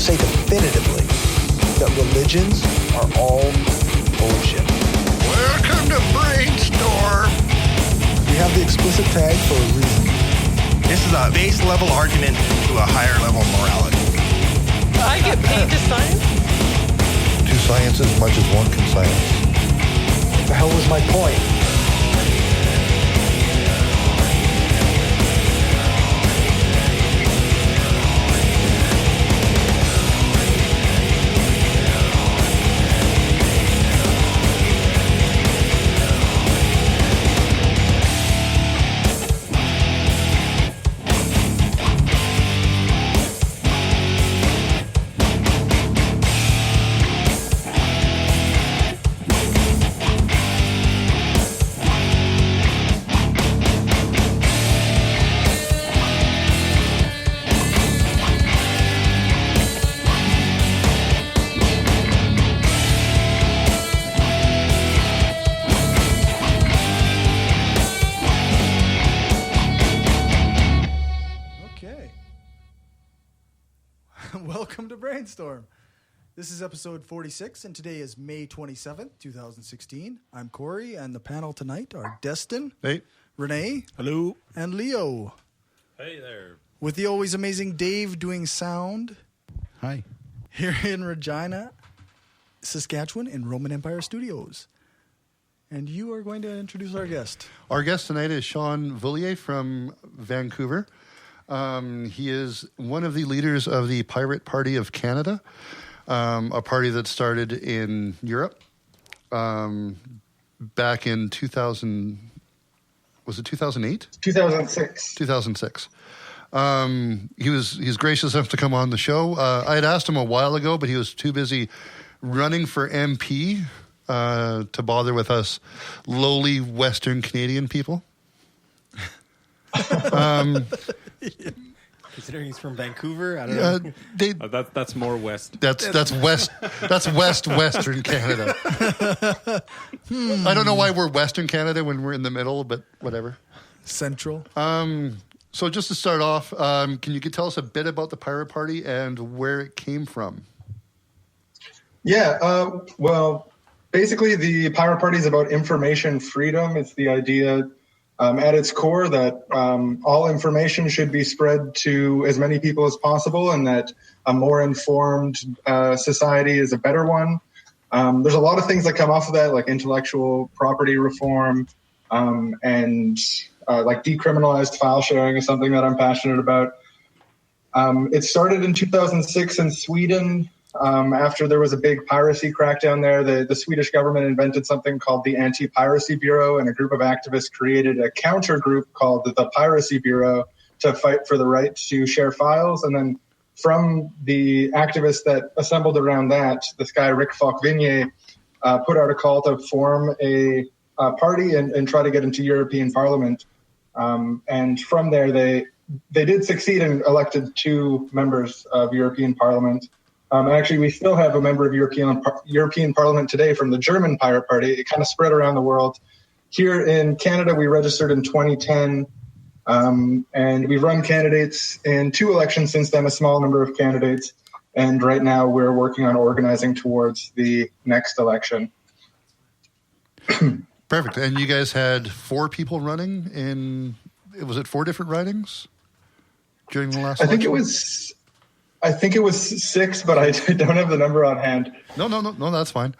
say definitively that religions are all bullshit. Welcome to Brainstorm. We have the explicit tag for a reason. This is a base level argument to a higher level morality. I get paid to science? Two science as much as one can science. What the hell was my point? Welcome to Brainstorm. This is episode 46, and today is May 27th, 2016. I'm Cory, and the panel tonight are Destin, Hey. Rene, Hello. and Leo. Hey there. With the always amazing Dave doing sound Hi. here in Regina, Saskatchewan, in Roman Empire Studios. And you are going to introduce our guest. Our guest tonight is Shawn Vulliez from Vancouver. He is one of the leaders of the Pirate Party of Canada, a party that started in Europe back in 2000. Was it 2008? 2006. 2006. He's gracious enough to come on the show. I had asked him a while ago, but he was too busy running for MP to bother with us lowly Western Canadian people. Considering he's from Vancouver, I don't know. That's more west. That's west. That's Western Canada. I don't know why we're Western Canada when we're in the middle, but whatever. Central. So just to start off, can you tell us a bit about the Pirate Party and where it came from? Yeah, well, basically the Pirate Party is about information freedom. It's the idea at its core that all information should be spread to as many people as possible, and that a more informed society is a better one. There's a lot of things that come off of that, like intellectual property reform, and like decriminalized file sharing is something that I'm passionate about. It started in 2006 in Sweden. After there was a big piracy crackdown there, the Swedish government invented something called the Anti-Piracy Bureau, and a group of activists created a counter group called the Piracy Bureau to fight for the right to share files. And then from the activists that assembled around that, this guy, Rick Falk-Vignier, put out a call to form a party and try to get into European Parliament. And from there, they did succeed and elected 2 members of European Parliament. Actually, we still have a member of European Parliament today from the German Pirate Party. It kind of spread around the world. Here in Canada, we registered in 2010, and we've run candidates in 2 elections since then, a small number of candidates. And right now, we're working on organizing towards the next election. Perfect. And you guys had 4 people running in, was it 4 different ridings during the last election? I think it was 6, but I don't have the number on hand. No, that's fine.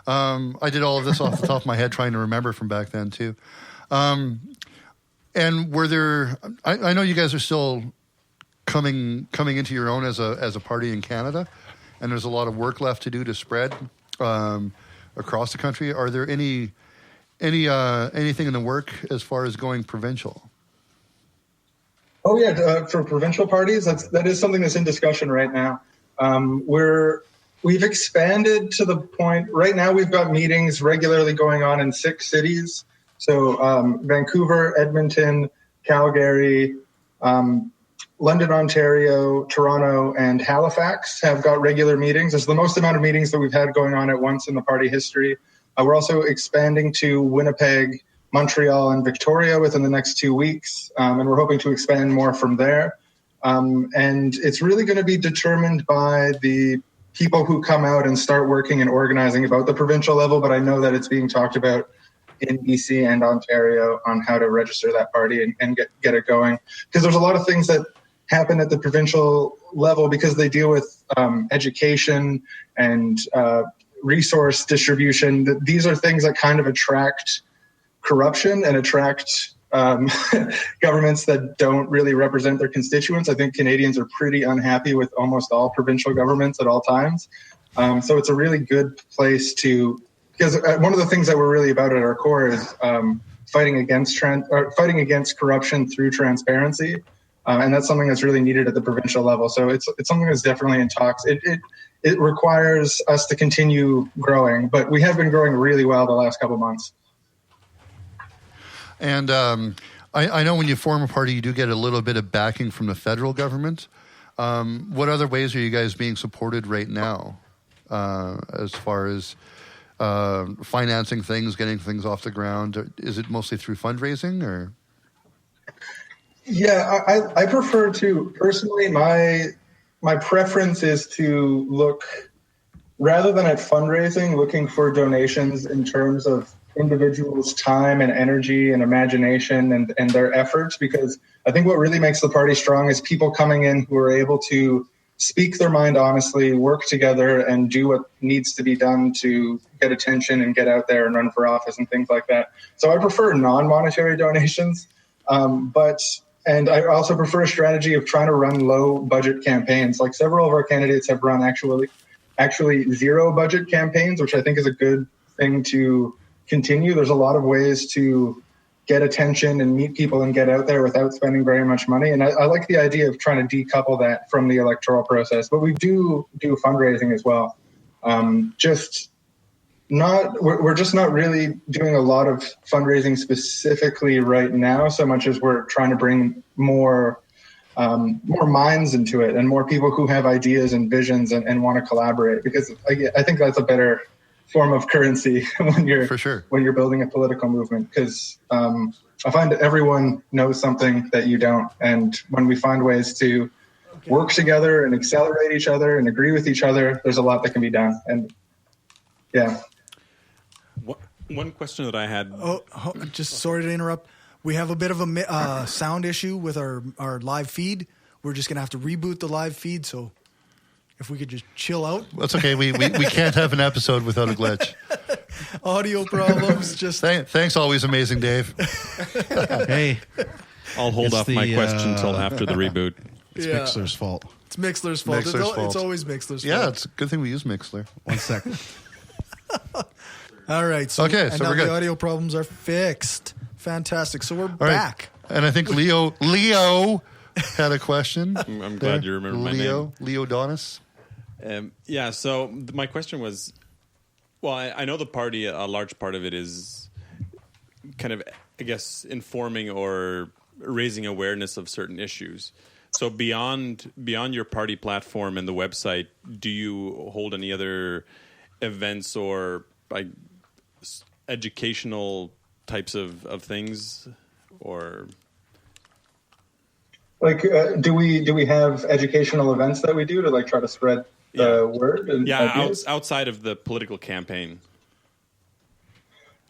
I did all of this off the top of my head trying to remember from back then too. And were there, I know you guys are still coming into your own as a party in Canada, and there's a lot of work left to do to spread across the country. Are there anything in the work as far as going provincial? Oh yeah, for provincial parties, that is something that's in discussion right now. We've expanded to the point. Right now, we've got meetings regularly going on in 6 cities. So Vancouver, Edmonton, Calgary, London, Ontario, Toronto, and Halifax have got regular meetings. It's the most amount of meetings that we've had going on at once in the party history. We're also expanding to Winnipeg, Montreal, and Victoria within the next 2 weeks, and we're hoping to expand more from there. And it's really going to be determined by the people who come out and start working and organizing about the provincial level. But I know that it's being talked about in BC and Ontario on how to register that party and get it going. Because there's a lot of things that happen at the provincial level because they deal with education and resource distribution. These are things that kind of attract corruption and attract governments that don't really represent their constituents. I think Canadians are pretty unhappy with almost all provincial governments at all times. So it's a really good place to, because one of the things that we're really about at our core is fighting against corruption through transparency. And that's something that's really needed at the provincial level. So it's something that's definitely in talks. It requires us to continue growing, but we have been growing really well the last couple of months. And I know when you form a party, you do get a little bit of backing from the federal government. What other ways are you guys being supported right now as far as financing things, getting things off the ground? Is it mostly through fundraising or? Yeah, I prefer to, personally, my preference is to look, rather than at fundraising, looking for donations in terms of individuals' time and energy and imagination and their efforts, because I think what really makes the party strong is people coming in who are able to speak their mind honestly, work together, and do what needs to be done to get attention and get out there and run for office and things like that. So I prefer non-monetary donations, and I also prefer a strategy of trying to run low budget campaigns. Like several of our candidates have run actually zero budget campaigns, which I think is a good thing to continue. There's a lot of ways to get attention and meet people and get out there without spending very much money. And I like the idea of trying to decouple that from the electoral process. But we do fundraising as well. We're just not really doing a lot of fundraising specifically right now, so much as we're trying to bring more minds into it and more people who have ideas and visions and want to collaborate, because I think that's a better form of currency when you're building a political movement, because I find that everyone knows something that you don't, and when we find ways to work together and accelerate each other and agree with each other, there's a lot that can be done. And yeah. One question that I had. Just sorry to interrupt. We have a bit of a sound issue with our live feed. We're just going to have to reboot the live feed. So if we could just chill out. That's okay. We can't have an episode without a glitch. Audio problems. Just thanks, always amazing, Dave. Hey, I'll hold off my question until after the reboot. It's Mixler's fault. It's Mixler's fault. It's always Mixler's fault. Yeah, it's a good thing we use Mixler. 1 second. All right. So now we're good. The audio problems are fixed. Fantastic. So we're back. Right. And I think Leo had a question. I'm glad you remember my name. Leo Donis. So my question was, well, I know the party, a large part of it is kind of, I guess, informing or raising awareness of certain issues. So beyond your party platform and the website, do you hold any other events or educational types of things, or do we have educational events that we do to try to spread the word? And outside of the political campaign.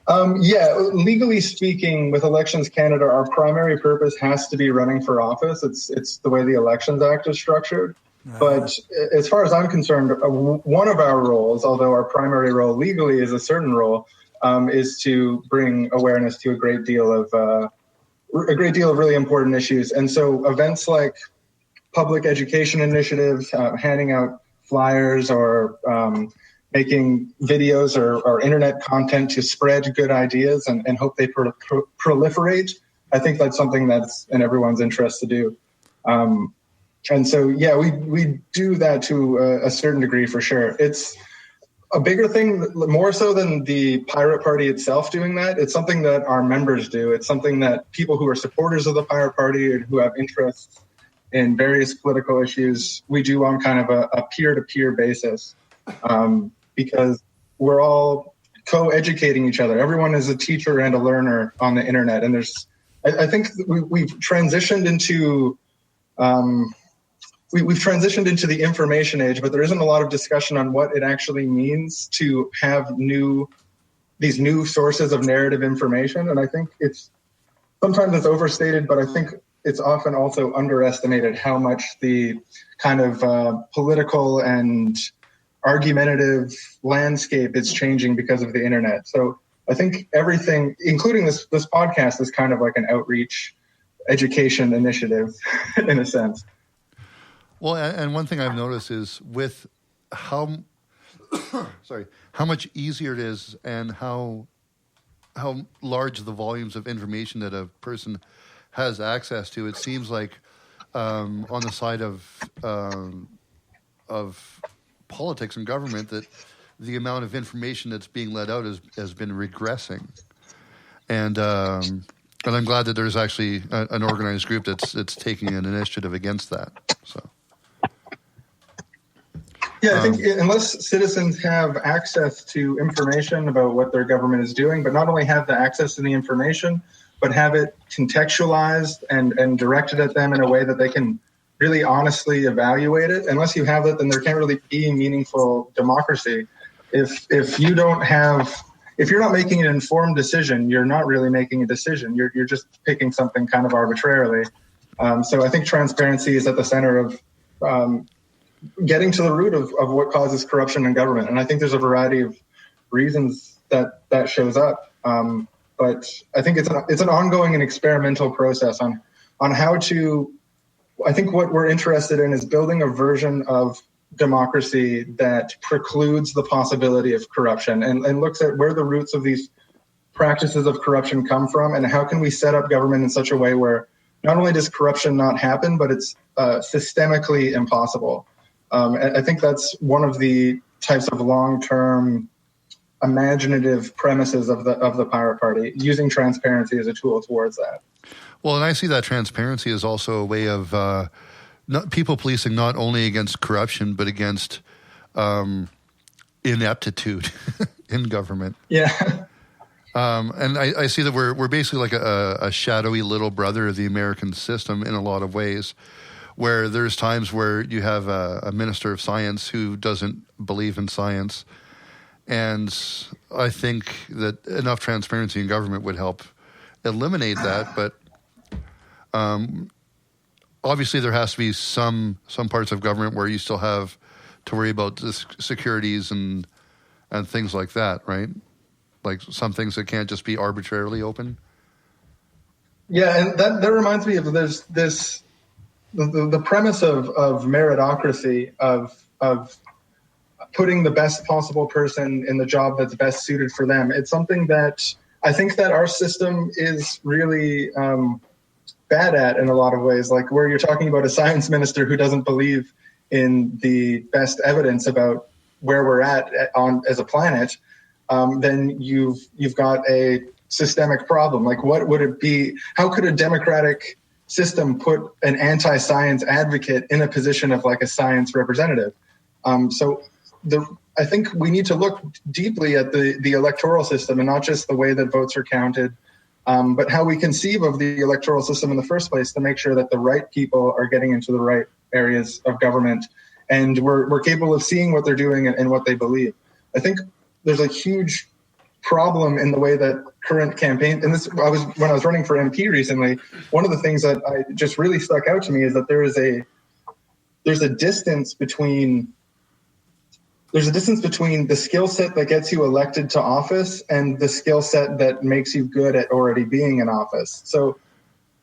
Legally speaking, with Elections Canada, our primary purpose has to be running for office. It's the way the Elections Act is structured. But as far as I'm concerned, one of our roles, although our primary role legally is a certain role, is to bring awareness to a great deal of really important issues. And so events like public education initiatives, handing out flyers, or making videos or internet content to spread good ideas and hope they proliferate, I think that's something that's in everyone's interest to do. And so, we do that to a certain degree for sure. It's a bigger thing, more so than the Pirate Party itself doing that. It's something that our members do. It's something that people who are supporters of the Pirate Party and who have interests in various political issues, we do on kind of a peer-to-peer basis, because we're all co-educating each other. Everyone is a teacher and a learner on the internet. And I think we've transitioned into we've transitioned into the information age, but there isn't a lot of discussion on what it actually means to have these new sources of narrative information. And I think sometimes it's overstated, but I think it's often also underestimated how much the kind of political and argumentative landscape is changing because of the internet. So I think everything, including this podcast, is kind of like an outreach education initiative in a sense. Well, and one thing I've noticed is with how much easier it is and how large the volumes of information that a person has access to, it seems like on the side of politics and government that the amount of information that's being let out has been regressing, and I'm glad that there's actually an organized group that's taking an initiative against that. So. Yeah, I think unless citizens have access to information about what their government is doing, but not only have the access to the information, but have it contextualized and directed at them in a way that they can really honestly evaluate it. Unless you have that, then there can't really be meaningful democracy. If you're not making an informed decision, you're not really making a decision. You're just picking something kind of arbitrarily. So I think transparency is at the center of getting to the root of what causes corruption in government. And I think there's a variety of reasons that shows up. But I think it's an ongoing and experimental process on how to. I think what we're interested in is building a version of democracy that precludes the possibility of corruption and looks at where the roots of these practices of corruption come from and how can we set up government in such a way where not only does corruption not happen, but it's systemically impossible. I think that's one of the types of long-term imaginative premises of the Pirate Party, using transparency as a tool towards that. Well, and I see that transparency is also a way of people policing not only against corruption, but against ineptitude in government. Yeah. And I see that we're basically like a shadowy little brother of the American system in a lot of ways, where there's times where you have a minister of science who doesn't believe in science. And I think that enough transparency in government would help eliminate that. But obviously there has to be some parts of government where you still have to worry about the securities and things like that, right? Like some things that can't just be arbitrarily open. Yeah, and that reminds me of there's this the premise of meritocracy, of putting the best possible person in the job that's best suited for them. It's something that I think that our system is really bad at in a lot of ways, like where you're talking about a science minister who doesn't believe in the best evidence about where we're at as a planet, then you've got a systemic problem. Like what would it be? How could a democratic system put an anti-science advocate in a position of like a science representative? I think we need to look deeply at the electoral system and not just the way that votes are counted, but how we conceive of the electoral system in the first place to make sure that the right people are getting into the right areas of government and we're capable of seeing what they're doing and what they believe. I think there's a huge problem in the way that current campaign, and when I was running for MP recently, one of the things that I just really stuck out to me is that there's a distance between the skill set that gets you elected to office and the skill set that makes you good at already being in office. So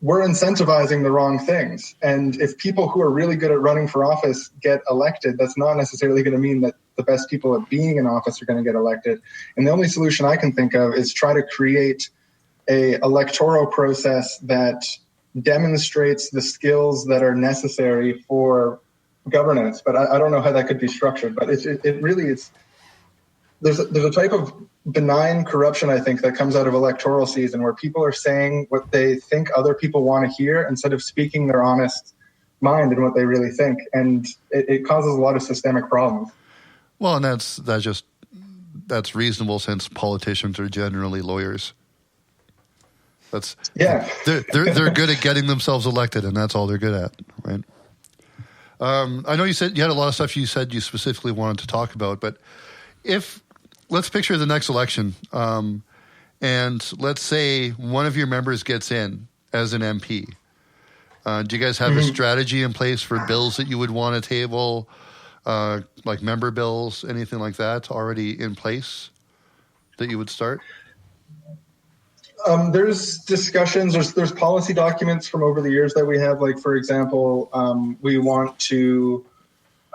we're incentivizing the wrong things. And if people who are really good at running for office get elected, that's not necessarily going to mean that the best people at being in office are going to get elected. And the only solution I can think of is try to create a electoral process that demonstrates the skills that are necessary for governance. But I don't know how that could be structured. But it really is. There's a type of benign corruption, I think, that comes out of electoral season where people are saying what they think other people want to hear instead of speaking their honest mind and what they really think. And it causes a lot of systemic problems. Well, and that's reasonable since politicians are generally lawyers. They're good at getting themselves elected, and that's all they're good at, right? I know you said you had a lot of stuff you said you specifically wanted to talk about, but let's picture the next election, and let's say one of your members gets in as an MP. Do you guys have a strategy in place for bills that you would want to table, like member bills, anything like that already in place that you would start? There's discussions. There's policy documents from over the years that we have. Like, for example, we want to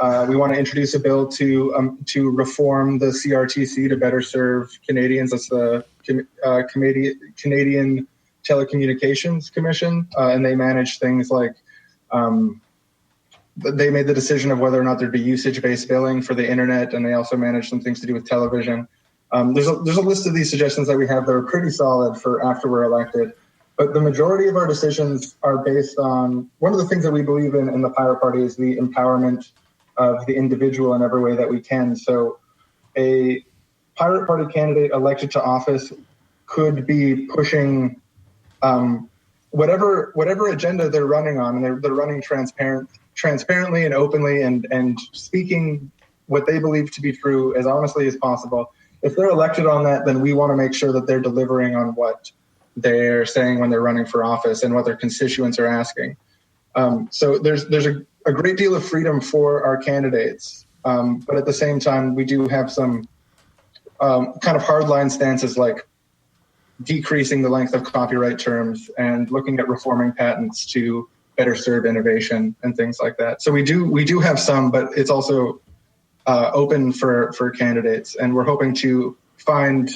introduce a bill to reform the CRTC to better serve Canadians. That's the Canadian Telecommunications Commission, and they manage things like they made the decision of whether or not there'd be usage-based billing for the internet, and they also manage some things to do with television. There's a list of these suggestions that we have that are pretty solid for after we're elected, but the majority of our decisions are based on one of the things that we believe in the Pirate Party is the empowerment of the individual in every way that we can. So a Pirate Party candidate elected to office could be pushing whatever agenda they're running on, and they're running transparently and openly and speaking what they believe to be true as honestly as possible. If they're elected on that, then we want to make sure that they're delivering on what they're saying when they're running for office and what their constituents are asking. So there's a great deal of freedom for our candidates, but at the same time, we do have some kind of hardline stances like decreasing the length of copyright terms and looking at reforming patents to better serve innovation and things like that. So we do have some, but it's also open for candidates, and we're hoping to find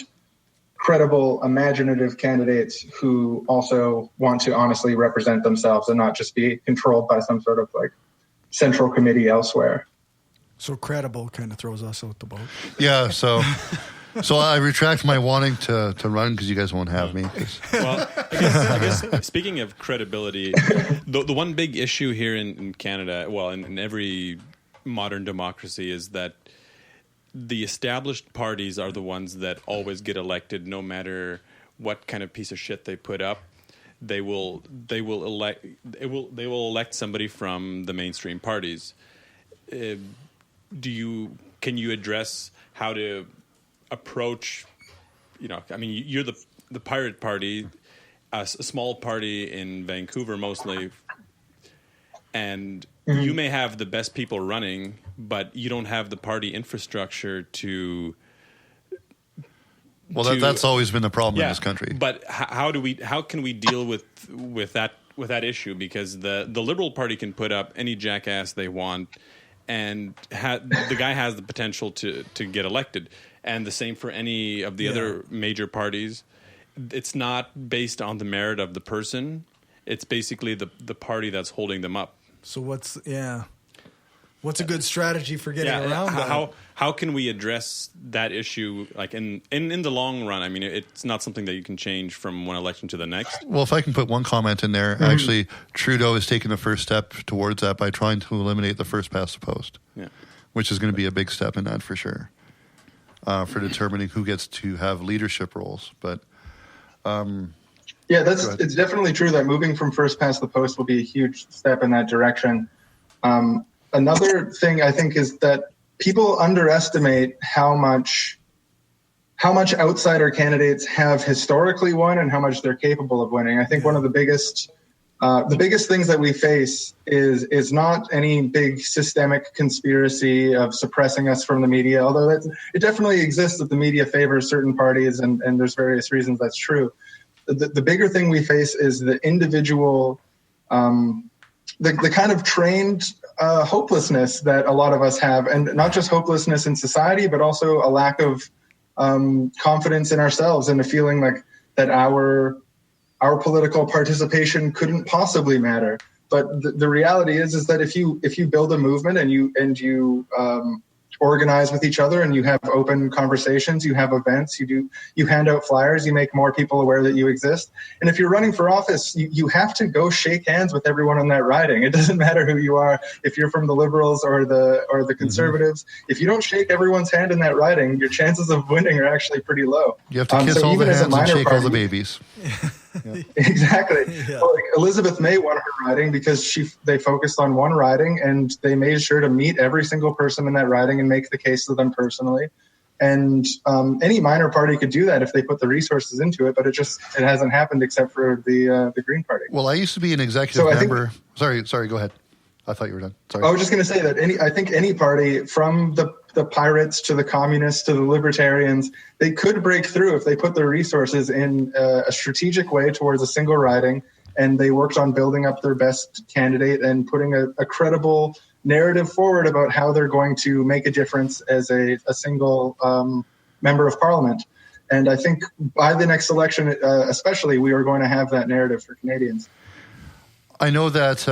credible, imaginative candidates who also want to honestly represent themselves and not just be controlled by some sort of like central committee elsewhere. So credible kind of throws us out the boat. Yeah, so I retract my wanting to run because you guys won't have me. Well, I guess speaking of credibility, the one big issue here in Canada, well, in every modern democracy, is that the established parties are the ones that always get elected, no matter what kind of piece of shit they put up. They will elect somebody from the mainstream parties. Can you address how to approach? I mean, you're the Pirate Party, a small party in Vancouver mostly, and you may have the best people running, but you don't have the party infrastructure to. Well, that's always been the problem in this country. But how can we deal with that issue? Because the Liberal Party can put up any jackass they want, and the guy has the potential to get elected. And the same for any of the other major parties. It's not based on the merit of the person. It's basically the party that's holding them up. So what's a good strategy for getting around that? How can we address that issue, like in the long run? I mean, it's not something that you can change from one election to the next. Well, if I can put one comment in there, actually, Trudeau is taking the first step towards that by trying to eliminate the first past the post, which is going to be a big step in that for sure, for determining who gets to have leadership roles. But it's definitely true that moving from first past the post will be a huge step in that direction. Another thing I think is that people underestimate how much outsider candidates have historically won and how much they're capable of winning. I think one of the biggest things that we face is not any big systemic conspiracy of suppressing us from the media, although it definitely exists that the media favors certain parties, and there's various reasons that's true. The bigger thing we face is the individual, the kind of trained hopelessness that a lot of us have, and not just hopelessness in society, but also a lack of confidence in ourselves and a feeling like that our political participation couldn't possibly matter. But the reality is that if you build a movement and you organize with each other and you have open conversations, you have events, you hand out flyers, you make more people aware that you exist. And if you're running for office, you have to go shake hands with everyone in that riding. It doesn't matter who you are, if you're from the Liberals or the Conservatives. If you don't shake everyone's hand in that riding, your chances of winning are actually pretty low. You have to kiss all the hands and shake all the babies. Exactly. Yeah. Well, like Elizabeth May won her riding because they focused on one riding and they made sure to meet every single person in that riding and make the case to them personally. And any minor party could do that if they put the resources into it, but it hasn't happened except for the Green Party. Well, I used to be an executive member. Sorry, go ahead. I thought you were done. Sorry. I was just going to say that I think any party, from the pirates to the communists to the libertarians, they could break through if they put their resources in a strategic way towards a single riding, and they worked on building up their best candidate and putting a credible narrative forward about how they're going to make a difference as a single member of parliament. And I think by the next election, especially, we are going to have that narrative for Canadians. I know that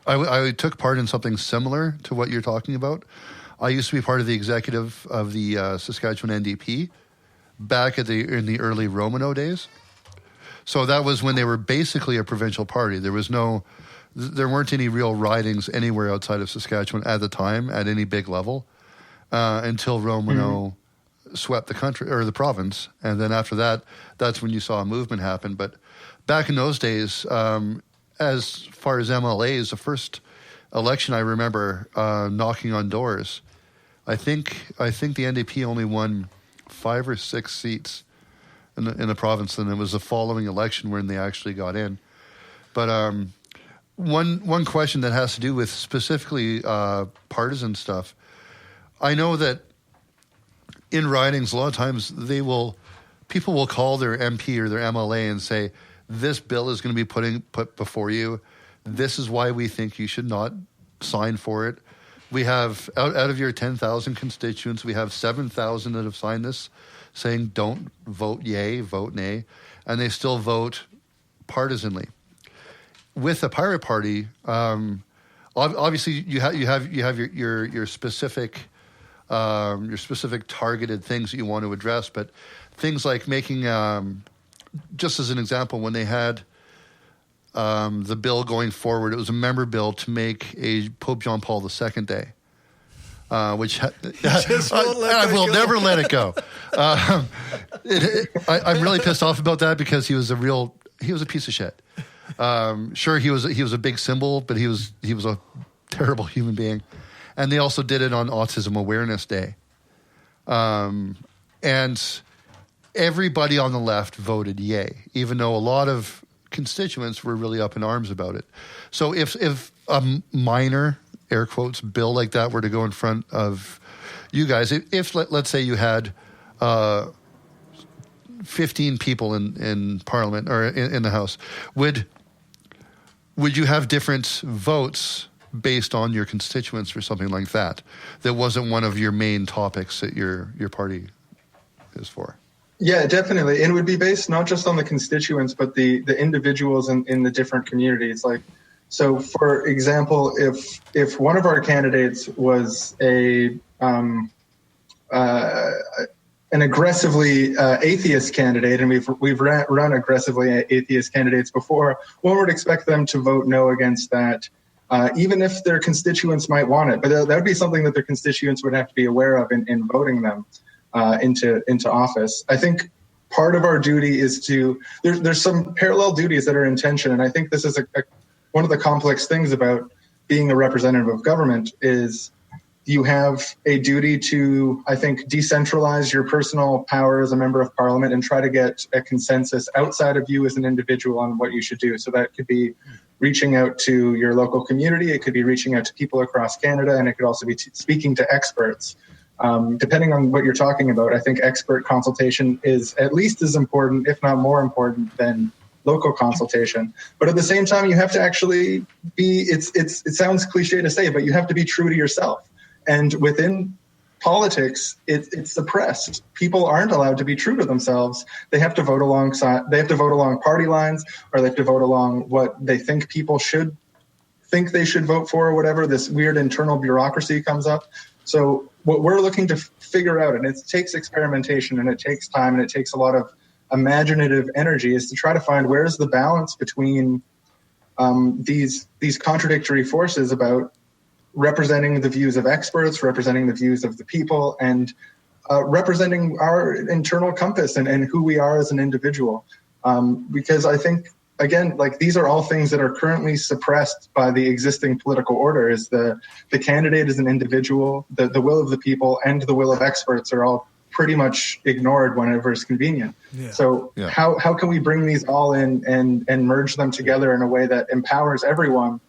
I took part in something similar to what you're talking about. I used to be part of the executive of the Saskatchewan NDP back in the early Romano days. So that was when they were basically a provincial party. There weren't any real ridings anywhere outside of Saskatchewan at the time at any big level until Romano swept the country or the province. And then after that, that's when you saw a movement happen. But back in those days, as far as MLAs, the first election I remember knocking on doors, I think the NDP only won 5 or 6 seats in the province, and it was the following election when they actually got in. But one question that has to do with specifically partisan stuff, I know that in ridings, a lot of times people will call their MP or their MLA and say, this bill is going to be put before you. This is why we think you should not sign for it. We have, out of your 10,000 constituents, we have 7,000 that have signed this saying don't vote yay, vote nay, and they still vote partisanly. With the Pirate Party, obviously you have your specific targeted things that you want to address, but things like making, just as an example, when they had the bill going forward, it was a member bill to make a Pope John Paul II Day, which I will never let it go. I'm really pissed off about that because he was a piece of shit. Sure, he was a big symbol, but he was a terrible human being. And they also did it on Autism Awareness Day. And everybody on the left voted yay, even though a lot of constituents were really up in arms about it. So if a minor, air quotes, bill like that were to go in front of you guys, if let's say you had 15 people in Parliament or in the House, would you have different votes based on your constituents or something like that? That wasn't one of your main topics that your party is for. Yeah, definitely. And it would be based not just on the constituents, but the individuals in the different communities. Like, so for example, if one of our candidates was an aggressively atheist candidate, and we've run aggressively atheist candidates before, one would expect them to vote no against that, even if their constituents might want it. But that would be something that their constituents would have to be aware of in voting them into office. I think part of our duty is there's some parallel duties that are in tension, and I think this is one of the complex things about being a representative of government is you have a duty to, I think, decentralize your personal power as a member of parliament and try to get a consensus outside of you as an individual on what you should do. So that could be reaching out to your local community, it could be reaching out to people across Canada, and it could also be speaking to experts. Depending on what you're talking about, I think expert consultation is at least as important, if not more important, than local consultation. But at the same time, you have to actually be, it sounds cliche to say, but you have to be true to yourself. And within politics, it's suppressed. People aren't allowed to be true to themselves. They have to vote along party lines, or they have to vote along what they think people should think they should vote for, or whatever. This weird internal bureaucracy comes up. So what we're looking to figure out, and it takes experimentation and it takes time and it takes a lot of imaginative energy, is to try to find where's the balance between these contradictory forces about representing the views of experts, representing the views of the people, and representing our internal compass and who we are as an individual. because I think, again, like these are all things that are currently suppressed by the existing political order. Is the candidate is an individual, the will of the people and the will of experts are all pretty much ignored whenever it's convenient. Yeah. So how can we bring these all in and merge them together in a way that empowers everyone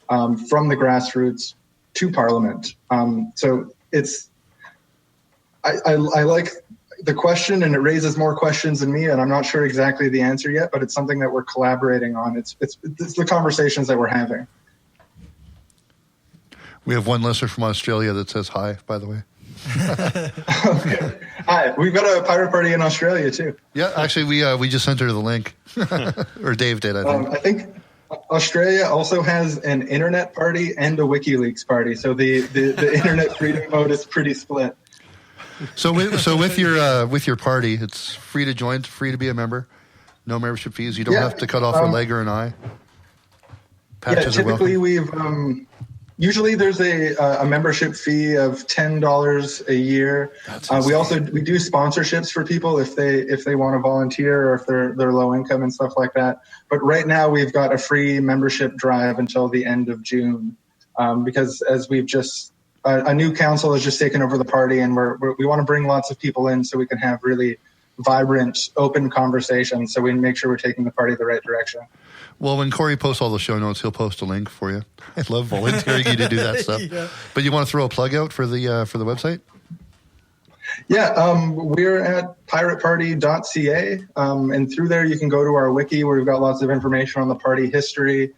from the grassroots to Parliament? So it's I like the question, and it raises more questions in me, and I'm not sure exactly the answer yet, but it's something that we're collaborating on. It's the conversations that we're having. We have one listener from Australia that says hi, by the way. Okay. Hi, we've got a pirate party in Australia too. Yeah, actually, we just sent her the link, or Dave did. I think Australia also has an internet party and a WikiLeaks party, so the internet freedom mode is pretty split. So with your party, it's free to join, free to be a member, no membership fees. You don't have to cut off a leg or an eye. Patches typically we've usually there's a membership fee of $10 a year. We do sponsorships for people if they want to volunteer or if they're low income and stuff like that. But right now we've got a free membership drive until the end of June, because as we've just a new council has just taken over the party, and we want to bring lots of people in so we can have really vibrant, open conversations, so we make sure we're taking the party the right direction. Well, when Cory posts all the show notes, he'll post a link for you. I love volunteering you to do that stuff. Yeah. But you want to throw a plug out for the website? Yeah, we're at pirateparty.ca, and through there you can go to our wiki where we've got lots of information on the party history.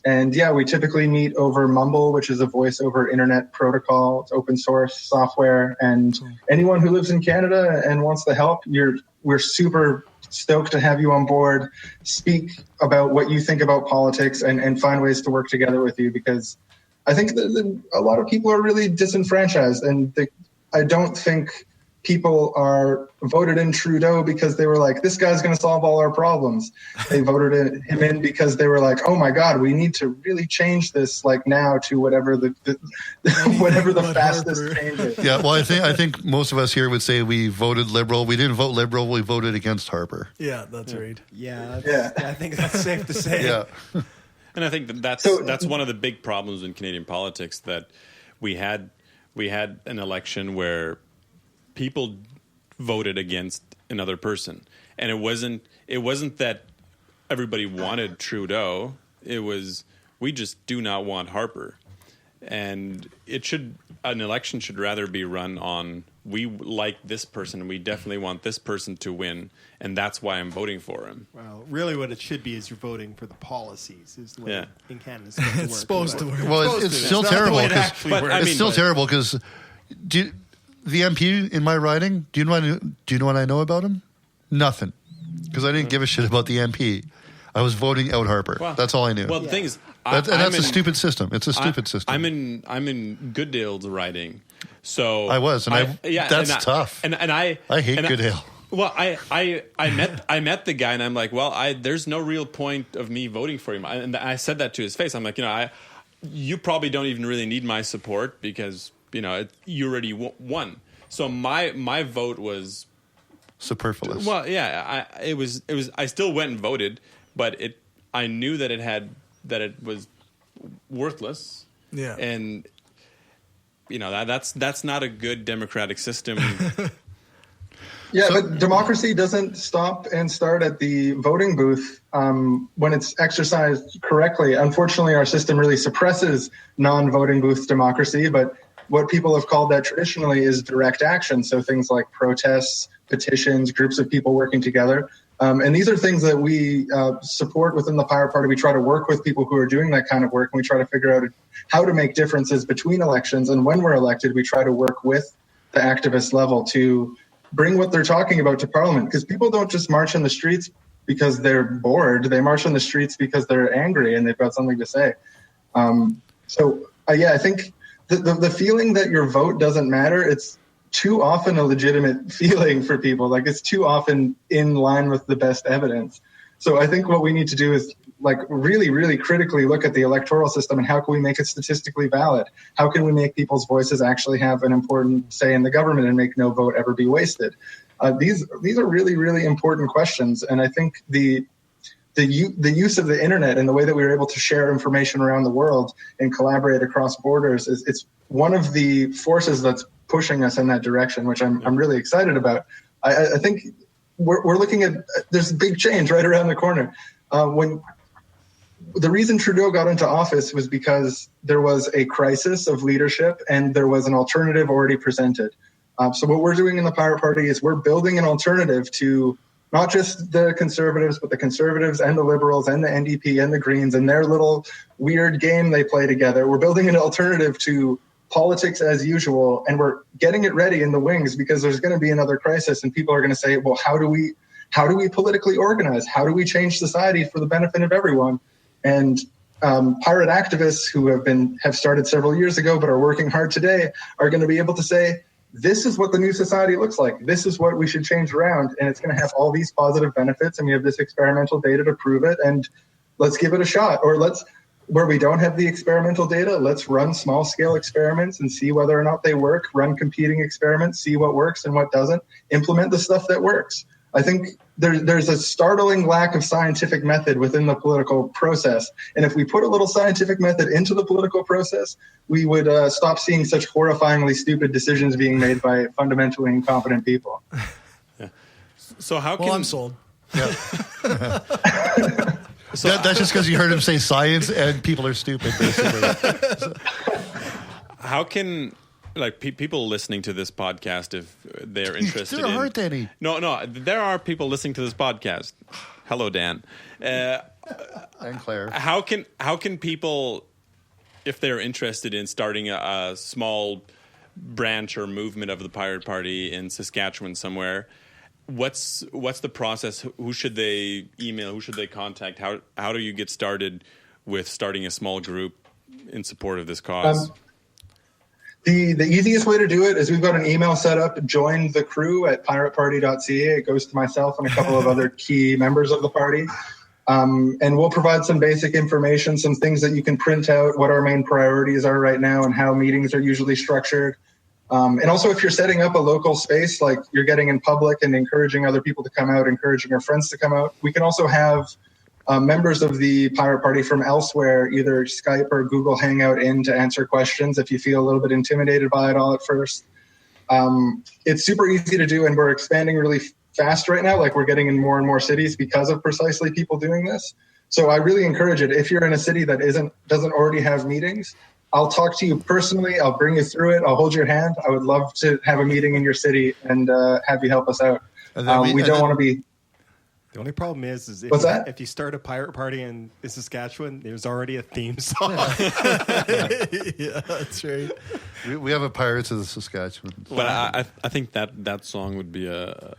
And yeah, we typically meet over Mumble, which is a voice over internet protocol. It's open source software. And anyone who lives in Canada and wants the help, we're super stoked to have you on board, speak about what you think about politics and find ways to work together with you, because I think that a lot of people are really disenfranchised, and I don't think people are voted in Trudeau because they were like, this guy's going to solve all our problems. They voted him in because they were like, oh my God, we need to really change this like now to whatever the fastest change is. Yeah, well, I think most of us here would say we voted Liberal. We didn't vote Liberal. We voted against Harper. Yeah, that's right. Yeah, I think that's safe to say. Yeah. And I think that's one of the big problems in Canadian politics, that we had an election where people voted against another person, and it wasn't that everybody wanted Trudeau. It was, we just do not want Harper, and an election should rather be run on, we like this person and we definitely want this person to win, and that's why I'm voting for him. Well, really what it should be is you're voting for the policies, is the way in Canada it's supposed to work. Well, it's still terrible. It's still terrible because the MP in my riding, do you know what I know about him? Nothing. Because I didn't give a shit about the MP. I was voting out Harper. Well, that's all I knew. Well, the thing is, that's a stupid system. It's a stupid system. I'm in Goodale's riding, so I was, and that's tough. And I hate Goodale. Well, I met the guy, and I'm like, well, there's no real point of me voting for him, and I said that to his face. I'm like, you probably don't even really need my support because you already won. So my vote was superfluous. Well, yeah, it was. I still went and voted, but I knew that it was worthless. Yeah, and that's not a good democratic system. Yeah, but democracy doesn't stop and start at the voting booth when it's exercised correctly. Unfortunately, our system really suppresses non-voting booth democracy, but what people have called that traditionally is direct action. So things like protests, petitions, groups of people working together. And these are things that we support within the Pirate Party. We try to work with people who are doing that kind of work, and we try to figure out how to make differences between elections. And when we're elected, we try to work with the activist level to bring what they're talking about to Parliament, because people don't just march in the streets because they're bored. They march on the streets because they're angry and they've got something to say. I think the feeling that your vote doesn't matter, it's too often a legitimate feeling for people. Like, it's too often in line with the best evidence. So I think what we need to do is really, really critically look at the electoral system and how can we make it statistically valid? How can we make people's voices actually have an important say in the government and make no vote ever be wasted? These are really, really important questions. And I think the use of the internet and the way that we are able to share information around the world and collaborate across borders it's one of the forces that's pushing us in that direction, which I'm really excited about. I think we're looking at, there's a big change right around the corner. When the reason Trudeau got into office was because there was a crisis of leadership and there was an alternative already presented. So what we're doing in the Pirate Party is we're building an alternative to not just the Conservatives, but the Conservatives and the Liberals and the NDP and the Greens and their little weird game they play together. We're building an alternative to politics as usual, and we're getting it ready in the wings because there's going to be another crisis, and people are going to say, well, how do we politically organize? How do we change society for the benefit of everyone? And pirate activists who have started several years ago but are working hard today are going to be able to say, this is what the new society looks like. This is what we should change around, and it's going to have all these positive benefits, and we have this experimental data to prove it, and let's give it a shot. Or where we don't have the experimental data, let's run small-scale experiments and see whether or not they work, run competing experiments, see what works and what doesn't, implement the stuff that works. I think there's a startling lack of scientific method within the political process. And if we put a little scientific method into the political process, we would stop seeing such horrifyingly stupid decisions being made by fundamentally incompetent people. Yeah. So how can... Well, I'm sold. Yeah. So that's just because you heard him say science and people are stupid, basically. How can people listening to this podcast, if they're interested there aren't any. No, there are people listening to this podcast. Hello, Dan. And Claire. How can people, if they're interested in starting a small branch or movement of the Pirate Party in Saskatchewan somewhere, what's the process? Who should they email? Who should they contact? How do you get started with starting a small group in support of this cause? The easiest way to do it is we've got an email set up, join the crew at pirateparty.ca. It goes to myself and a couple of other key members of the party. And we'll provide some basic information, some things that you can print out, what our main priorities are right now and how meetings are usually structured. And also, if you're setting up a local space, like you're getting in public and encouraging other people to come out, encouraging our friends to come out, we can also have members of the Pirate Party from elsewhere, either Skype or Google Hangout in to answer questions if you feel a little bit intimidated by it all at first. It's super easy to do, and we're expanding really fast right now. Like, we're getting in more and more cities because of precisely people doing this. So I really encourage it. If you're in a city that doesn't already have meetings, I'll talk to you personally. I'll bring you through it. I'll hold your hand. I would love to have a meeting in your city and have you help us out. We don't want to be... The only problem is if you start a pirate party in Saskatchewan, there's already a theme song. Yeah, that's right. We have a Pirates of the Saskatchewan. But I think that song would be a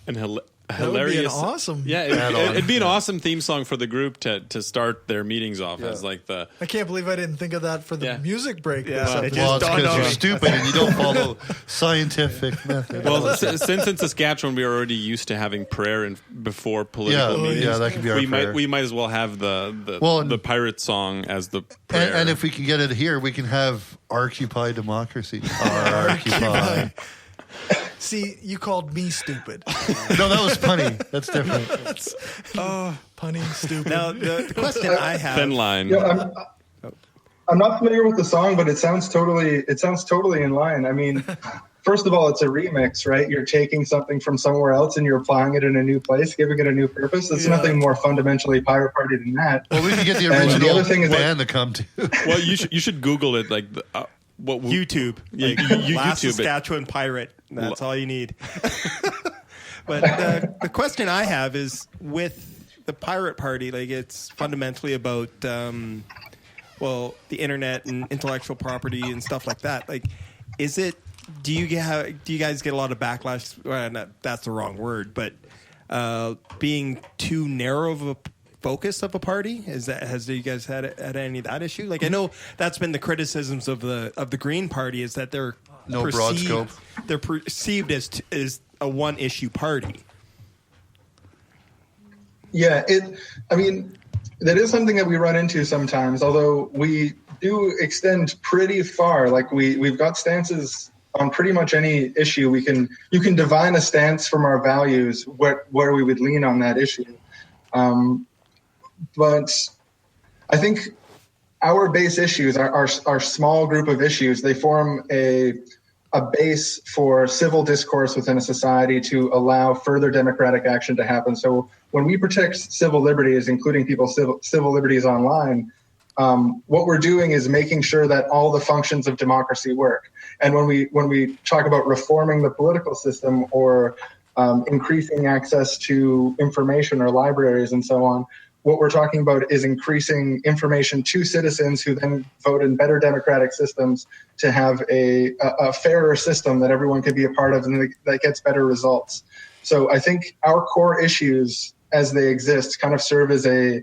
hilarious... That would be an awesome... Yeah, it'd be an awesome theme song for the group to start their meetings off as like the... I can't believe I didn't think of that for the music break. Yeah, it's because you're stupid and you don't follow scientific method. Well, since in Saskatchewan we are already used to having prayer before political meetings, that can be our prayer. We might as well have the pirate song as the prayer. And if we can get it here, we can have Occupy Democracy. Occupy. See, you called me stupid. No, that was punny. That's different. Punny, stupid. Now, the question I have... Thin line. Yeah, I'm not familiar with the song, but it sounds totally in line. I mean, first of all, it's a remix, right? You're taking something from somewhere else and you're applying it in a new place, giving it a new purpose. There's nothing more fundamentally Pirate Party than that. Well, we can get the original band to come to. Well, you should Google it, like... YouTube. Like, Last YouTube Saskatchewan Pirate. That's all you need. But the question I have is, with the Pirate Party, like, it's fundamentally about, the internet and intellectual property and stuff like that. Like, do you guys get a lot of backlash? Well, that's the wrong word, but being too narrow of a focus of a party? Has you guys had any of that issue? Like, I know that's been the criticisms of the Green Party, is that they're broad scope. They're perceived as a one issue party. Yeah, that is something that we run into sometimes, although we do extend pretty far. Like, we've got stances on pretty much any issue. You can divine a stance from our values where we would lean on that issue. But I think our base issues, our small group of issues, they form a base for civil discourse within a society to allow further democratic action to happen. So when we protect civil liberties, including people's civil liberties online, what we're doing is making sure that all the functions of democracy work. And when we talk about reforming the political system or increasing access to information or libraries and so on, what we're talking about is increasing information to citizens who then vote in better democratic systems to have a fairer system that everyone can be a part of and that gets better results. So I think our core issues as they exist kind of serve as a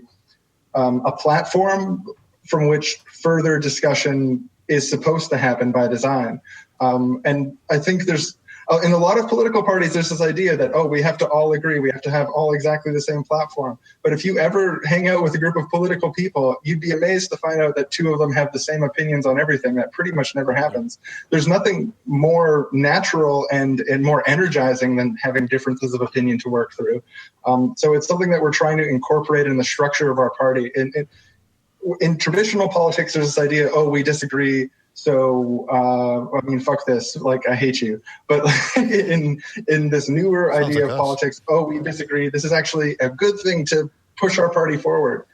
platform from which further discussion is supposed to happen by design. And I think there's, in a lot of political parties, there's this idea that, we have to all agree. We have to have all exactly the same platform. But if you ever hang out with a group of political people, you'd be amazed to find out that two of them have the same opinions on everything. That pretty much never happens. There's nothing more natural and more energizing than having differences of opinion to work through. So it's something that we're trying to incorporate in the structure of our party. In traditional politics, there's this idea, we disagree. So, fuck this, like, I hate you. But in this newer idea of politics, we disagree. This is actually a good thing to push our party forward.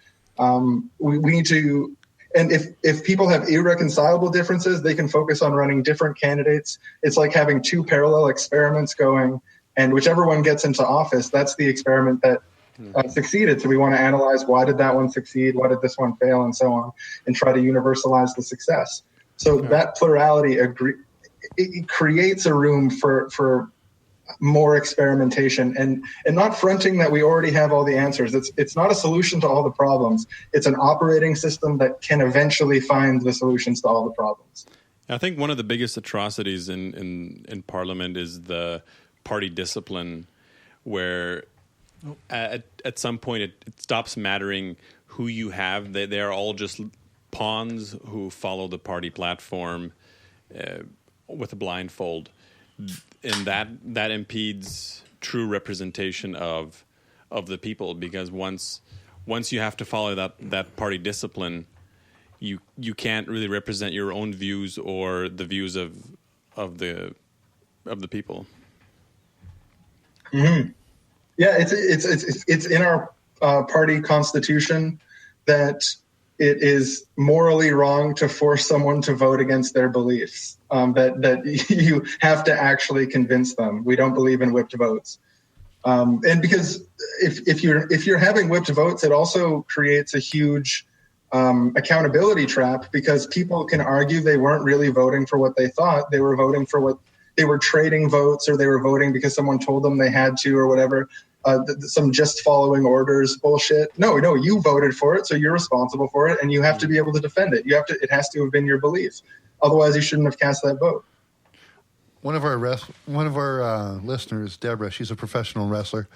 We need to, and if people have irreconcilable differences, they can focus on running different candidates. It's like having two parallel experiments going, and whichever one gets into office, that's the experiment that succeeded. So we want to analyze, why did that one succeed? Why did this one fail? And so on, and try to universalize the success. So that plurality it creates a room for more experimentation and not fronting that we already have all the answers. It's not a solution to all the problems. It's an operating system that can eventually find the solutions to all the problems. I think one of the biggest atrocities in Parliament is the party discipline, where at some point it stops mattering who you have. They are all just pawns who follow the party platform with a blindfold, and that impedes true representation of the people, because once you have to follow that party discipline, you can't really represent your own views or the views of the people. Mm-hmm. Yeah, it's in our party constitution that it is morally wrong to force someone to vote against their beliefs, that you have to actually convince them. We don't believe in whipped votes. And because if you're having whipped votes, it also creates a huge accountability trap, because people can argue they weren't really voting for what they thought. They were voting for what they were trading votes, or they were voting because someone told them they had to, or whatever. Some just following orders bullshit. No, you voted for it, so you're responsible for it, and you have to be able to defend it. It has to have been your belief. Otherwise, you shouldn't have cast that vote. One of our listeners, Deborah, she's a professional wrestler,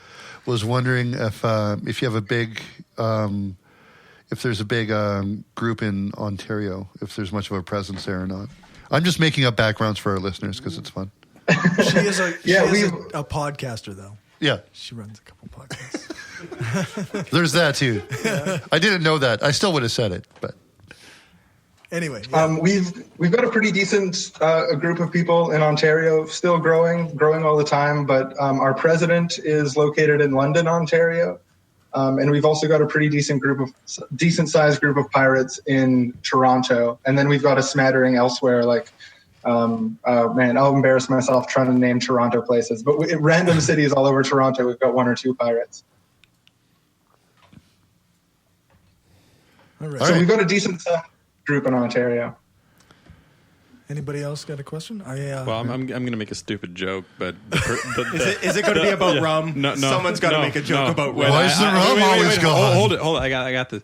was wondering if you have a big, if there's a big group in Ontario, if there's much of a presence there or not. I'm just making up backgrounds for our listeners because it's fun. She is a podcaster, though. Yeah. She runs a couple podcasts. There's that, too. Yeah. I didn't know that. I still would have said it, but... Anyway. Yeah. We've got a pretty decent group of people in Ontario, still growing all the time, but our president is located in London, Ontario. And we've also got a pretty decent sized group of pirates in Toronto. And then we've got a smattering elsewhere, like... I'll embarrass myself trying to name Toronto places, but random cities all over Toronto, we've got one or two pirates. All right. So we've got a decent group in Ontario. Anybody else got a question? Well, I'm going to make a stupid joke, but is it going to be about rum? No, someone's got to make a joke about rum. Why is the rum always gone? Hold it. I got this.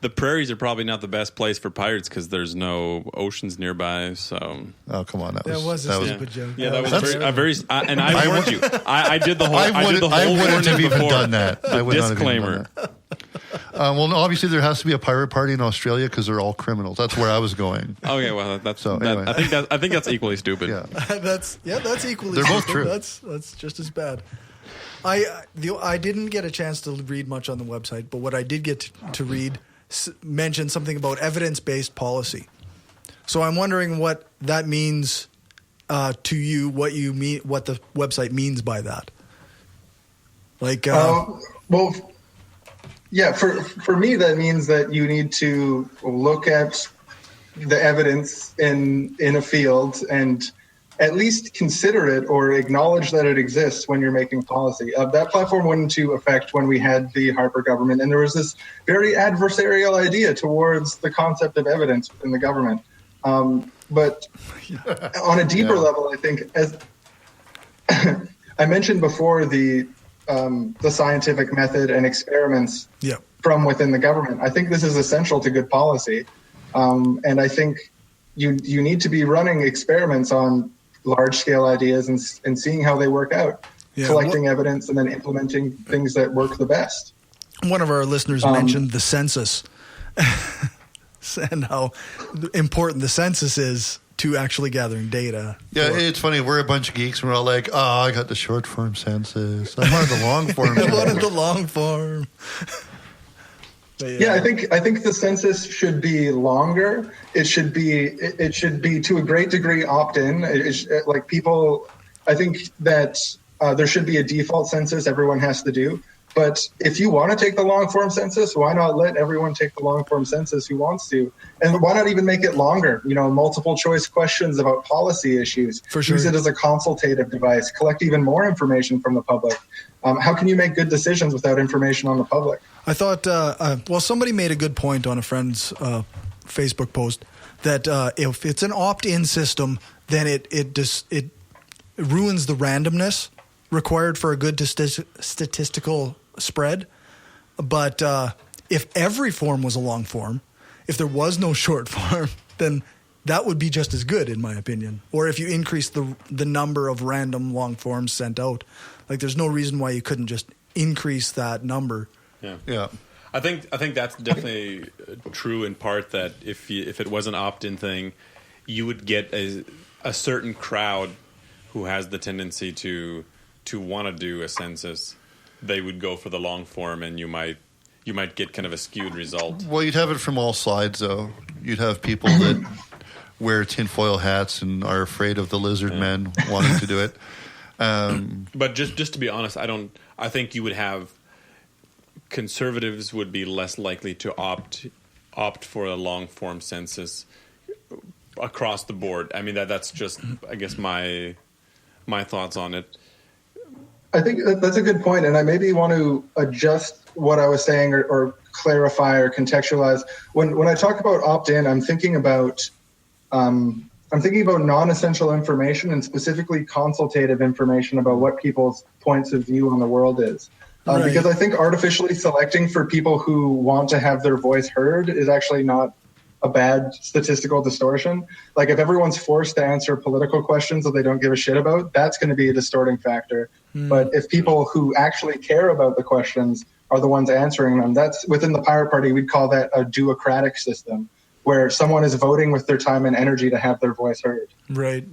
The prairies are probably not the best place for pirates because there's no oceans nearby. So, come on, that was a stupid joke. Yeah, that was and I warned you. I did the whole. I wouldn't have even before. done that. I would disclaimer. Not have even done Well, obviously there has to be a pirate party in Australia because they're all criminals. That's where I was going. Okay, well, that's So, that, anyway. I think that's equally stupid. Yeah. That's equally. They're both stupid. true. That's just as bad. I didn't get a chance to read much on the website, but what I did get to read mentioned something about evidence-based policy. So I'm wondering what that means to you. What you mean? What the website means by that? Like, well, yeah, for me, that means that you need to look at the evidence in a field and at least consider it or acknowledge that it exists when you're making policy. That platform went into effect when we had the Harper government, and there was this very adversarial idea towards the concept of evidence within the government. But on a deeper level, I think, as I mentioned before, the scientific method and experiments from within the government, I think this is essential to good policy. And I think you need to be running experiments on large-scale ideas and seeing how they work out, collecting evidence and then implementing things that work the best. One of our listeners mentioned the census and how important the census is to actually gathering data. Yeah, it's funny. We're a bunch of geeks, and we're all like, "Oh, I got the short form census. I wanted the long form." I wanted the long form. Yeah, I think the census should be longer. It should be to a great degree opt-in. Like people, I think that there should be a default census everyone has to do. But if you want to take the long form census, why not let everyone take the long form census who wants to? And why not even make it longer? Multiple choice questions about policy issues. For sure. Use it as a consultative device. Collect even more information from the public. How can you make good decisions without information on the public? I thought, somebody made a good point on a friend's Facebook post that if it's an opt-in system, then it ruins the randomness required for a good statistical spread. But if every form was a long form, if there was no short form, then that would be just as good, in my opinion. Or if you increase the number of random long forms sent out, like there's no reason why you couldn't just increase that number. Yeah. I think that's definitely true in part, that if it was an opt-in thing, you would get a certain crowd who has the tendency to want to do a census. They would go for the long form, and you might get kind of a skewed result. Well, you'd have it from all sides, though. You'd have people that wear tinfoil hats and are afraid of the lizard men wanting to do it. But just to be honest, I think you would have conservatives would be less likely to opt for a long form census across the board. I mean, that's just, I guess, my thoughts on it. I think that's a good point, and I maybe want to adjust what I was saying or clarify or contextualize. When I talk about opt-in, I'm thinking about non-essential information and specifically consultative information about what people's points of view on the world is. Right. Because I think artificially selecting for people who want to have their voice heard is actually not a bad statistical distortion. Like if everyone's forced to answer political questions that they don't give a shit about, that's going to be a distorting factor. But if people who actually care about the questions are the ones answering them, that's within the Pirate Party, we'd call that a duocratic system, where someone is voting with their time and energy to have their voice heard. Right.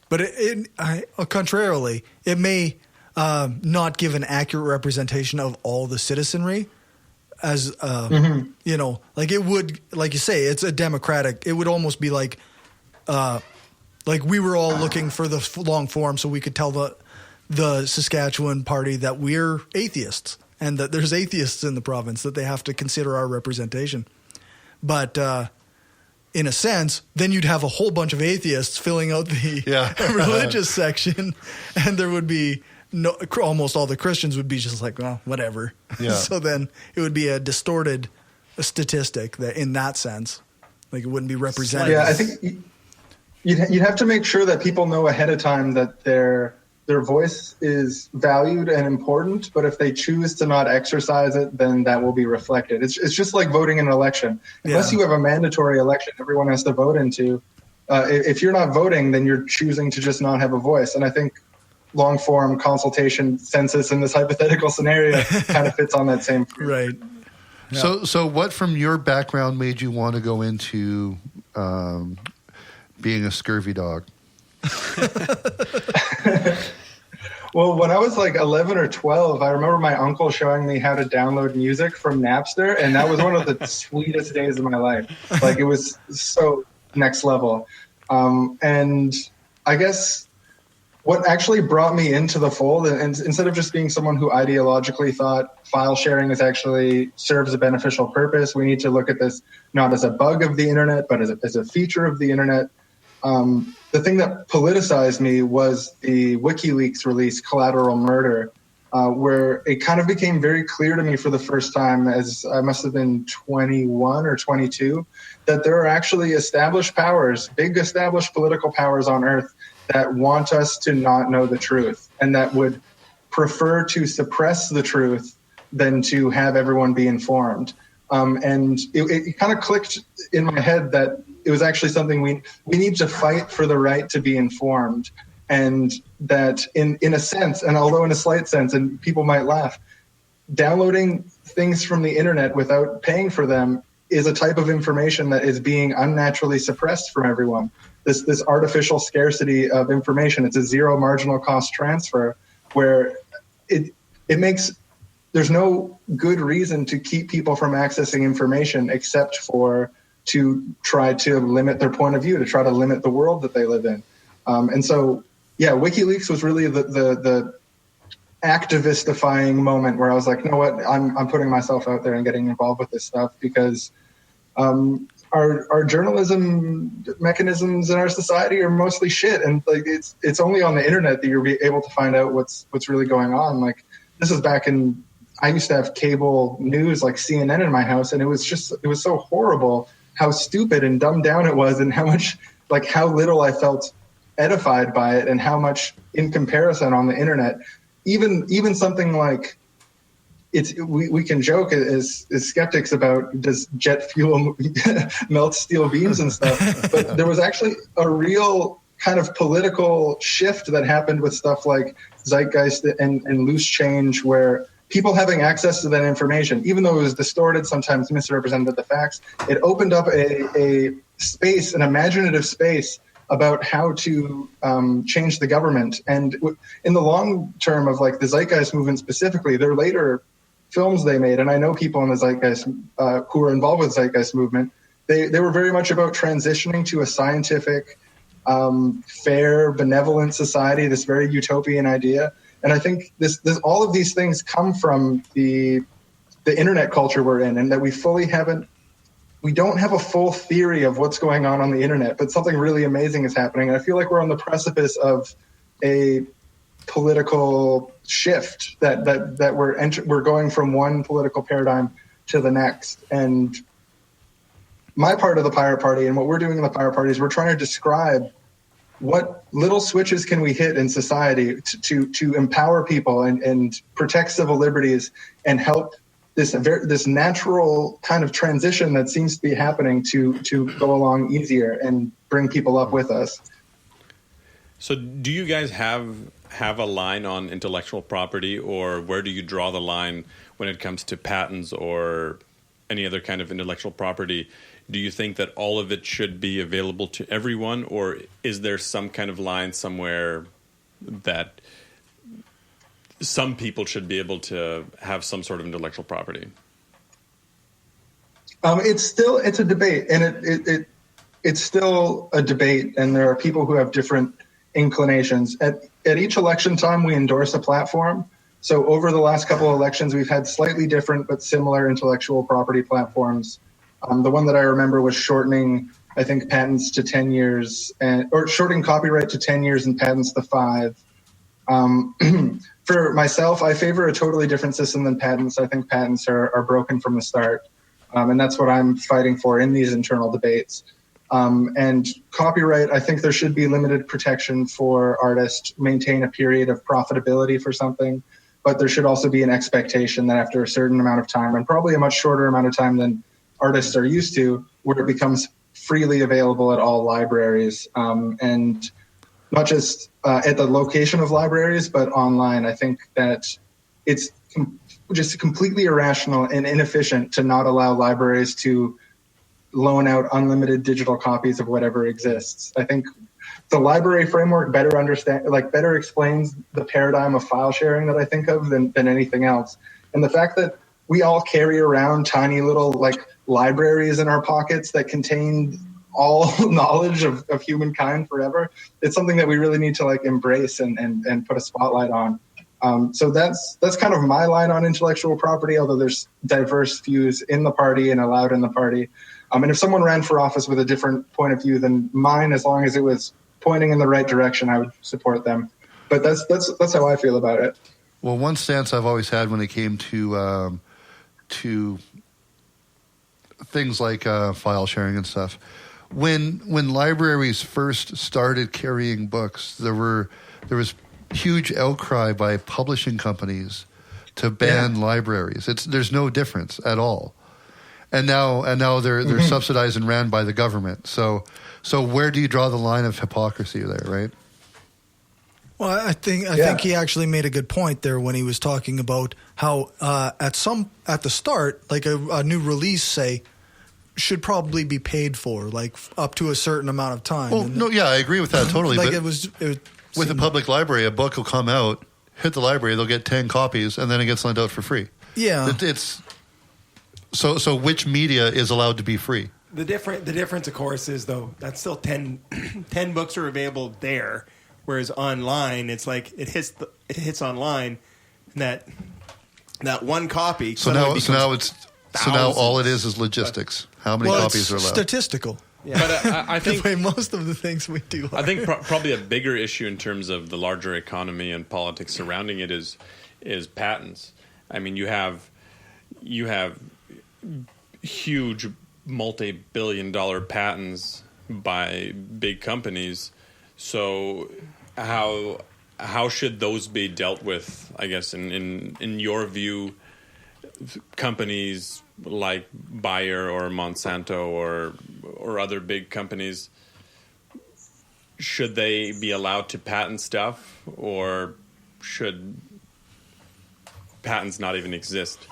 But contrarily, it may not give an accurate representation of all the citizenry. As like it would, like you say, it's a democratic. It would almost be like we were all looking for the long form, so we could tell the Saskatchewan party that we're atheists and that there's atheists in the province, that they have to consider our representation. But in a sense, then you'd have a whole bunch of atheists filling out the religious section, and there would be. No, almost all the Christians would be just like, well, whatever. Yeah. So then it would be a distorted statistic that, in that sense, like it wouldn't be representative. Yeah, I think you'd have to make sure that people know ahead of time that their voice is valued and important. But if they choose to not exercise it, then that will be reflected. It's just like voting in an election. Unless you have a mandatory election everyone has to vote into, if you're not voting, then you're choosing to just not have a voice. And I think long form consultation census in this hypothetical scenario kind of fits on that same. Right. Yeah. So what from your background made you want to go into being a scurvy dog? Well, when I was like 11 or 12, I remember my uncle showing me how to download music from Napster, and that was one of the sweetest days of my life. Like, it was so next level. And I guess what actually brought me into the fold, and instead of just being someone who ideologically thought file sharing is actually serves a beneficial purpose, we need to look at this not as a bug of the internet, but as a feature of the internet. The thing that politicized me was the WikiLeaks release, Collateral Murder, where it kind of became very clear to me for the first time, as I must have been 21 or 22, that there are actually established powers, big established political powers on Earth that want us to not know the truth and that would prefer to suppress the truth than to have everyone be informed. And it kind of clicked in my head that it was actually something we need to fight for the right to be informed. And that in a sense, and although in a slight sense, and people might laugh, downloading things from the internet without paying for them is a type of information that is being unnaturally suppressed from everyone. This artificial scarcity of information, it's a zero marginal cost transfer where it makes, there's no good reason to keep people from accessing information except for to try to limit their point of view, to try to limit the world that they live in. And so, yeah, WikiLeaks was really the activist-defying moment where I was like, you know what, I'm putting myself out there and getting involved with this stuff because our journalism mechanisms in our society are mostly shit, and like it's only on the internet that you're able to find out what's really going on. Like, this is back in, I used to have cable news like CNN in my house, and it was so horrible how stupid and dumbed down it was, and how much, like, how little I felt edified by it, and how much in comparison on the internet, even something like, we can joke as skeptics about does jet fuel melt steel beams and stuff, but there was actually a real kind of political shift that happened with stuff like Zeitgeist and Loose Change, where people having access to that information, even though it was distorted, sometimes misrepresented the facts, it opened up a space, an imaginative space about how to change the government. And in the long term of like the Zeitgeist movement specifically, there are later films they made, and I know people in the Zeitgeist who are involved with the Zeitgeist movement, they were very much about transitioning to a scientific, fair, benevolent society, this very utopian idea. And I think this all of these things come from the internet culture we're in, and that we don't have a full theory of what's going on the internet, but something really amazing is happening. And I feel like we're on the precipice of a political shift that we're going from one political paradigm to the next. And my part of the Pirate Party and what we're doing in the Pirate Party is we're trying to describe what little switches can we hit in society to empower people and protect civil liberties and help this natural kind of transition that seems to be happening to go along easier and bring people up with us. So do you guys have a line on intellectual property, or where do you draw the line when it comes to patents or any other kind of intellectual property? Do you think that all of it should be available to everyone, or is there some kind of line somewhere that some people should be able to have some sort of intellectual property? It's a debate, and it's still a debate, and there are people who have different inclinations. At each election time, we endorse a platform. So over the last couple of elections, we've had slightly different but similar intellectual property platforms. The one that I remember was shortening, I think, patents to 10 years, or shortening copyright to 10 years and patents to 5. For myself, I favor a totally different system than patents. I think patents are broken from the start. And that's what I'm fighting for in these internal debates. And copyright, I think there should be limited protection for artists, maintain a period of profitability for something. But there should also be an expectation that after a certain amount of time, and probably a much shorter amount of time than artists are used to, where it becomes freely available at all libraries. And not just at the location of libraries, but online. I think that it's just completely irrational and inefficient to not allow libraries to loan out unlimited digital copies of whatever exists. I think the library framework better explains the paradigm of file sharing that I think of than anything else. And the fact that we all carry around tiny little libraries in our pockets that contain all knowledge of humankind forever, it's something that we really need to embrace and put a spotlight on. So that's kind of my line on intellectual property, although there's diverse views in the party and allowed in the party. And if someone ran for office with a different point of view than mine, as long as it was pointing in the right direction, I would support them. But that's how I feel about it. Well, one stance I've always had when it came to things like file sharing and stuff, when libraries first started carrying books, there was huge outcry by publishing companies to ban libraries. There's no difference at all. And now they're subsidized and ran by the government. So where do you draw the line of hypocrisy there, right? Well, I think he actually made a good point there when he was talking about how at the start, a new release, say, should probably be paid for, up to a certain amount of time. Well, I agree with that totally. But with a public library, a book will come out, hit the library, they'll get 10 copies, and then it gets lent out for free. Yeah. So which media is allowed to be free? The difference, of course, is though that's still 10 books are available there, whereas online it's it hits online, and that one copy. So now all it is logistics. How many copies are allowed? Statistical. Yeah. But I think the way most of the things we do are. I think probably a bigger issue in terms of the larger economy and politics surrounding it is patents. I mean, you have huge multi-billion-dollar patents by big companies. So how should those be dealt with? I guess in your view, companies like Bayer or Monsanto or other big companies, should they be allowed to patent stuff, or should patents not even exist?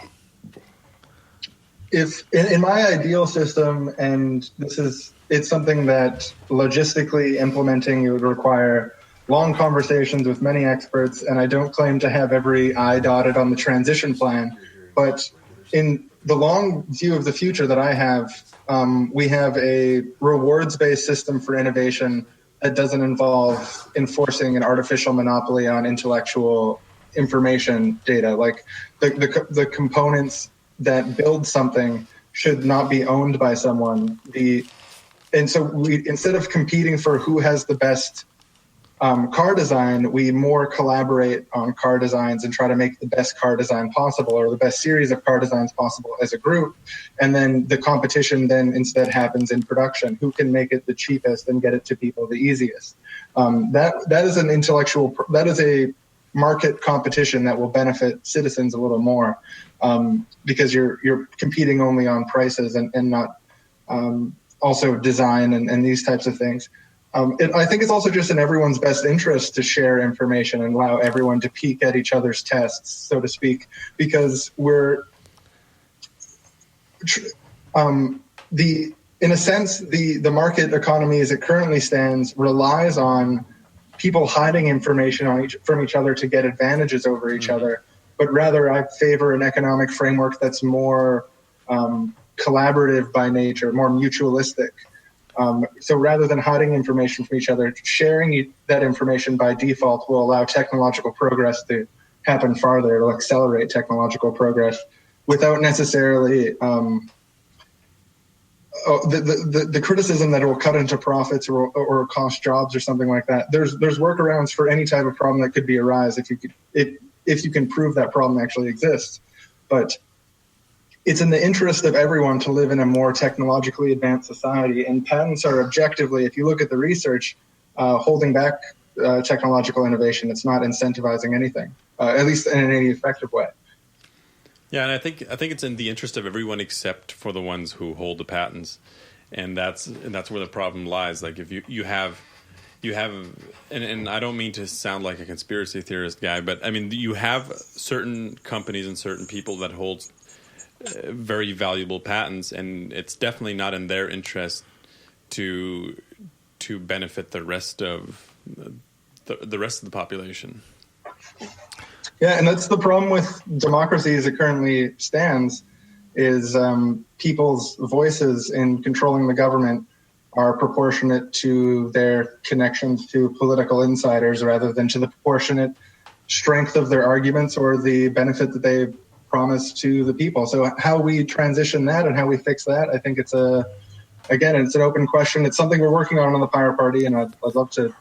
If in my ideal system, and it's something that logistically implementing, it would require long conversations with many experts, and I don't claim to have every I dotted on the transition plan, but in the long view of the future that I have, we have a rewards-based system for innovation that doesn't involve enforcing an artificial monopoly on intellectual information data. Like the components that build something should not be owned by someone. And so we, instead of competing for who has the best car design, we more collaborate on car designs and try to make the best car design possible, or the best series of car designs possible as a group. And then the competition then instead happens in production. Who can make it the cheapest and get it to people the easiest? That is a market competition that will benefit citizens a little more, because you're competing only on prices and not also design and these types of things. I think it's also just in everyone's best interest to share information and allow everyone to peek at each other's tests, so to speak, because in a sense, the market economy as it currently stands relies on people hiding information from each other to get advantages over each other. But rather, I favor an economic framework that's more collaborative by nature, more mutualistic. So rather than hiding information from each other, sharing that information by default will allow technological progress to happen farther. It'll accelerate technological progress without necessarily the criticism that it will cut into profits or cost jobs or something like that. There's workarounds for any type of problem that could arise if you can prove that problem actually exists. But it's in the interest of everyone to live in a more technologically advanced society, and patents are objectively, if you look at the research, holding back technological innovation. It's not incentivizing anything, at least in any effective way. Yeah, and I think it's in the interest of everyone except for the ones who hold the patents, and that's where the problem lies. Like if you have have, and I don't mean to sound like a conspiracy theorist guy, but I mean, you have certain companies and certain people that hold very valuable patents, and it's definitely not in their interest to benefit the rest of the rest of the population. Yeah, and that's the problem with democracy as it currently stands, is people's voices in controlling the government are proportionate to their connections to political insiders rather than to the proportionate strength of their arguments or the benefit that they promise to the people. So how we transition that and how we fix that, I think it's an open question. It's something we're working on the Pirate Party, and I'd love to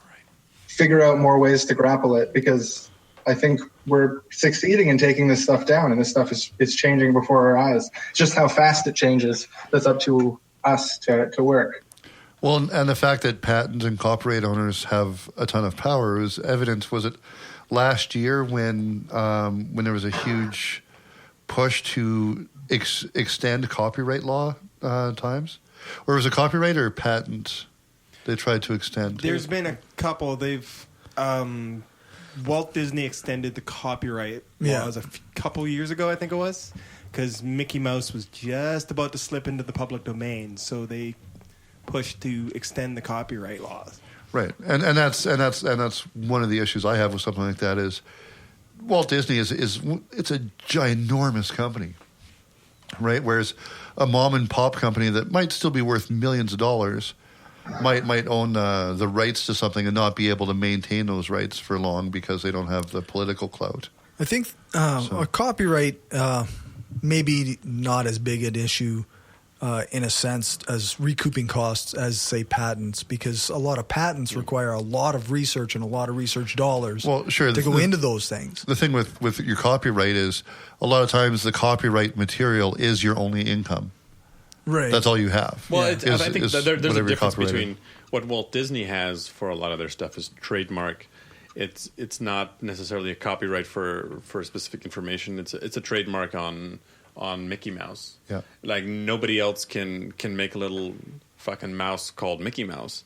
figure out more ways to grapple it, because I think we're succeeding in taking this stuff down, and this stuff is changing before our eyes. Just how fast it changes, that's up to us to work. Well, and the fact that patent and copyright owners have a ton of power is evident. Was it last year when there was a huge push to extend copyright law times? Or was it copyright or patent they tried to extend? There's been a couple. They've Walt Disney extended the copyright laws a couple years ago, I think it was, because Mickey Mouse was just about to slip into the public domain, so they pushed to extend the copyright laws. Right, and that's one of the issues I have with something like that is Walt Disney is it's a ginormous company, right? Whereas a mom and pop company that might still be worth millions of dollars might own the rights to something and not be able to maintain those rights for long because they don't have the political clout. I think a copyright maybe not as big an issue in a sense as recouping costs as, say, patents, because a lot of patents require a lot of research and a lot of research dollars to go into those things. The thing with your copyright is a lot of times the copyright material is your only income. Right. That's all you have. Well, I think there's a difference between what Walt Disney has for a lot of their stuff is trademark. It's not necessarily a copyright for specific information. It's a trademark on Mickey Mouse. Yeah. Like nobody else can make a little fucking mouse called Mickey Mouse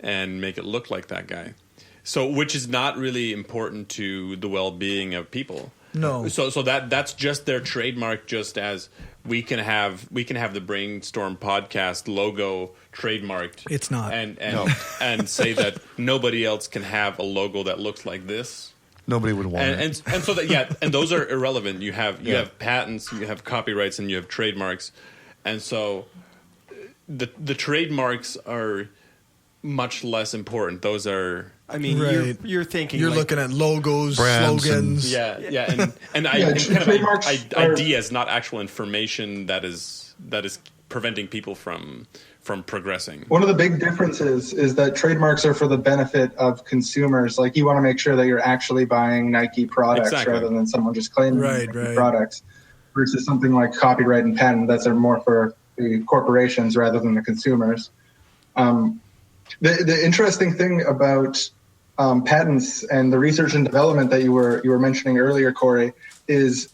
and make it look like that guy. So which is not really important to the well-being of people. No. So that's just their trademark, just as we can have the Brainstorm podcast logo trademarked. It's not. And say that nobody else can have a logo that looks like this. Nobody would want it. And so that and those are irrelevant. You have patents, you have copyrights, and you have trademarks. And so the trademarks are much less important. Those are you're thinking you're looking at logos, brands, slogans. And I think kind of ideas, not actual information that is preventing people from progressing. One of the big differences is that trademarks are for the benefit of consumers. Like you want to make sure that you're actually buying Nike products rather than someone just claiming Nike products, versus something like copyright and patent that's more for the corporations rather than the consumers. The interesting thing about patents and the research and development that you were mentioning earlier, Cory, is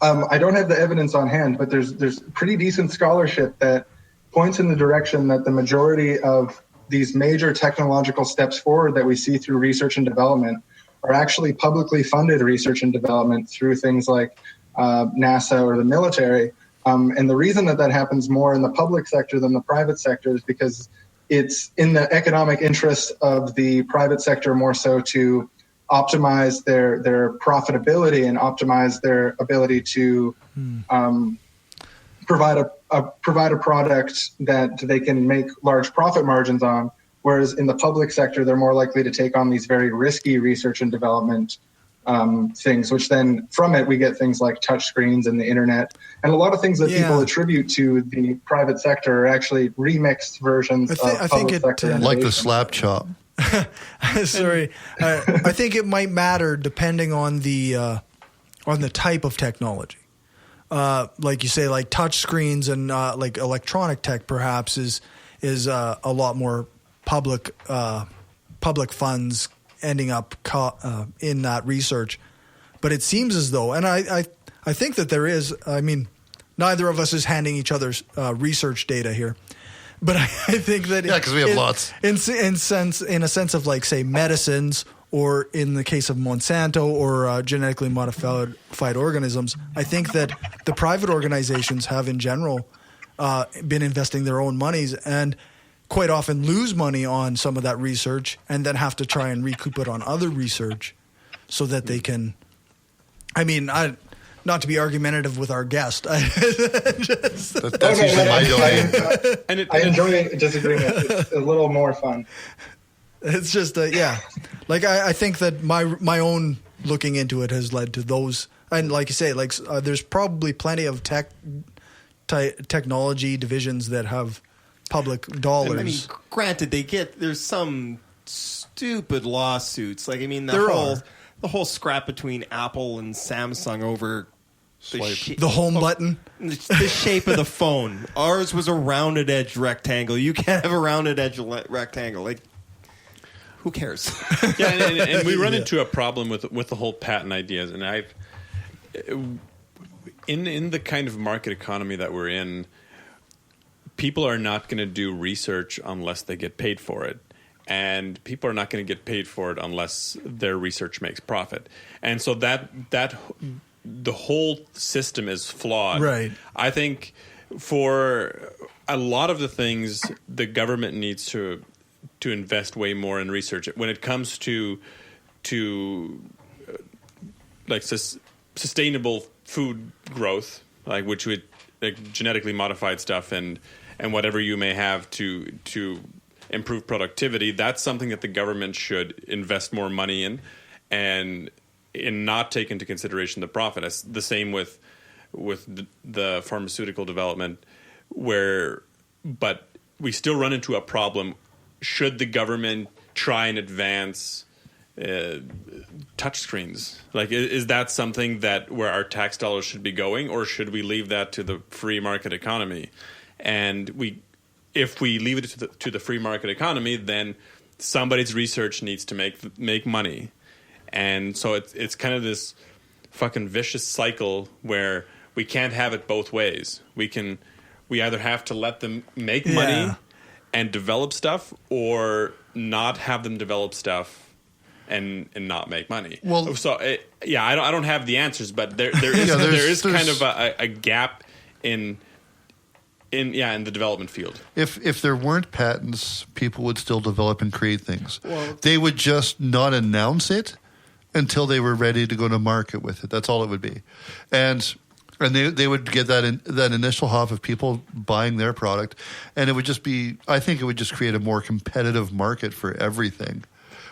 I don't have the evidence on hand, but there's pretty decent scholarship that points in the direction that the majority of these major technological steps forward that we see through research and development are actually publicly funded research and development through things like NASA or the military. And the reason that happens more in the public sector than the private sector is because it's in the economic interest of the private sector more so to optimize their profitability and optimize their ability to provide a product that they can make large profit margins on. Whereas in the public sector, they're more likely to take on these very risky research and development things, which then from it we get things like touchscreens and the internet, and a lot of things that people attribute to the private sector are actually remixed versions of public sector innovation. Like the slap chop. Sorry, I think it might matter depending on the type of technology. Like you say, like touch screens and like electronic tech, perhaps is a lot more public funds ending up in that research. But it seems as though, and I think that there is. I mean, neither of us is handing each other's research data here, But I think that Yeah, 'cause we have lots. In a sense of like say medicines, or in the case of Monsanto or genetically modified organisms, I think that the private organizations have in general been investing their own monies and quite often lose money on some of that research and then have to try and recoup it on other research so that they can. I mean, not to be argumentative with our guest. That's usually my domain. I enjoy disagreeing. It's a little more fun. It's just, like I think that my own looking into it has led to those. And like you say, like there's probably plenty of technology divisions that have public dollars. I mean, granted, there's some stupid lawsuits. Like, I mean, the whole scrap between Apple and Samsung over the home button, the shape of the phone. Ours was a rounded edge rectangle. You can't have a rounded edge rectangle. Like, who cares? Yeah, and we run into a problem with the whole patent ideas. And I've in the kind of market economy that we're in, people are not going to do research unless they get paid for it. And people are not going to get paid for it unless their research makes profit. And so that the whole system is flawed. Right. I think for a lot of the things, the government needs to invest way more in research. When it comes to like sustainable food growth, like which would like genetically modified stuff and whatever you may have to improve productivity, that's something that the government should invest more money in and not take into consideration the profit. It's the same with the pharmaceutical development but we still run into a problem. Should the government try and advance touchscreens? Like, is that something where our tax dollars should be going, or should we leave that to the free market economy? And if we leave it to the free market economy, then somebody's research needs to make money. And so it's kind of this fucking vicious cycle where we can't have it both ways. We either have to let them make money and develop stuff, or not have them develop stuff and not make money. Well, so I don't have the answers, but there is kind of a gap in the development field. If there weren't patents, people would still develop and create things. Well, they would just not announce it until they were ready to go to market with it. That's all it would be. And they would get that initial hop of people buying their product, and it would just be, I think it would just create a more competitive market for everything,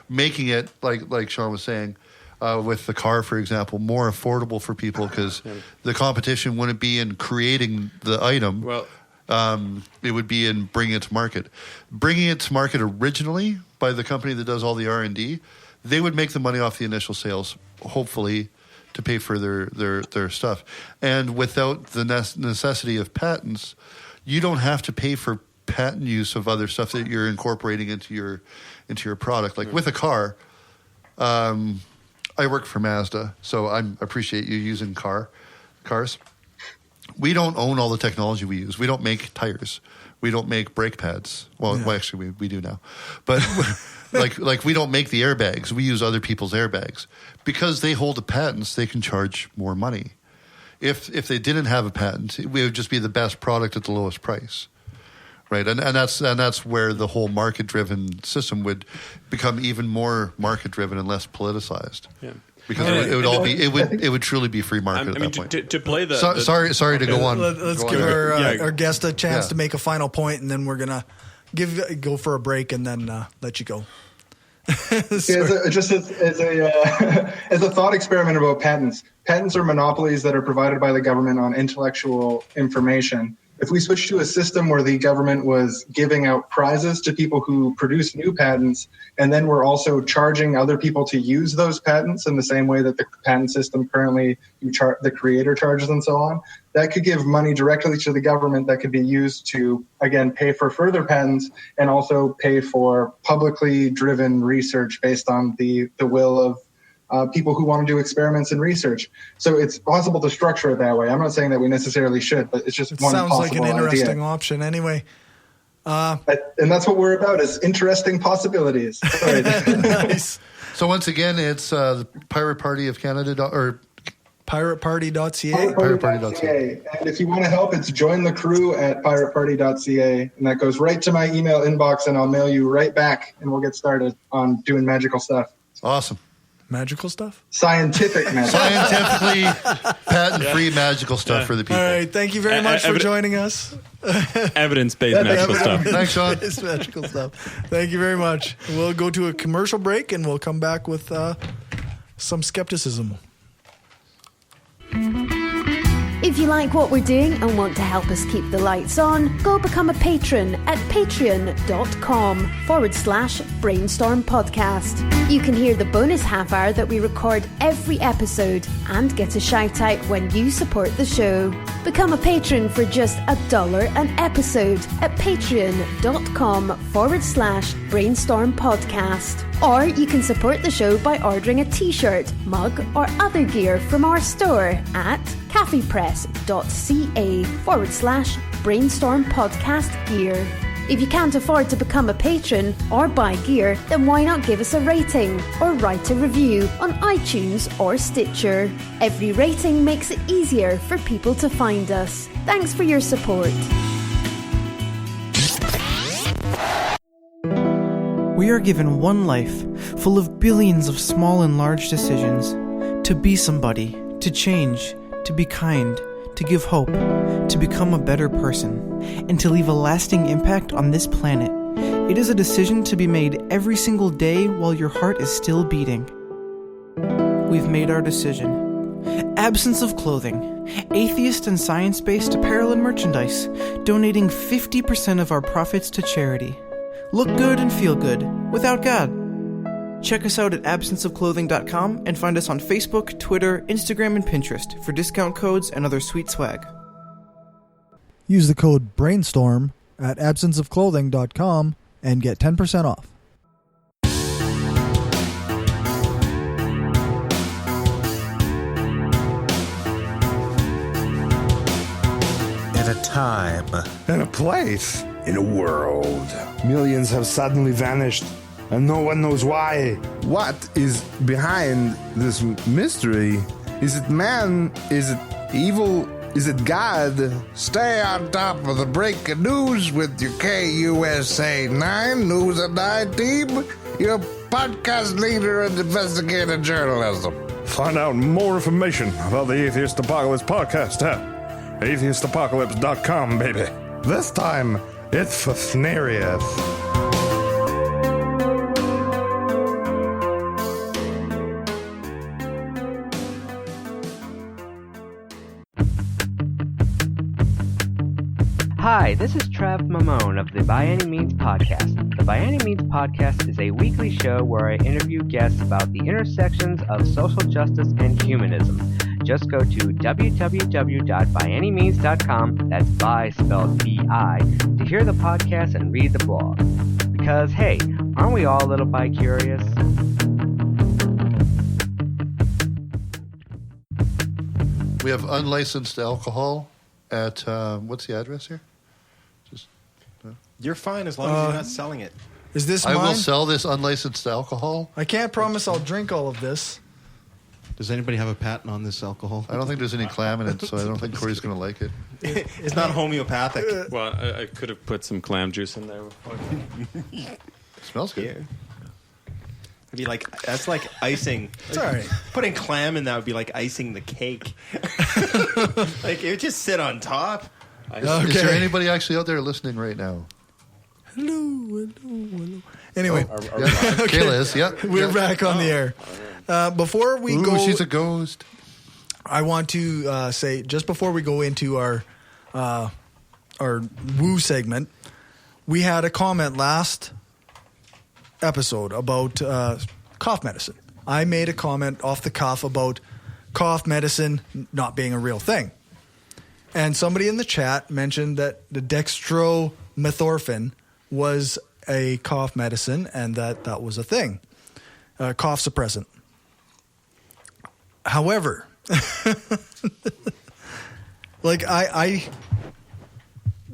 making it, like Shawn was saying, with the car, for example, more affordable for people because the competition wouldn't be in creating the item. Well, it would be in bringing it to market. Bringing it to market originally by the company that does all the R&D, they would make the money off the initial sales, hopefully, to pay for their stuff. And without the necessity of patents, you don't have to pay for patent use of other stuff that you're incorporating into your product. Like with a car, I work for Mazda, so I appreciate you using cars. We don't own all the technology we use. We don't make tires. We don't make brake pads. Well, actually, we do now. But like we don't make the airbags. We use other people's airbags. Because they hold the patents, they can charge more money. If they didn't have a patent, it would just be the best product at the lowest price. Right? And that's where the whole market-driven system would become even more market-driven and less politicized. Yeah. Because it would truly be free market at that point. To play the sorry to go on. Let's give our guest a chance to make a final point, and then we're gonna go for a break, and then let you go. As a thought experiment about patents. Patents are monopolies that are provided by the government on intellectual information. If we switch to a system where the government was giving out prizes to people who produce new patents, and then we're also charging other people to use those patents in the same way that the patent system currently, the creator charges and so on, that could give money directly to the government that could be used to, again, pay for further patents and also pay for publicly driven research based on the will of people who want to do experiments and research. So it's possible to structure it that way. I'm not saying that we necessarily should, but it's just one possible idea. Sounds like an interesting option anyway. And that's what we're about, is interesting possibilities. Right. Nice. So once again, it's the Pirate Party of Canada, or Pirateparty.ca. Pirateparty.ca. And if you want to help, it's join the crew at pirateparty.ca. And that goes right to my email inbox, and I'll mail you right back, and we'll get started on doing magical stuff. Awesome. Magical stuff? Scientific magic. Scientifically patent-free magical stuff for the people. All right. Thank you very much for joining us. Evidence-based magical stuff. Thanks, Shawn. It's magical stuff. Thank you very much. We'll go to a commercial break, and we'll come back with some skepticism. If you like what we're doing and want to help us keep the lights on, go become a patron at patreon.com/Brainstorm Podcast. You can hear the bonus half hour that we record every episode and get a shout out when you support the show. Become a patron for just $1 an episode at patreon.com/Brainstorm Podcast. Or you can support the show by ordering a t-shirt, mug or other gear from our store at caffeepress.ca/Brainstorm Podcast Gear. If you can't afford to become a patron or buy gear, then why not give us a rating or write a review on iTunes or Stitcher? Every rating makes it easier for people to find us. Thanks for your support. We are given one life, full of billions of small and large decisions. To be somebody, to change, to be kind, to give hope, to become a better person, and to leave a lasting impact on this planet. It is a decision to be made every single day while your heart is still beating. We've made our decision. Absence of Clothing, atheist and science-based apparel and merchandise, donating 50% of our profits to charity. Look good and feel good, without God. Check us out at absenceofclothing.com and find us on Facebook, Twitter, Instagram, and Pinterest for discount codes and other sweet swag. Use the code BRAINSTORM at absenceofclothing.com and get 10% off. At a time, in a place, in a world, millions have suddenly vanished, and no one knows why. What is behind this mystery? Is it man? Is it evil? Is it God? Stay on top of the breaking news with your KUSA 9 News at 9 team, your podcast leader in investigative journalism. Find out more information about the Atheist Apocalypse podcast at atheistapocalypse.com, baby. This time, it's for Snarius. Hi, this is Trav Mamone of the By Any Means podcast. The By Any Means podcast is a weekly show where I interview guests about the intersections of social justice and humanism. Just go to www.byanymeans.com, that's by spelled B-I, to hear the podcast and read the blog. Because, hey, aren't we all a little bi-curious? We have unlicensed alcohol at, what's the address here? You're fine as long as you're not selling it. Is this I mine? will sell this unlicensed alcohol. I can't promise I'll drink all of this. Does anybody have a patent on this alcohol? I don't think there's any clam in it, so I don't think Cory's going to like it. It's not homeopathic. Well, I could have put some clam juice in there. It smells good. Yeah. It'd be like, that's like icing. It's all right. Putting clam in that would be like icing the cake. Like, it would just sit on top. Okay. Is there anybody actually out there listening right now? Hello. Anyway. Kayla is, yeah. We're back on the air. Before we go... she's a ghost. I want to say, just before we go into our woo segment, we had a comment last episode about cough medicine. I made a comment off the cuff about cough medicine not being a real thing. And somebody in the chat mentioned that the dextromethorphan was a cough medicine and that was a thing, cough suppressant. However, like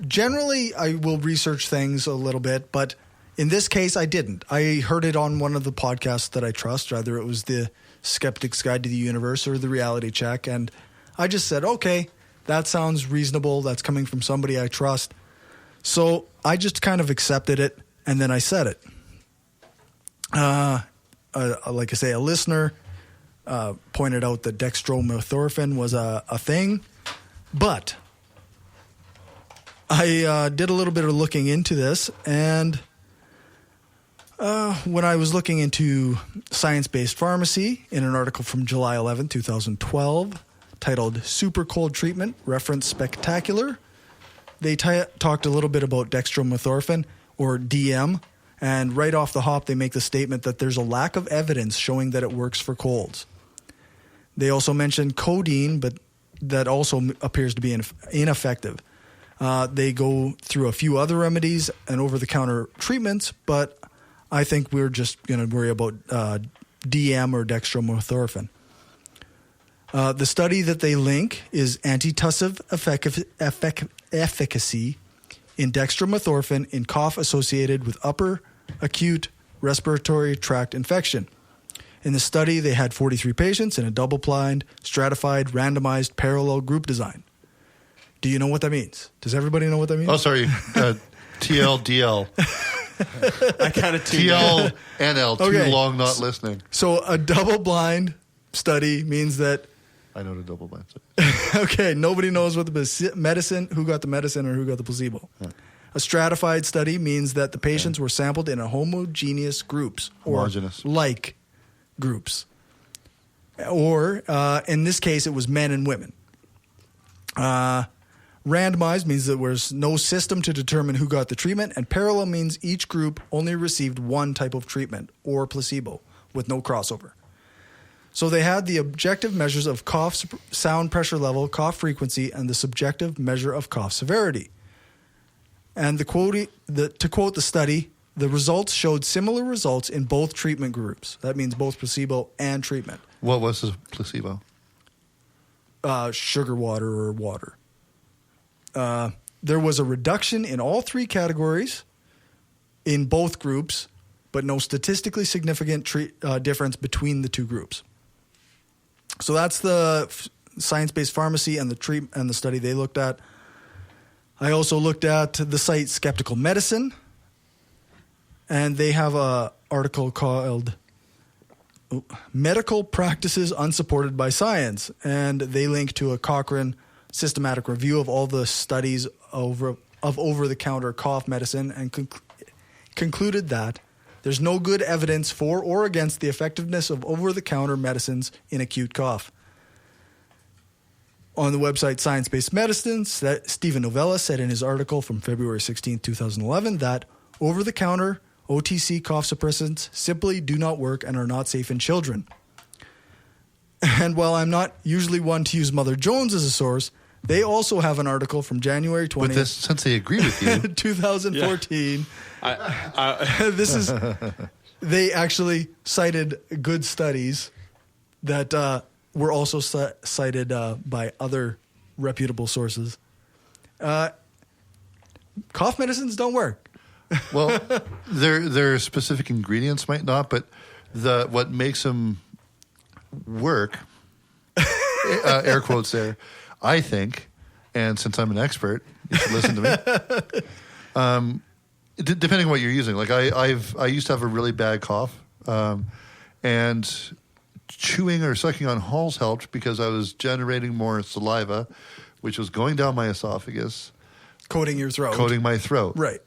generally, I will research things a little bit, but in this case, I didn't. I heard it on one of the podcasts that I trust, either it was the Skeptic's Guide to the Universe or the Reality Check, and I just said, okay, that sounds reasonable. That's coming from somebody I trust. So I just kind of accepted it, and then I said it. Like I say, a listener pointed out that dextromethorphan was a thing, but I did a little bit of looking into this, and when I was looking into science-based pharmacy in an article from July 11, 2012, titled Super Cold Treatment, Reference Spectacular, they talked a little bit about dextromethorphan, or DM, and right off the hop, they make the statement that there's a lack of evidence showing that it works for colds. They also mentioned codeine, but that also appears to be ineffective. They go through a few other remedies and over-the-counter treatments, but I think we're just going to worry about DM or dextromethorphan. The study that they link is antitussive efficacy in dextromethorphan in cough associated with upper acute respiratory tract infection. In the study, they had 43 patients in a double-blind, stratified, randomized, parallel group design. Do you know what that means? Does everybody know what that means? Oh, sorry. TLDL. I kind of TL, NL, too long not listening. So a double-blind study means that... I know the double-blind study. Okay, nobody knows what the medicine, who got the medicine or who got the placebo. Yeah. A stratified study means that the patients were sampled in a homogeneous groups. Homogeneous. Or like groups. Or, in this case, it was men and women. Randomized means that there's no system to determine who got the treatment, and parallel means each group only received one type of treatment or placebo with no crossover. So they had the objective measures of cough sound pressure level, cough frequency, and the subjective measure of cough severity. And to quote the study, the results showed similar results in both treatment groups. That means both placebo and treatment. What was the placebo? Sugar water or water. There was a reduction in all three categories in both groups, but no statistically significant difference between the two groups. So that's the science-based pharmacy and the study they looked at. I also looked at the site Skeptical Medicine, and they have an article called Medical Practices Unsupported by Science, and they link to a Cochrane systematic review of all the studies of over-the-counter cough medicine and concluded that there's no good evidence for or against the effectiveness of over-the-counter medicines in acute cough. On the website Science-Based Medicine, Stephen Novella said in his article from February 16, 2011, that over-the-counter OTC cough suppressants simply do not work and are not safe in children. And while I'm not usually one to use Mother Jones as a source, they also have an article from January 20th. But this, since they agree with you. 2014. Yeah. They actually cited good studies that were also cited by other reputable sources. Cough medicines don't work. Well, their specific ingredients might not, but what makes them work, air quotes there, I think, and since I'm an expert, you should listen to me. Depending on what you're using, like I used to have a really bad cough, and chewing or sucking on hulls helped because I was generating more saliva, which was going down my esophagus, coating your throat, coating my throat, right,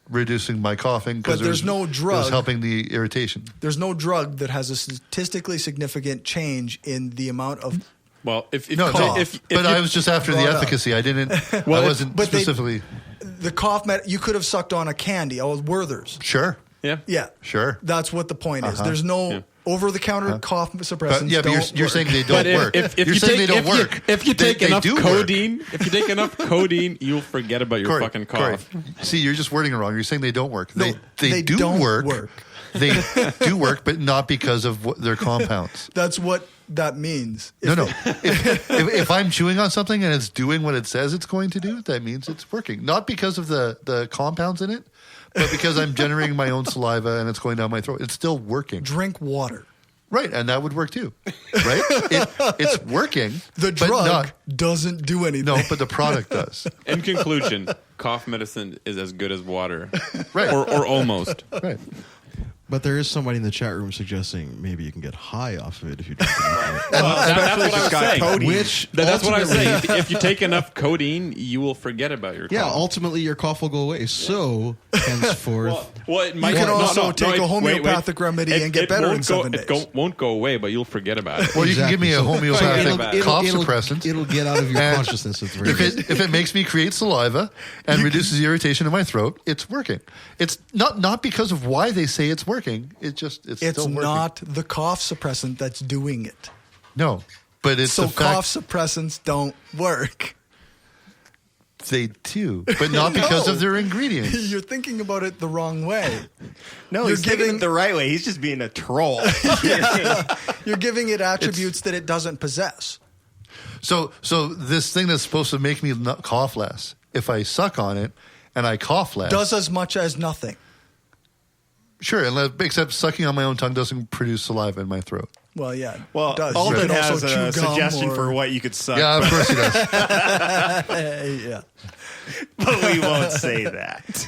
reducing my coughing. But there's no drug. It was helping the irritation. There's no drug that has a statistically significant change in the amount of. Well, if I was just after the efficacy. I didn't. I wasn't specifically. The cough you could have sucked on a candy. Oh, Werther's. Sure. Yeah. Sure. That's what the point is. There's no over-the-counter cough suppressants. But you're saying they don't work. You're saying they don't work. If you take enough codeine, you'll forget about your fucking cough. Corey, see, you're just wording it wrong. You're saying they don't work. No, they do don't work. They do work, but not because of their compounds. That's what that means. No. If I'm chewing on something and it's doing what it says it's going to do, that means it's working. Not because of the compounds in it, but because I'm generating my own saliva and it's going down my throat. It's still working. Drink water. Right, and that would work too. Right? It's working. The drug doesn't do anything. No, but the product does. In conclusion, cough medicine is as good as water. Right. Or almost. Right. But there is somebody in the chat room suggesting maybe you can get high off of it if you drink enough. That's what I was saying. Which That's what I was saying. If you take enough codeine, you will forget about your cough. Yeah, ultimately your cough will go away. So, henceforth... It might you can also take a homeopathic remedy and get better in 7 days. It won't go away, but you'll forget about it. Well, you can give me a homeopathic cough suppressant. It'll get out of your consciousness. If it makes me create saliva and reduces the irritation in my throat, it's working. It's not because of why they say it's working. It's still working. Not the cough suppressant that's doing it. No, but it's so the fact cough suppressants don't work. They do, but not because of their ingredients. You're thinking about it the wrong way. No, he's thinking it the right way. He's just being a troll. You're giving it attributes that it doesn't possess. So this thing that's supposed to make me not cough less, if I suck on it and I cough less, does as much as nothing. Sure, except sucking on my own tongue doesn't produce saliva in my throat. Well, yeah. Well, it does. Alden You has also a chew gum suggestion for what you could suck. Yeah, of course he does. Yeah. But we won't say that.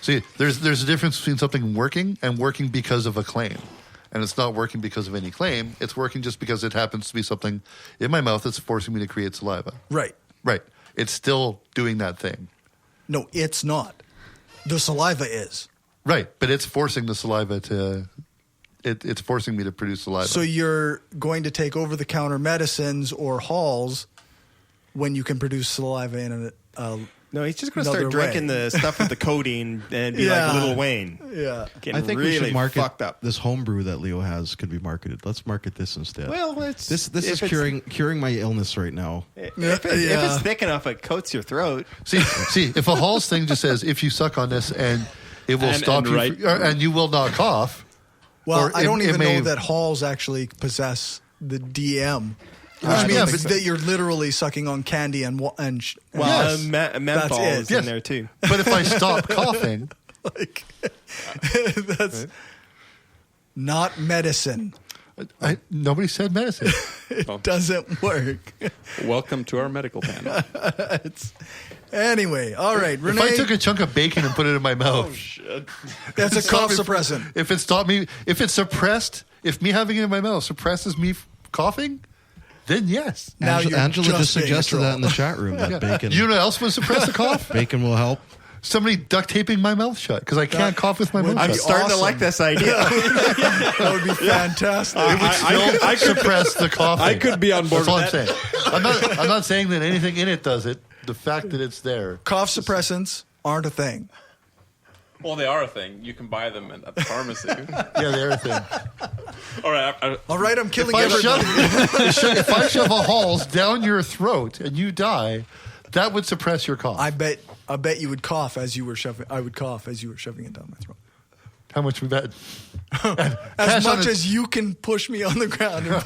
See, there's a difference between something working and working because of a claim. And it's not working because of any claim. It's working just because it happens to be something in my mouth that's forcing me to create saliva. Right. Right. It's still doing that thing. No, it's not. The saliva is. Right, but it's forcing the saliva to... It's forcing me to produce saliva. So you're going to take over-the-counter medicines or Halls when you can produce saliva in no, he's just going to start drinking the stuff with the codeine and be like Lil Wayne. Yeah. I think we should market fucked up. This homebrew that Leo has could be marketed. Let's market this instead. Well, this is curing my illness right now. If it's thick enough, it coats your throat. See, if a Halls thing just says, if you suck on this and it will stop you, and you will not cough. Well, I don't even know that Halls actually possess the DM. Which means that you're literally sucking on candy and menthol is in there too. But if I stop coughing, that's not medicine. Nobody said medicine. It doesn't work. Welcome to our medical panel. Anyway, all right, Rene. If I took a chunk of bacon and put it in my mouth, Oh shit! That's a cough suppressant. If me having it in my mouth suppresses me coughing, then yes. Now Angela just suggested that in the chat room. That bacon. You know what else would suppress the cough? Bacon will help. Somebody duct taping my mouth shut because I can't cough with my mouth shut. I'm starting to like this idea. That would be fantastic. It would still suppress the coughing. I could be on board That's with all I'm saying. I'm not saying that anything in it does it. The fact that it's there. Cough suppressants aren't a thing. Well, they are a thing. You can buy them at the pharmacy. Yeah, they're a thing. All right. All right, I'm killing everybody. If I shove a Halls down your throat and you die, that would suppress your cough. I bet you would cough as you were shoving. I would cough as you were shoving it down my throat. How much would that? As much as you can push me on the ground. And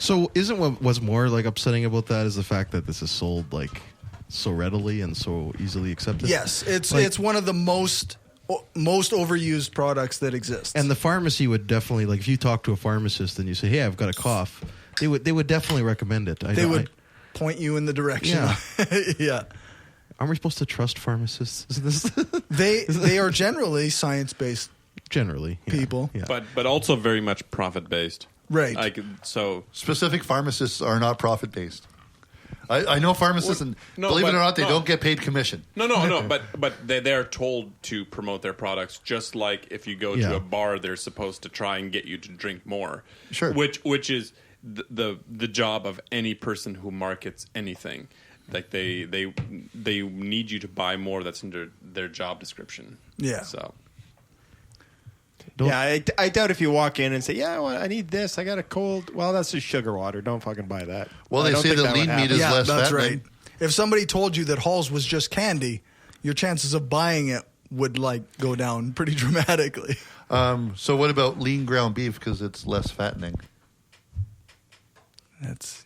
So isn't what's more like upsetting about that is the fact that this is sold like so readily and so easily accepted? Yes, it's one of the most overused products that exist. And the pharmacy would definitely, like, if you talk to a pharmacist and you say, "Hey, I've got a cough," they would definitely recommend it. They would point you in the direction. Yeah. Yeah. Aren't we supposed to trust pharmacists? They are generally science-based. Generally, people, yeah. but also very much profit based. Right. So specific pharmacists are not profit based. I know pharmacists, and believe it or not, they don't get paid commission. No. But they are told to promote their products, just like if you go to a bar, they're supposed to try and get you to drink more. Sure. Which is the job of any person who markets anything. Like they need you to buy more. That's under their job description. Yeah. So. I doubt if you walk in and say, well, I need this. I got a cold. Well, that's just sugar water. Don't fucking buy that. Well, they say that lean meat is less that's fat. Right. If somebody told you that Halls was just candy, your chances of buying it would like go down pretty dramatically. So what about lean ground beef because it's less fattening? That's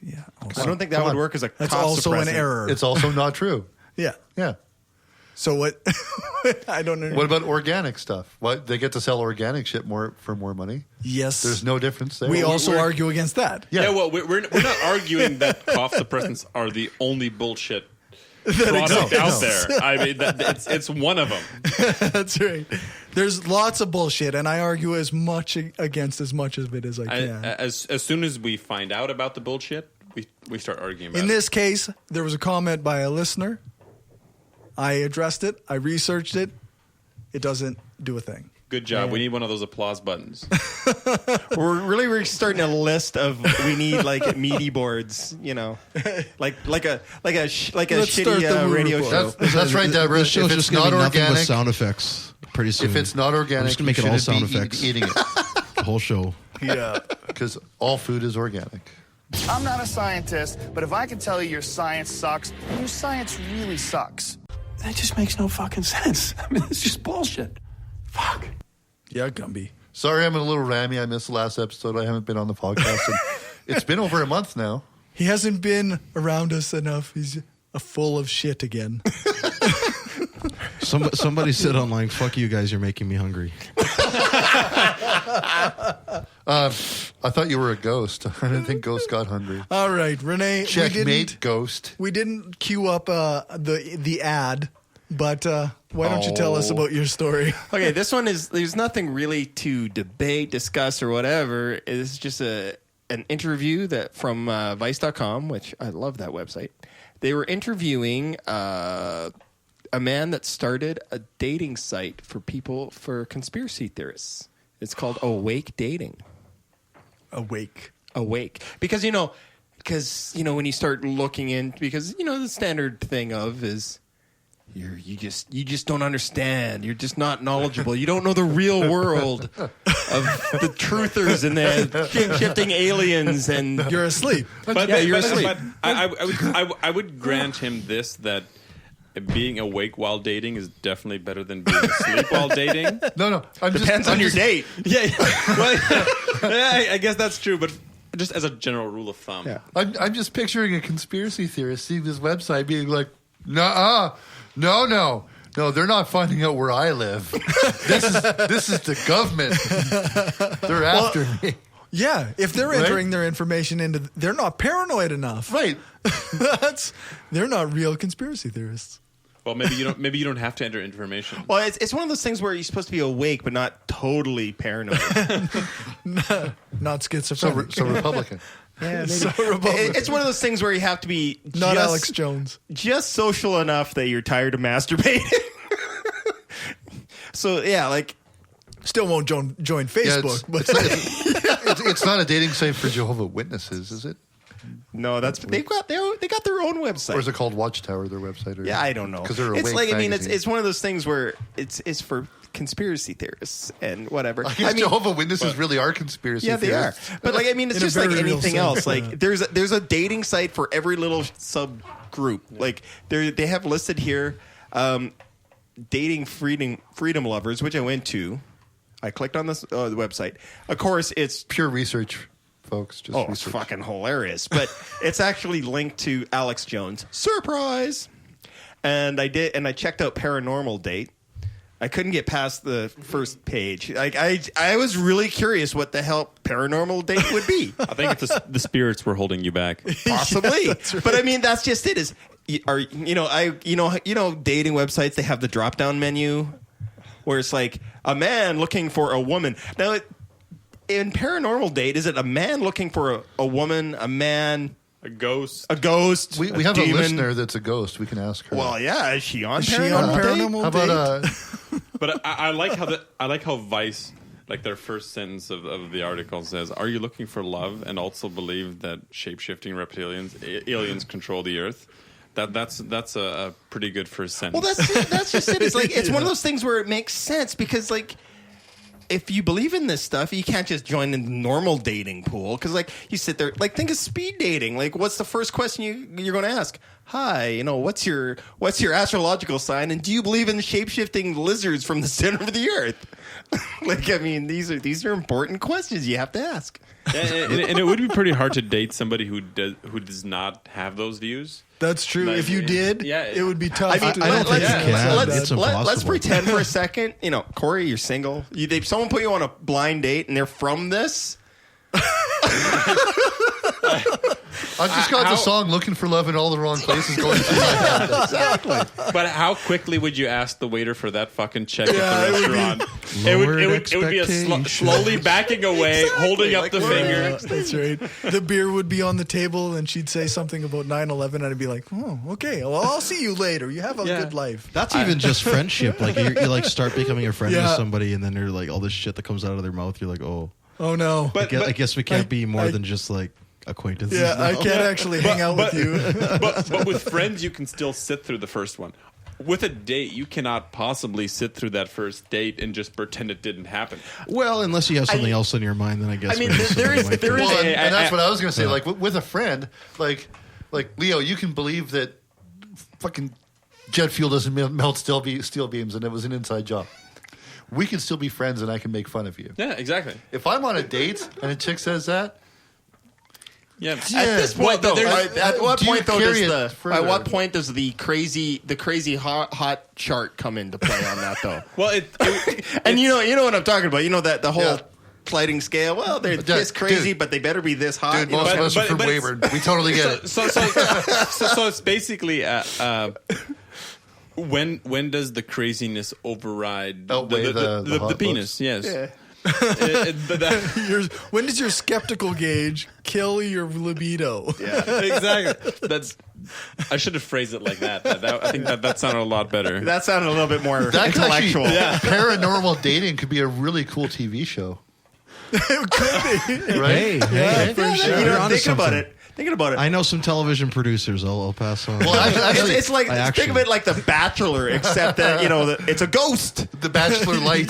I don't think that would work as a That's cough also an suppressant. error. It's also not true. Yeah. Yeah. So what? I don't know. What about organic stuff? What they get to sell organic shit for more money? Yes. There's no difference there. We also argue against that. Yeah, well, we're not arguing that cough suppressants are the only bullshit product out there. I mean, it's one of them. That's right. There's lots of bullshit, and I argue as much against as much of it as I can. As soon as we find out about the bullshit, we start arguing about it. In this case, there was a comment by a listener. I addressed it. I researched it. It doesn't do a thing. Good job. We need one of those applause buttons. We're starting a list of we need like meaty boards, like a shitty radio show. That's right, Deborah. This show's If it's just gonna not be nothing but organic, sound effects pretty soon. if it's not organic, I'm just gonna make it you all shouldn't sound be effects. eating it. The whole show. Yeah, because all food is organic. I'm not a scientist, but if I can tell you your science sucks, then your science really sucks. That just makes no fucking sense. I mean, it's just bullshit. Fuck. Yeah, Gumby. Sorry, I'm a little rammy. I missed the last episode. I haven't been on the podcast. And it's been over a month now. He hasn't been around us enough. He's full of shit again. Somebody said online, "Fuck you guys, you're making me hungry." I thought you were a ghost. I didn't think ghosts got hungry. All right, Rene. Checkmate, ghost. We didn't queue up the ad, but why don't you tell us about your story? Okay, this one there's nothing really to debate, discuss, or whatever. It's just an interview from Vice.com, which I love that website. They were interviewing a man that started a dating site for conspiracy theorists. It's called Awake Dating. Awake. Because when you start looking in, because the standard thing is you just don't understand. You're just not knowledgeable. You don't know the real world of the truthers and the shifting aliens, and you're asleep. You're asleep. But I would grant him this, that being awake while dating is definitely better than being asleep while dating. No. Depends on your date. Yeah. Well, I guess that's true, but just as a general rule of thumb. Yeah. I'm just picturing a conspiracy theorist seeing this website being like, no, they're not finding out where I live. This is the government. They're after me. Yeah, if they're entering their information into, they're not paranoid enough. Right. They're not real conspiracy theorists. Well, maybe you don't have to enter information. Well, it's one of those things where you're supposed to be awake but not totally paranoid. Not schizophrenic. So Republican. Yeah, maybe. So Republican. It's one of those things where you have to be not Alex Jones, just social enough that you're tired of masturbating. So yeah, like still won't join Facebook, but it's not a dating site for Jehovah's Witnesses, is it? No, they got their own website. Or is it called Watchtower? Their website? Or, yeah, I don't know. Because they're it's awake like magazine. it's one of those things where it's for conspiracy theorists and whatever. I guess Jehovah's Witnesses really are conspiracy yeah, theorists. they are. But like, I mean, it's just like anything else. Like there's a dating site for every little subgroup. Yeah. Like they have listed here, dating freedom lovers, which I went to. I clicked on this the website. Of course, it's pure research, folks. Just research. It's fucking hilarious. But it's actually linked to Alex Jones. Surprise! And I checked out Paranormal Date. I couldn't get past the first page. Like I was really curious what the hell Paranormal Date would be. I think it's the spirits were holding you back. Possibly. Yeah, right. But I mean, that's just it. Dating websites, they have the drop down menu where it's like a man looking for a woman. Now, in Paranormal Date, is it a man looking for a woman, a man, a ghost? We have demon? a listener that's a ghost. We can ask her. Well, yeah, is she on Paranormal Date? How about But I like how Vice, like their first sentence of the article says, "Are you looking for love and also believe that shape-shifting aliens control the earth?" That's a pretty good first sentence. Well, that's just it. It's like it's one of those things where it makes sense because like if you believe in this stuff, you can't just join in the normal dating pool. Because, like, you sit there, like, think of speed dating. Like, what's the first question you're going to ask? Hi, what's your astrological sign? And do you believe in shape-shifting lizards from the center of the earth? Like, I mean, these are important questions you have to ask. And it would be pretty hard to date somebody who does not have those views. That's true. If you did, it would be tough. I mean, let's pretend for a second. Cory, you're single. Someone put you on a blind date, and they're from this. I've just got the song "Looking for Love in All the Wrong Places" going through my head. Exactly. But how quickly would you ask the waiter for that fucking check at the restaurant? It would be a slowly backing away, holding up the finger. That's right. The beer would be on the table, and she'd say something about 9/11, and I'd be like, "Oh, okay. Well, I'll see you later. You have a good life." That's even just friendship. Like you like start becoming a friend with somebody, and then they're like all this shit that comes out of their mouth. You're like, oh no. But I guess we can't be more than just like acquaintances. Yeah, I can't actually hang out with you. but with friends, you can still sit through the first one. With a date, you cannot possibly sit through that first date and just pretend it didn't happen. Well, unless you have something else in your mind, then I guess. I mean, there is, and that's what I was going to say. Like with a friend, like Leo, you can believe that fucking jet fuel doesn't melt steel beams, and it was an inside job. We can still be friends, and I can make fun of you. Yeah, exactly. If I'm on a date and a chick says that. Yeah. At this point, though, at what point does the crazy hot chart come into play on that though? Well, and you know what I'm talking about. You know that the whole sliding scale. Well, they're this crazy, but they better be this hot. Dude, most of us are from Wayward. We totally get it. So it's basically when does the craziness override the penis? Yes. Yeah. When does your skeptical gauge kill your libido? Yeah, exactly. I should have phrased it like that. I think that sounded a lot better. That sounded a little bit more intellectual. Paranormal dating could be a really cool TV show. It could be, right? Hey, for sure. Thinking about it. I know some television producers. I'll pass on. Well, actually, it's like think of it like The Bachelor, except that it's a ghost. The Bachelor Light.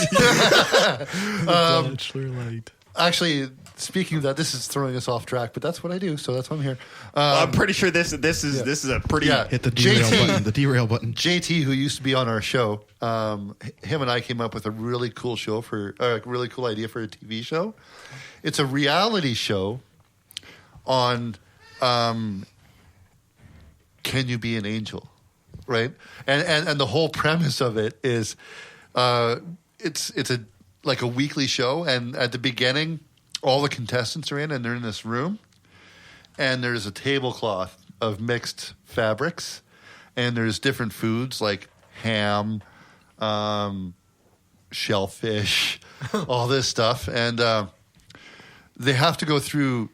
Bachelor Light. Actually, speaking of that, this is throwing us off track, but that's what I do, so that's why I'm here. I'm pretty sure this is a pretty hit the derail button. The derail button. JT, who used to be on our show, him and I came up with a really cool show a really cool idea for a TV show. It's a reality show on. Can you be an angel, right? And the whole premise of it is, it's like a weekly show, and at the beginning, all the contestants are in, and they're in this room, and there's a tablecloth of mixed fabrics, and there's different foods like ham, shellfish, all this stuff, and they have to go through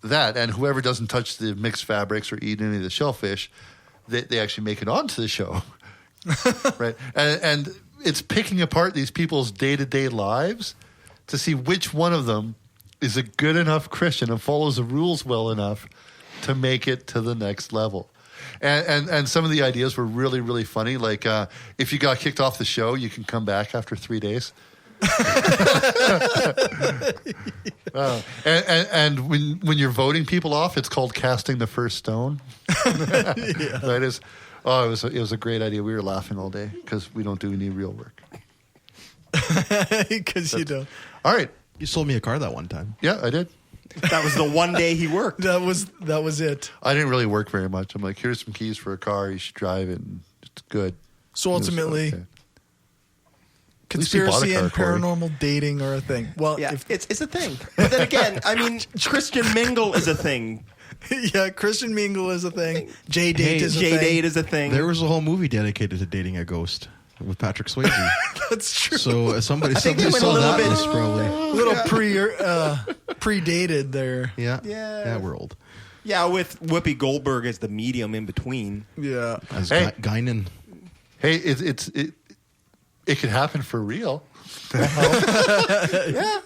that, and whoever doesn't touch the mixed fabrics or eat any of the shellfish, they actually make it onto the show, right? And it's picking apart these people's day-to-day lives to see which one of them is a good enough Christian and follows the rules well enough to make it to the next level. And some of the ideas were really, really funny. Like if you got kicked off the show, you can come back after 3 days. And when you're voting people off, it's called casting the first stone. That is, it was a great idea. We were laughing all day because we don't do any real work. Because you don't. All right, you sold me a car that one time. Yeah, I did. That was the one day he worked. That was it. I didn't really work very much. I'm like, here's some keys for a car. You should drive it. And it's good. So ultimately. Conspiracy and paranormal dating are a thing. Well, yeah, it's a thing. But then again, I mean, Christian mingle is a thing. Yeah, Christian mingle is a thing. J-date is a thing. J-date is a thing. There was a whole movie dedicated to dating a ghost with Patrick Swayze. That's true. So somebody saw that. It's probably a little predated there. Yeah, we're old. Yeah, with Whoopi Goldberg as the medium in between. Yeah, as Guinan. Hey, it could happen for real. Yeah,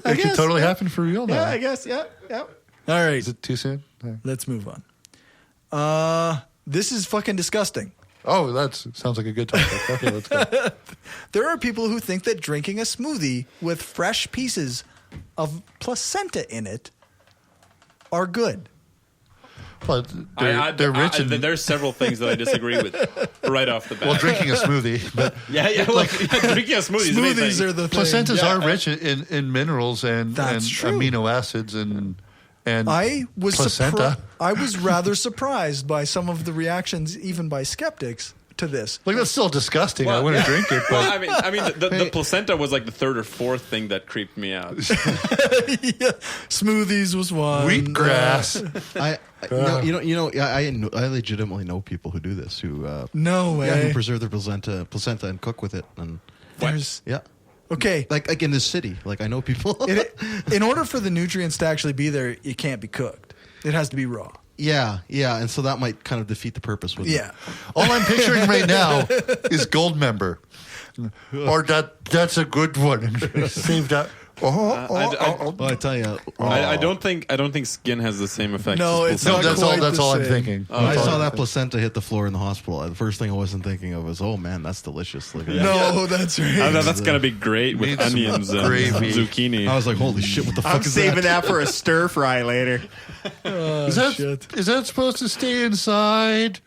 it could totally happen for real now. Yeah, I guess. Yeah. All right. Is it too soon? Let's move on. This is fucking disgusting. Oh, that sounds like a good topic. Okay, let's go. There are people who think that drinking a smoothie with fresh pieces of placenta in it are good. Well, they're rich. There's several things that I disagree with right off the bat. Well, drinking a smoothie, but drinking a smoothie. Smoothies are the thing. Placentas are rich in minerals and amino acids and I was placenta. I was rather surprised by some of the reactions, even by skeptics, to this. Like, that's still disgusting. I wouldn't drink it. But I mean, the placenta was like the third or fourth thing that creeped me out. Smoothies was one. Wheatgrass. I legitimately know people who do this. Who no way who preserve their placenta and cook with it. And okay, like in this city, like I know people. In order for the nutrients to actually be there, it can't be cooked. It has to be raw. Yeah, and so that might kind of defeat the purpose. Yeah. All I'm picturing right now is Goldmember, or that's a good one. And save that. I tell you, I don't think skin has the same effect. No, as it's not. That's all I'm thinking. When I saw that placenta hit the floor in the hospital, the first thing I wasn't thinking of was, oh man, that's delicious. Like, no, that's right. That's gonna be great with onions and zucchini. I was like, holy shit, what the fuck I'm is saving that? that for a stir fry later. Is that supposed to stay inside?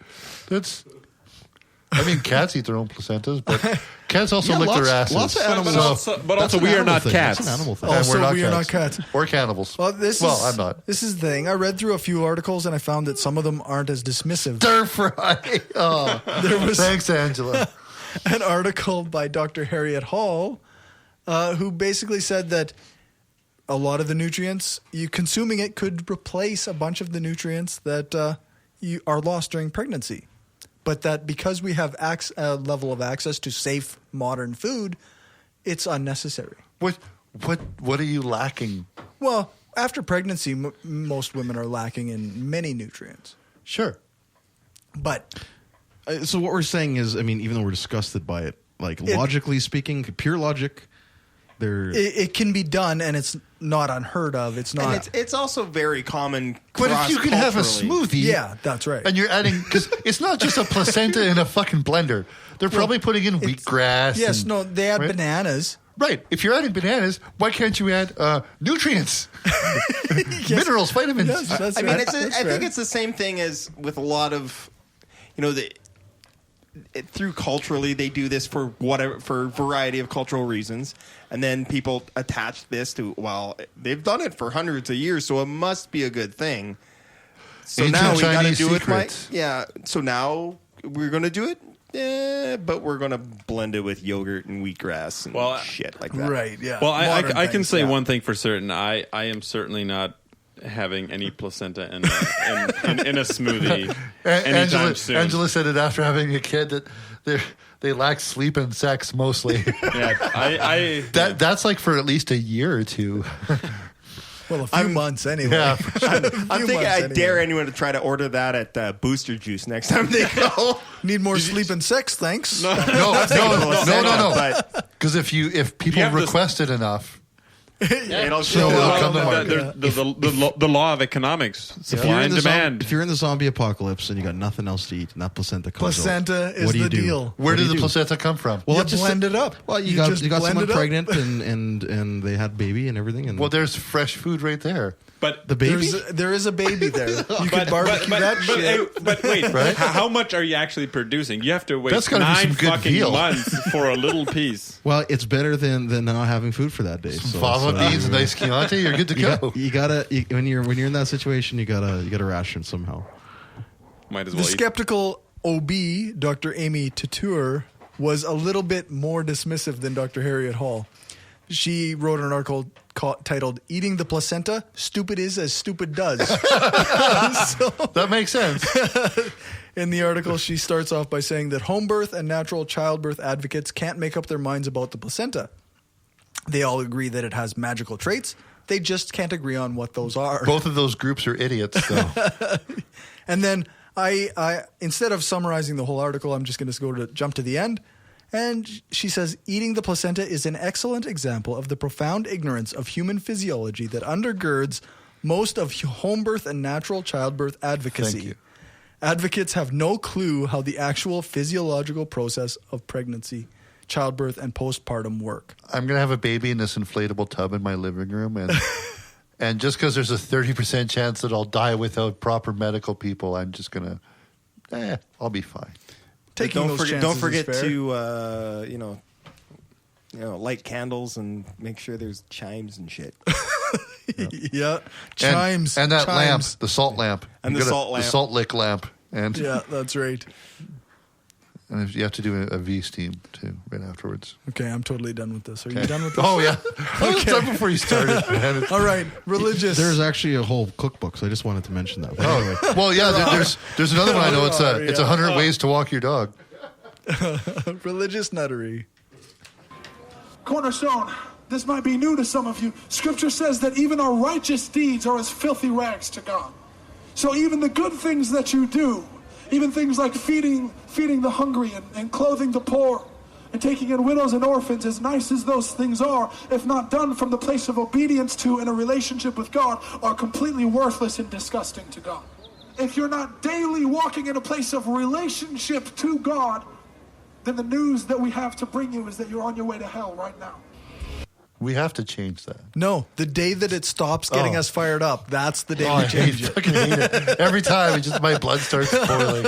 I mean, cats eat their own placentas, but cats also lick their asses. Lots of animals. But also we are not cats. That's an animal thing. Also, we are not cats. Or cannibals. I'm not. This is the thing. I read through a few articles and I found that some of them aren't as dismissive. Stir fry. Oh, thanks, Angela. An article by Dr. Harriet Hall, who basically said that a lot of the nutrients, you consuming it could replace a bunch of the nutrients that you are lost during pregnancy. But that because we have a level of access to safe modern food, it's unnecessary. What are you lacking? Well, after pregnancy, most women are lacking in many nutrients. Sure. But so what we're saying is, I mean, even though we're disgusted by it, like logically speaking, pure logic, it can be done, and it's not unheard of. It's not. And it's also very common. But if you can have a smoothie, yeah, that's right. And you're adding, because it's not just a placenta in a fucking blender. They're probably putting in wheatgrass. Yes, they add bananas. Right. If you're adding bananas, why can't you add nutrients, minerals, vitamins? Yes, that's I mean, right. I think it's the same thing as with a lot of, through culturally, they do this for a variety of cultural reasons, and then people attach this to, well, they've done it for hundreds of years, so it must be a good thing. So Ancient now we got to Chinese do secrets. So now we're going to do it, but we're going to blend it with yogurt and wheatgrass and shit like that. Right? Yeah. Well, I can say one thing for certain. I am certainly not having any placenta in a smoothie anytime soon. Angela said it after having a kid that they lack sleep and sex mostly. Yeah, that's like for at least a year or two. Well, a few months anyway. Yeah, I'm thinking I dare anyone to try to order that at Booster Juice next time they go. Need more sleep and sex, thanks. No. Because if people request it enough. It'll show up. The law of economics, supply and demand. If you're in the zombie apocalypse and you got nothing else to eat, and that placenta comes placenta out, is what do the you do? deal. Where did the placenta come from? Well, you blend it up. Well, you got someone pregnant and they had baby and everything. And well, there's fresh food right there. But the baby, there is a baby there. You can barbecue that shit. But wait, right? How much are you actually producing? You have to wait That's 9 be some good fucking veal. months for a little piece. Well, it's better than not having food for that day. So, fava beans and nice Chianti, you're good to go. You gotta when you're in that situation, you gotta ration somehow. Might as well. The skeptical OB, Dr. Amy Tatour, was a little bit more dismissive than Dr. Harriet Hall. She wrote an article titled "Eating the Placenta: Stupid is as Stupid Does." That makes sense. In the article, she starts off by saying that home birth and natural childbirth advocates can't make up their minds about the placenta. They all agree that it has magical traits. They just can't agree on what those are. Both of those groups are idiots, though. And then I instead of summarizing the whole article, I'm just going to jump to the end. And she says, eating the placenta is an excellent example of the profound ignorance of human physiology that undergirds most of home birth and natural childbirth advocacy. Thank you. Advocates have no clue how the actual physiological process of pregnancy, childbirth, and postpartum work. I'm going to have a baby in this inflatable tub in my living room, and just because there's a 30% chance that I'll die without proper medical people, I'm just going to, I'll be fine. Don't forget to, light candles and make sure there's chimes and shit. Yeah, chimes. And that lamp, chimes. the salt lamp. And the salt lamp. The salt lick lamp. And yeah, that's right. And you have to do a V steam too, right afterwards. Okay, I'm totally done with this. Are you done with this? Oh, yeah. I was done before you started, man. All right, religious. There's actually a whole cookbook, so I just wanted to mention that. But anyway. Well, yeah, there's another one I know. It's 100 ways to walk your dog. Religious nuttery. Cornerstone, this might be new to some of you. Scripture says that even our righteous deeds are as filthy rags to God. So even the good things that you do, even things like feeding the hungry and clothing the poor and taking in widows and orphans, as nice as those things are, if not done from the place of obedience to and a relationship with God, are completely worthless and disgusting to God. If you're not daily walking in a place of relationship to God, then the news that we have to bring you is that you're on your way to hell right now. We have to change that. No, the day that it stops getting us fired up, that's the day we change it. I fucking hate it. Every time, my blood starts boiling.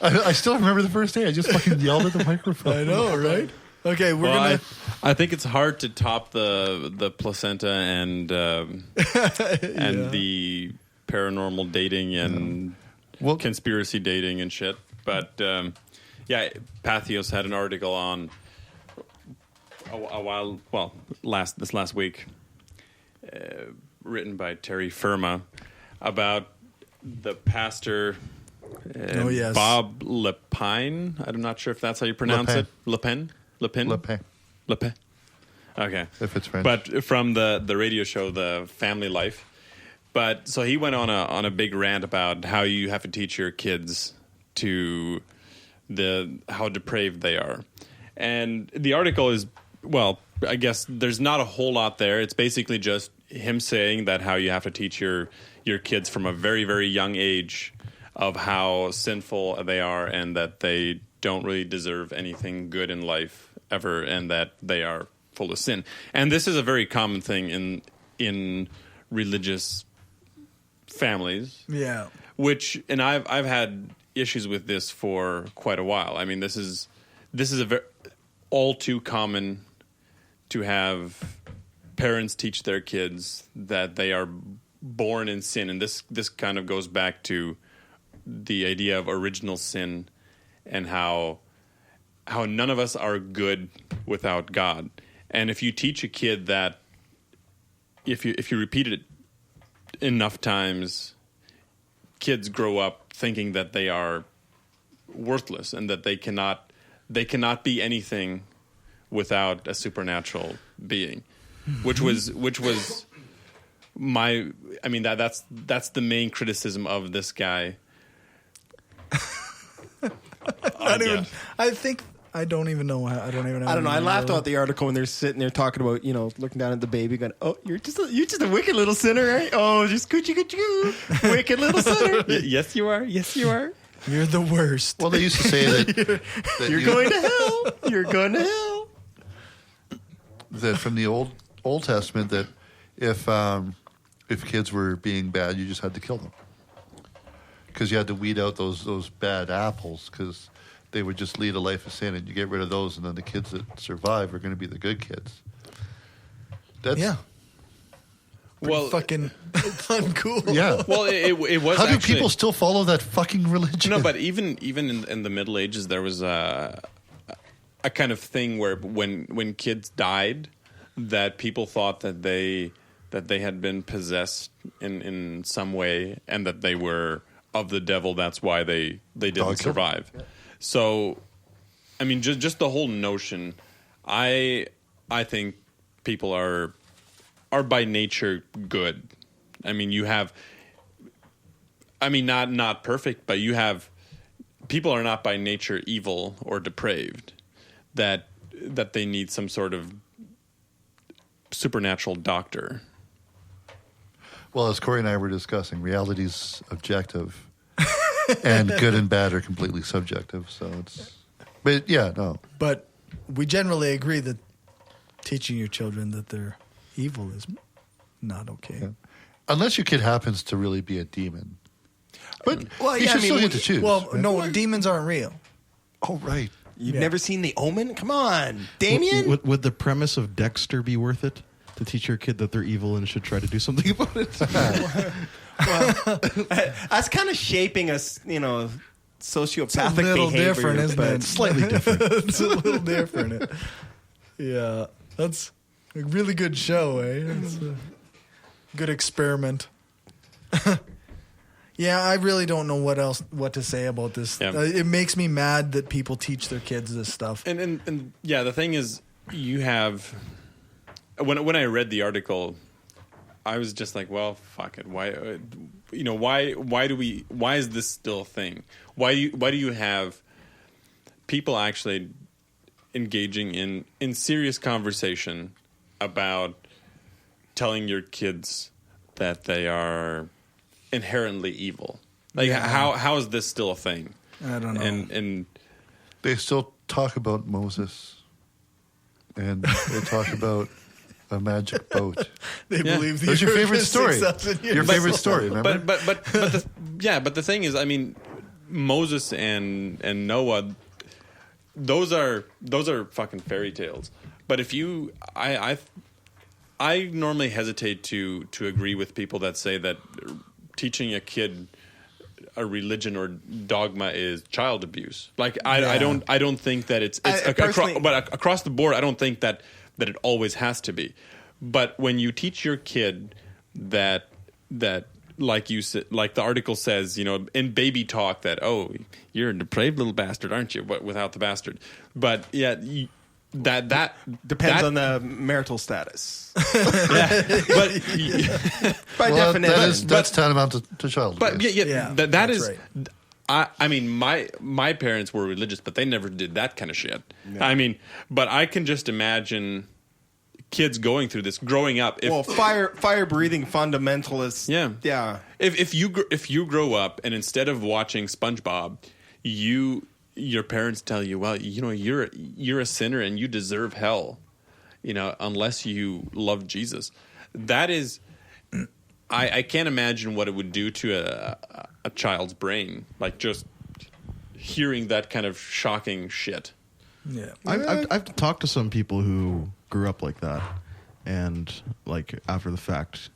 I still remember the first day. I just fucking yelled at the microphone. I know, right? Okay, we're gonna. I think it's hard to top the placenta and the paranormal dating and conspiracy dating and shit. But Patheos had an article on this last week, written by Terry Firma about the pastor Bob Lepine. I'm not sure if that's how you pronounce it. Lepine. Okay, if it's French. But from the radio show, The Family Life. But so he went on a big rant about how you have to teach your kids to how depraved they are, and the article is. Well, I guess there's not a whole lot there. It's basically just him saying that how you have to teach your kids from a very, very young age of how sinful they are and that they don't really deserve anything good in life ever and that they are full of sin. And this is a very common thing in religious families. Yeah. And I've had issues with this for quite a while. I mean, this is a all too common to have parents teach their kids that they are born in sin. And this kind of goes back to the idea of original sin and how none of us are good without God. And if you teach a kid that, if you repeat it enough times, kids grow up thinking that they are worthless and that they cannot be anything without a supernatural being, which was that's the main criticism of this guy. I don't even know. I don't know. I laughed about the article when they're sitting there talking about, looking down at the baby, going, "Oh, you're just a wicked little sinner, right? Oh, just coochie, wicked little sinner. Yes, you are. Yes, you are. You're the worst." Well, they used to say that you're going to hell. You're going to hell. That from the Old Testament, that if kids were being bad, you just had to kill them because you had to weed out those bad apples because they would just lead a life of sin, and you get rid of those, and then the kids that survive are going to be the good kids. Fucking uncool. Yeah. Well, it was. How do people still follow that fucking religion? No, but even in the Middle Ages, there was a kind of thing where when kids died, that people thought that they had been possessed in some way, and that they were of the devil. That's why they didn't survive. Yeah. So, I mean, just the whole notion. I think people are by nature good. I mean, you have. I mean, not perfect, but you have. People are not by nature evil or depraved. That they need some sort of supernatural doctor. Well, as Cory and I were discussing, reality's objective. and good and bad are completely subjective. So it's, but yeah, no. But we generally agree that teaching your children that they're evil is not okay. Yeah. Unless your kid happens to really be a demon. But Well, you yeah, should I mean, still get to choose. Well, right? no, demons aren't real. Oh, right. You've never seen The Omen? Come on, Damien. Would the premise of Dexter be worth it? To teach your kid that they're evil and should try to do something about it? Well, that's kind of shaping us, sociopathic It's a little behavior. different, isn't but it? Slightly different. It's a little different. Yeah, that's a really good show, eh? It's a good experiment. Yeah, I really don't know what to say about this. Yeah. It makes me mad that people teach their kids this stuff. And yeah, the thing is, you have when I read the article, I was just like, well, fuck it. Why is this still a thing? Why do you have people actually engaging in serious conversation about telling your kids that they are inherently evil? Like, how is this still a thing? I don't know. And They still talk about Moses, and they talk about a magic boat. They believe the That's your earth favorite is story. 6,000 years Your favorite old. story, remember? But the thing is, I mean, Moses and Noah, those are fucking fairy tales. But if you, I normally hesitate to agree with people that say that teaching a kid a religion or dogma is child abuse. Like I don't think that it's across the board. I don't think that it always has to be. But when you teach your kid that like you said, like the article says, in baby talk that, oh, you're a depraved little bastard, aren't you? But without the bastard. But yeah, that depends on the marital status. Yeah, but by definition, that's tantamount to child abuse. But that is. Right. I mean, my parents were religious, but they never did that kind of shit. Yeah. I mean, but I can just imagine kids going through this, growing up. Fire breathing fundamentalists. Yeah. If you grow up and instead of watching SpongeBob, your parents tell you, well, you're a sinner and you deserve hell, unless you love Jesus. That is, I can't imagine what it would do to a child's brain, like just hearing that kind of shocking shit. Yeah, I've talked to some people who grew up like that, and like after the fact,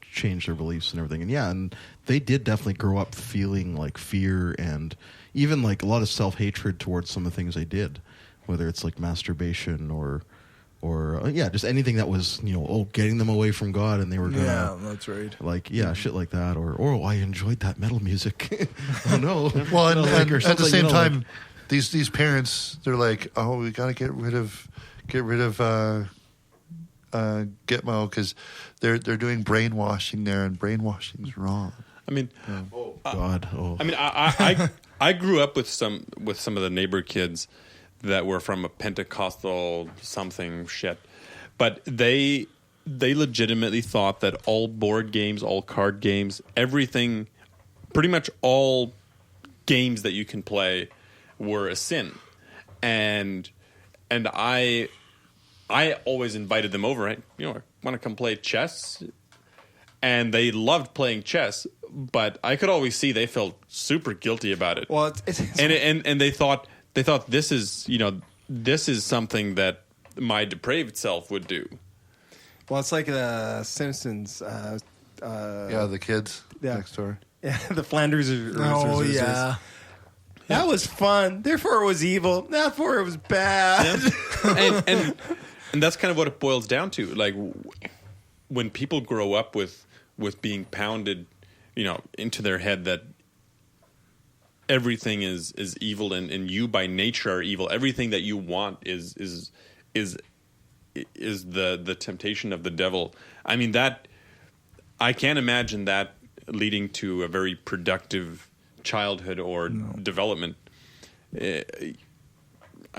changed their beliefs and everything. And they did definitely grow up feeling like fear and even like a lot of self-hatred towards some of the things they did, whether it's like masturbation or just anything that was, getting them away from God, and they were gonna, that's right. like, shit like that, or I enjoyed that metal music. Oh no. Well, and at the same time, these parents, they're like, oh, we got to get rid of Gitmo because they're doing brainwashing there, and brainwashing's wrong. I mean, oh God. Oh. I mean, I grew up with some of the neighbor kids that were from a Pentecostal something shit, but they legitimately thought that all board games, all card games, everything, pretty much all games that you can play were a sin, and I always invited them over. I want to come play chess, and they loved playing chess. But I could always see they felt super guilty about it. Well, and they thought this is something that my depraved self would do. Well, it's like the Simpsons. The kids next door. Yeah, the Flanders. Oh yeah. That was fun. Therefore, it was evil. Therefore, it was bad. Yeah. and that's kind of what it boils down to. Like when people grow up with being pounded, into their head that everything is evil and you by nature are evil. Everything that you want is the temptation of the devil. I mean, that I can't imagine that leading to a very productive childhood or development. I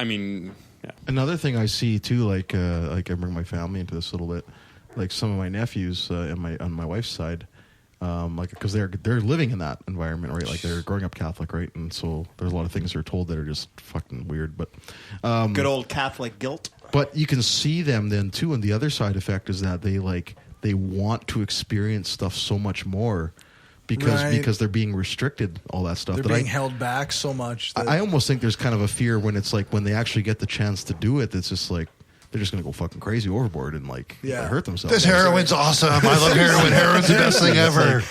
mean, yeah. Another thing I see too, like I bring my family into this a little bit. Like some of my nephews on my wife's side, like because they're living in that environment, right? Like they're growing up Catholic, right? And so there's a lot of things they're told that are just fucking weird. But good old Catholic guilt. But you can see them then too, and the other side effect is that they want to experience stuff so much more. Because they're being restricted, all that stuff. They're being held back so much. I almost think there's kind of a fear when it's like when they actually get the chance to do it, it's just like they're just going to go fucking crazy overboard and hurt themselves. This heroin's awesome. I love heroin. Heroin's the best thing ever.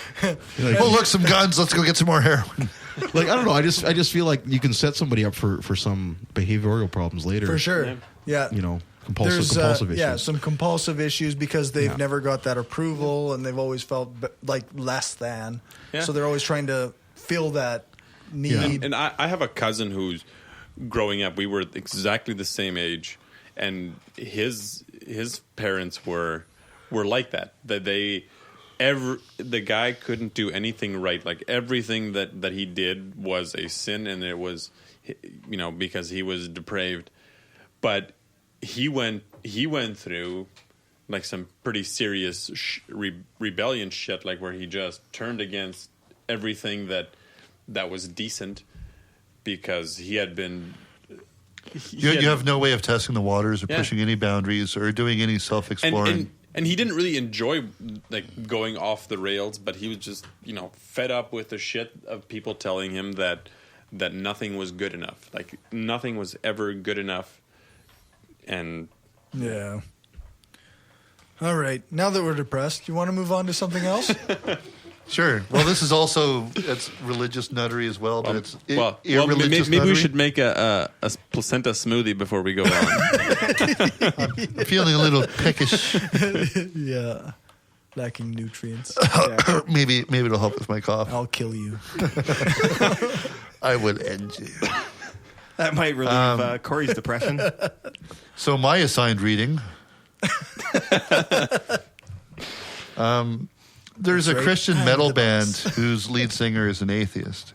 Oh, look, some guns. Let's go get some more heroin. Like I don't know. I just feel like you can set somebody up for some behavioral problems later. For sure. Yeah. You know. Compulsive issues. Yeah, some compulsive issues because they've never got that approval and they've always felt like less than. Yeah. So they're always trying to fill that need. And I have a cousin who's growing up. We were exactly the same age, and his parents were like that. That the guy couldn't do anything right. Like everything that he did was a sin, and it was because he was depraved. But he went through like some pretty serious rebellion shit, like where he just turned against everything that was decent because he had been. You have no way of testing the waters or pushing any boundaries or doing any self-exploring. And he didn't really enjoy like going off the rails, but he was just fed up with the shit of people telling him that nothing was good enough. Like nothing was ever good enough. And yeah. All right. Now that we're depressed, you want to move on to something else? Sure. Well, this is it's religious nuttery as well, but it's irreligious maybe nuttery. we should make a placenta smoothie before we go on. I'm feeling a little peckish. Yeah. Lacking nutrients. Maybe it'll help with my cough. I'll kill you. I will end you. That might relieve Cory's depression. So my assigned reading. There's a Christian metal band whose lead singer is an atheist.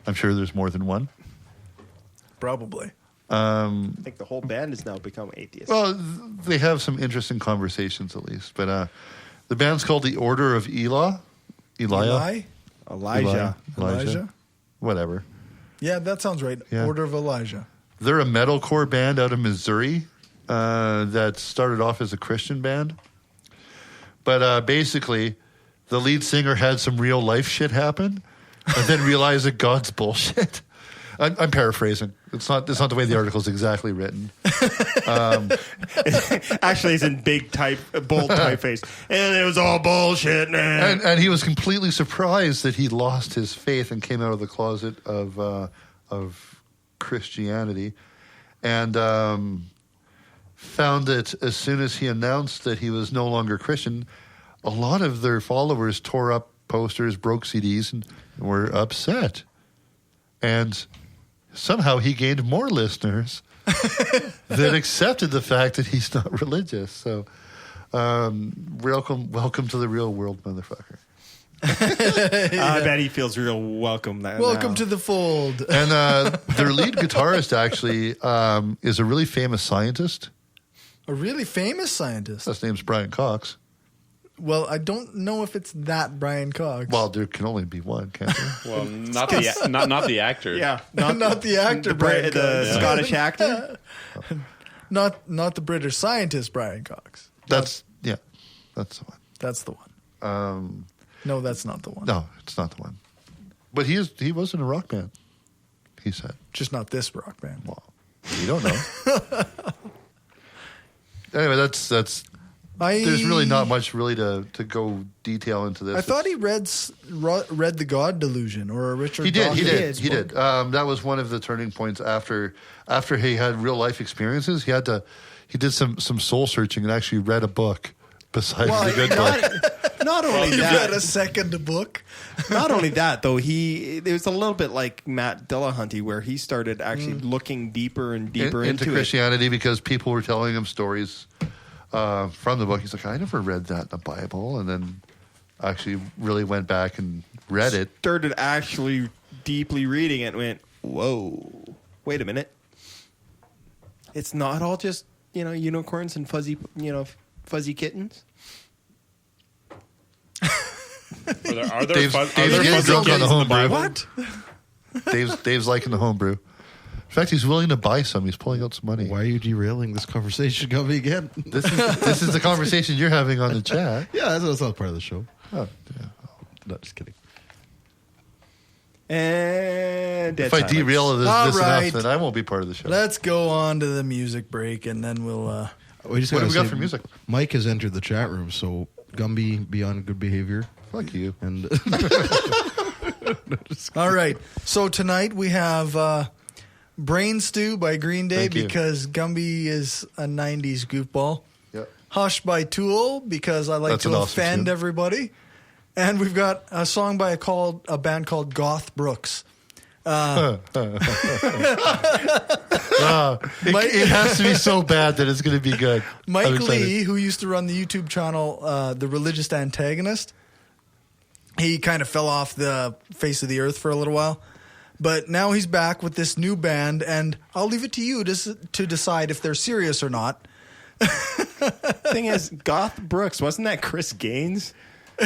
I'm sure there's more than one. Probably. I think the whole band has now become atheist. Well, they have some interesting conversations at least. But the band's called the Order of Elijah. Whatever. Yeah, that sounds right. Yeah. Order of Elijah. They're a metalcore band out of Missouri that started off as a Christian band. But basically, the lead singer had some real life shit happen and then realized that God's bullshit. I'm paraphrasing. It's not the way the article is exactly written. Actually, it's in big bold typeface. And it was all bullshit. And he was completely surprised that he lost his faith and came out of the closet of Christianity, and found that as soon as he announced that he was no longer Christian, a lot of their followers tore up posters, broke CDs, and were upset. And somehow he gained more listeners that accepted the fact that he's not religious. So, welcome to the real world, motherfucker. I bet he feels real welcome. Welcome to the fold. And their lead guitarist actually is a really famous scientist. A really famous scientist? His name's Brian Cox. Well, I don't know if it's that Brian Cox. Well, there can only be one, can't there? Well, not the actor. Yeah, not the actor, Brian Cox. Scottish actor. Not the British scientist, Brian Cox. That's the one. That's the one. No, that's not the one. No, it's not the one. But he was in a rock band. He said, just not this rock band. Well, you don't know. Anyway, that's. There's really not much really to go detail into this. I thought he read The God Delusion or a Richard. He did. That was one of the turning points after he had real life experiences. He did some soul searching and actually read a book besides the good book. Not only he that, read a second book. Not only that, though, it was a little bit like Matt Dillahunty, where he started actually looking deeper and deeper into Christianity because people were telling him stories from the book. He's like, I never read that in the Bible, and then actually really went back and read it. Started actually deeply reading it and went, whoa, wait a minute. It's not all just, unicorns and fuzzy kittens. Are there Dave's getting drunk on the homebrew. What? Dave's liking the homebrew. In fact, he's willing to buy some. He's pulling out some money. Why are you derailing this conversation, Gumby, again? This is the conversation you're having on the chat. Yeah, that's not part of the show. Oh, yeah. No, just kidding. And if I derail this All enough, right. then I won't be part of the show. Let's go on to the music break, and then we'll. What do we got for music? Mike has entered the chat room, so Gumby, be on good behavior. Fuck you. And all right. So tonight we have Brain Stew by Green Day Thank you. because Gumby is a 90s goofball. Yep. Hush by Tool because I like That's an to awesome offend tune. everybody. And we've got a song by a band called Goth Brooks. It has to be so bad that it's going to be good. Mike I'm excited. Lee, who used to run the YouTube channel The Religious Antagonist, he kind of fell off the face of the earth for a little while. But now he's back with this new band, and I'll leave it to you to decide if they're serious or not. Thing is, Goth Brooks, wasn't that Chris Gaines? We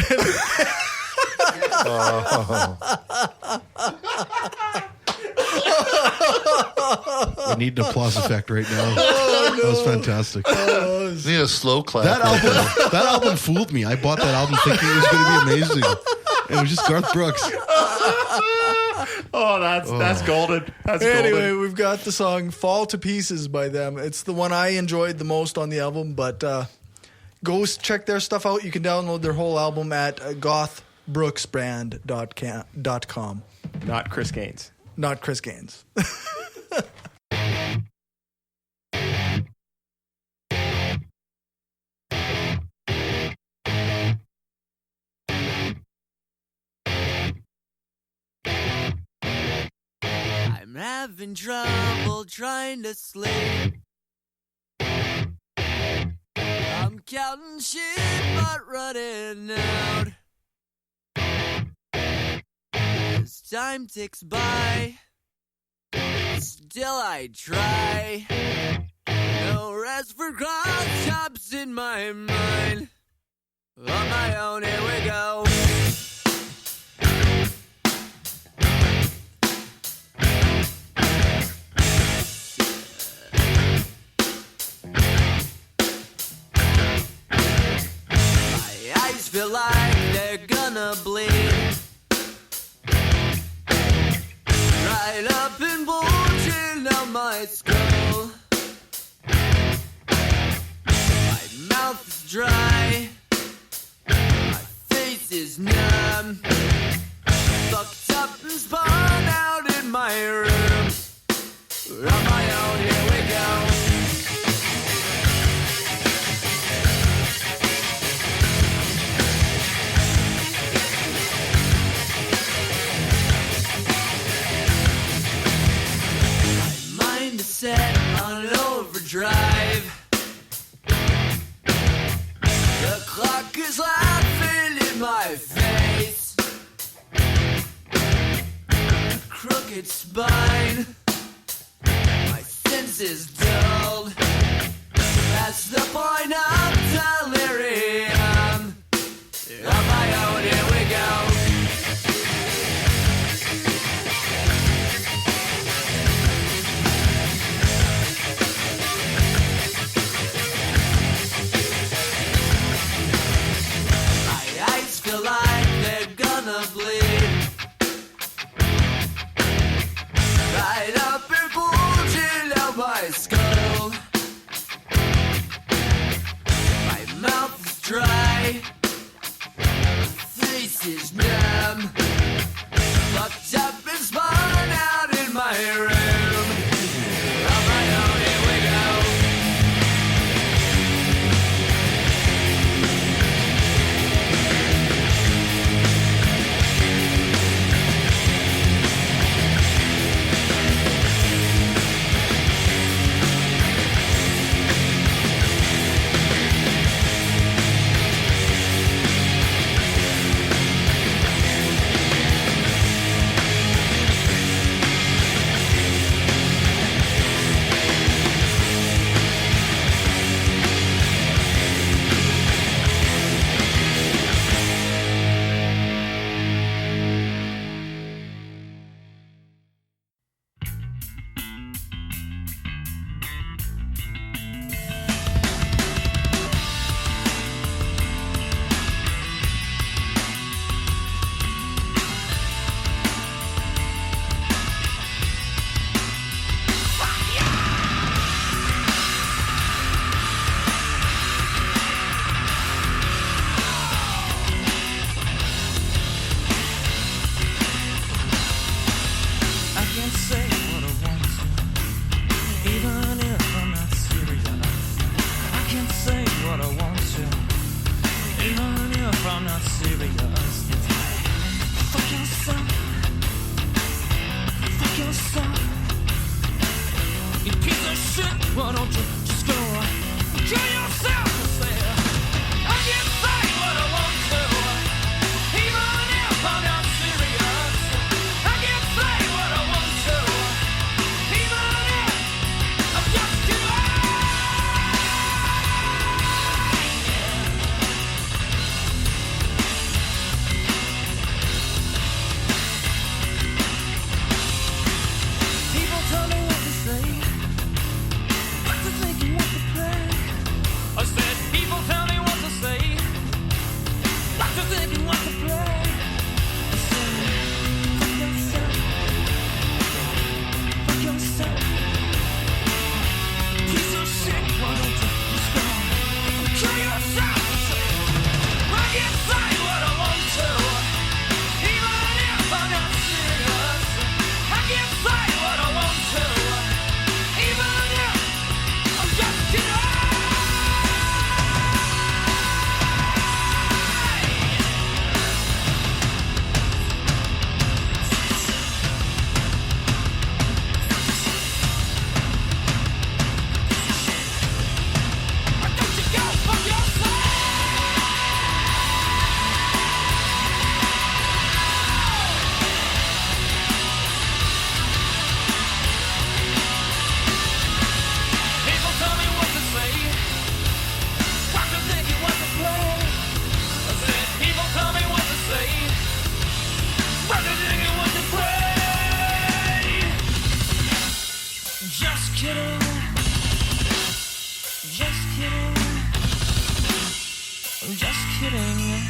need an applause effect right now. Oh, no. That was fantastic. We need a slow clap. That album fooled me. I bought that album thinking it was going to be amazing. It was just Garth Brooks. Oh, that's golden. That's Anyway, golden. we've got the song Fall to Pieces by them. It's the one I enjoyed the most on the album, but go check their stuff out. You can download their whole album at gothbrooksbrand.com. Not Chris Gaines. Not Chris Gaines. I'm having trouble trying to sleep. I'm counting sheep but running out. As time ticks by, still I try. No rest for cross-tops in my mind. On my own, here we go. Feel like they're gonna bleed right up and bulging out my skull. My mouth is dry, my face is numb, fucked up and spun out in my room. On my own, here we go. Set on overdrive. The clock is laughing in my face. Crooked spine, my senses dulled. That's the point of delirium. On my own, here we go. Feel like they're gonna bleed right up and bulging out my skull. My mouth is dry, my face is numb, fucked up and spun out in my room. On my own, here we go. if I'm not serious. Fuck yourself. Fuck yourself. You piece of shit, why don't you just go kill yourself? I can say what I want to, even if I'm not serious. I can say what I want to, even if I'm just too People tell me what to say, what to think and what to play. I said, people tell me what to say, what to think and what to play. I said, fuck yourself, fuck yourself. Piece of shit, why don't you just go kill yourself? I can say what I want to, even if I'm not serious. I can say what I want to, even if I'm just kidding. People tell me what to say, what to think and what to play. I said, people tell me what to say, what to think and what to play. Just kidding, just kidding, I'm just kidding.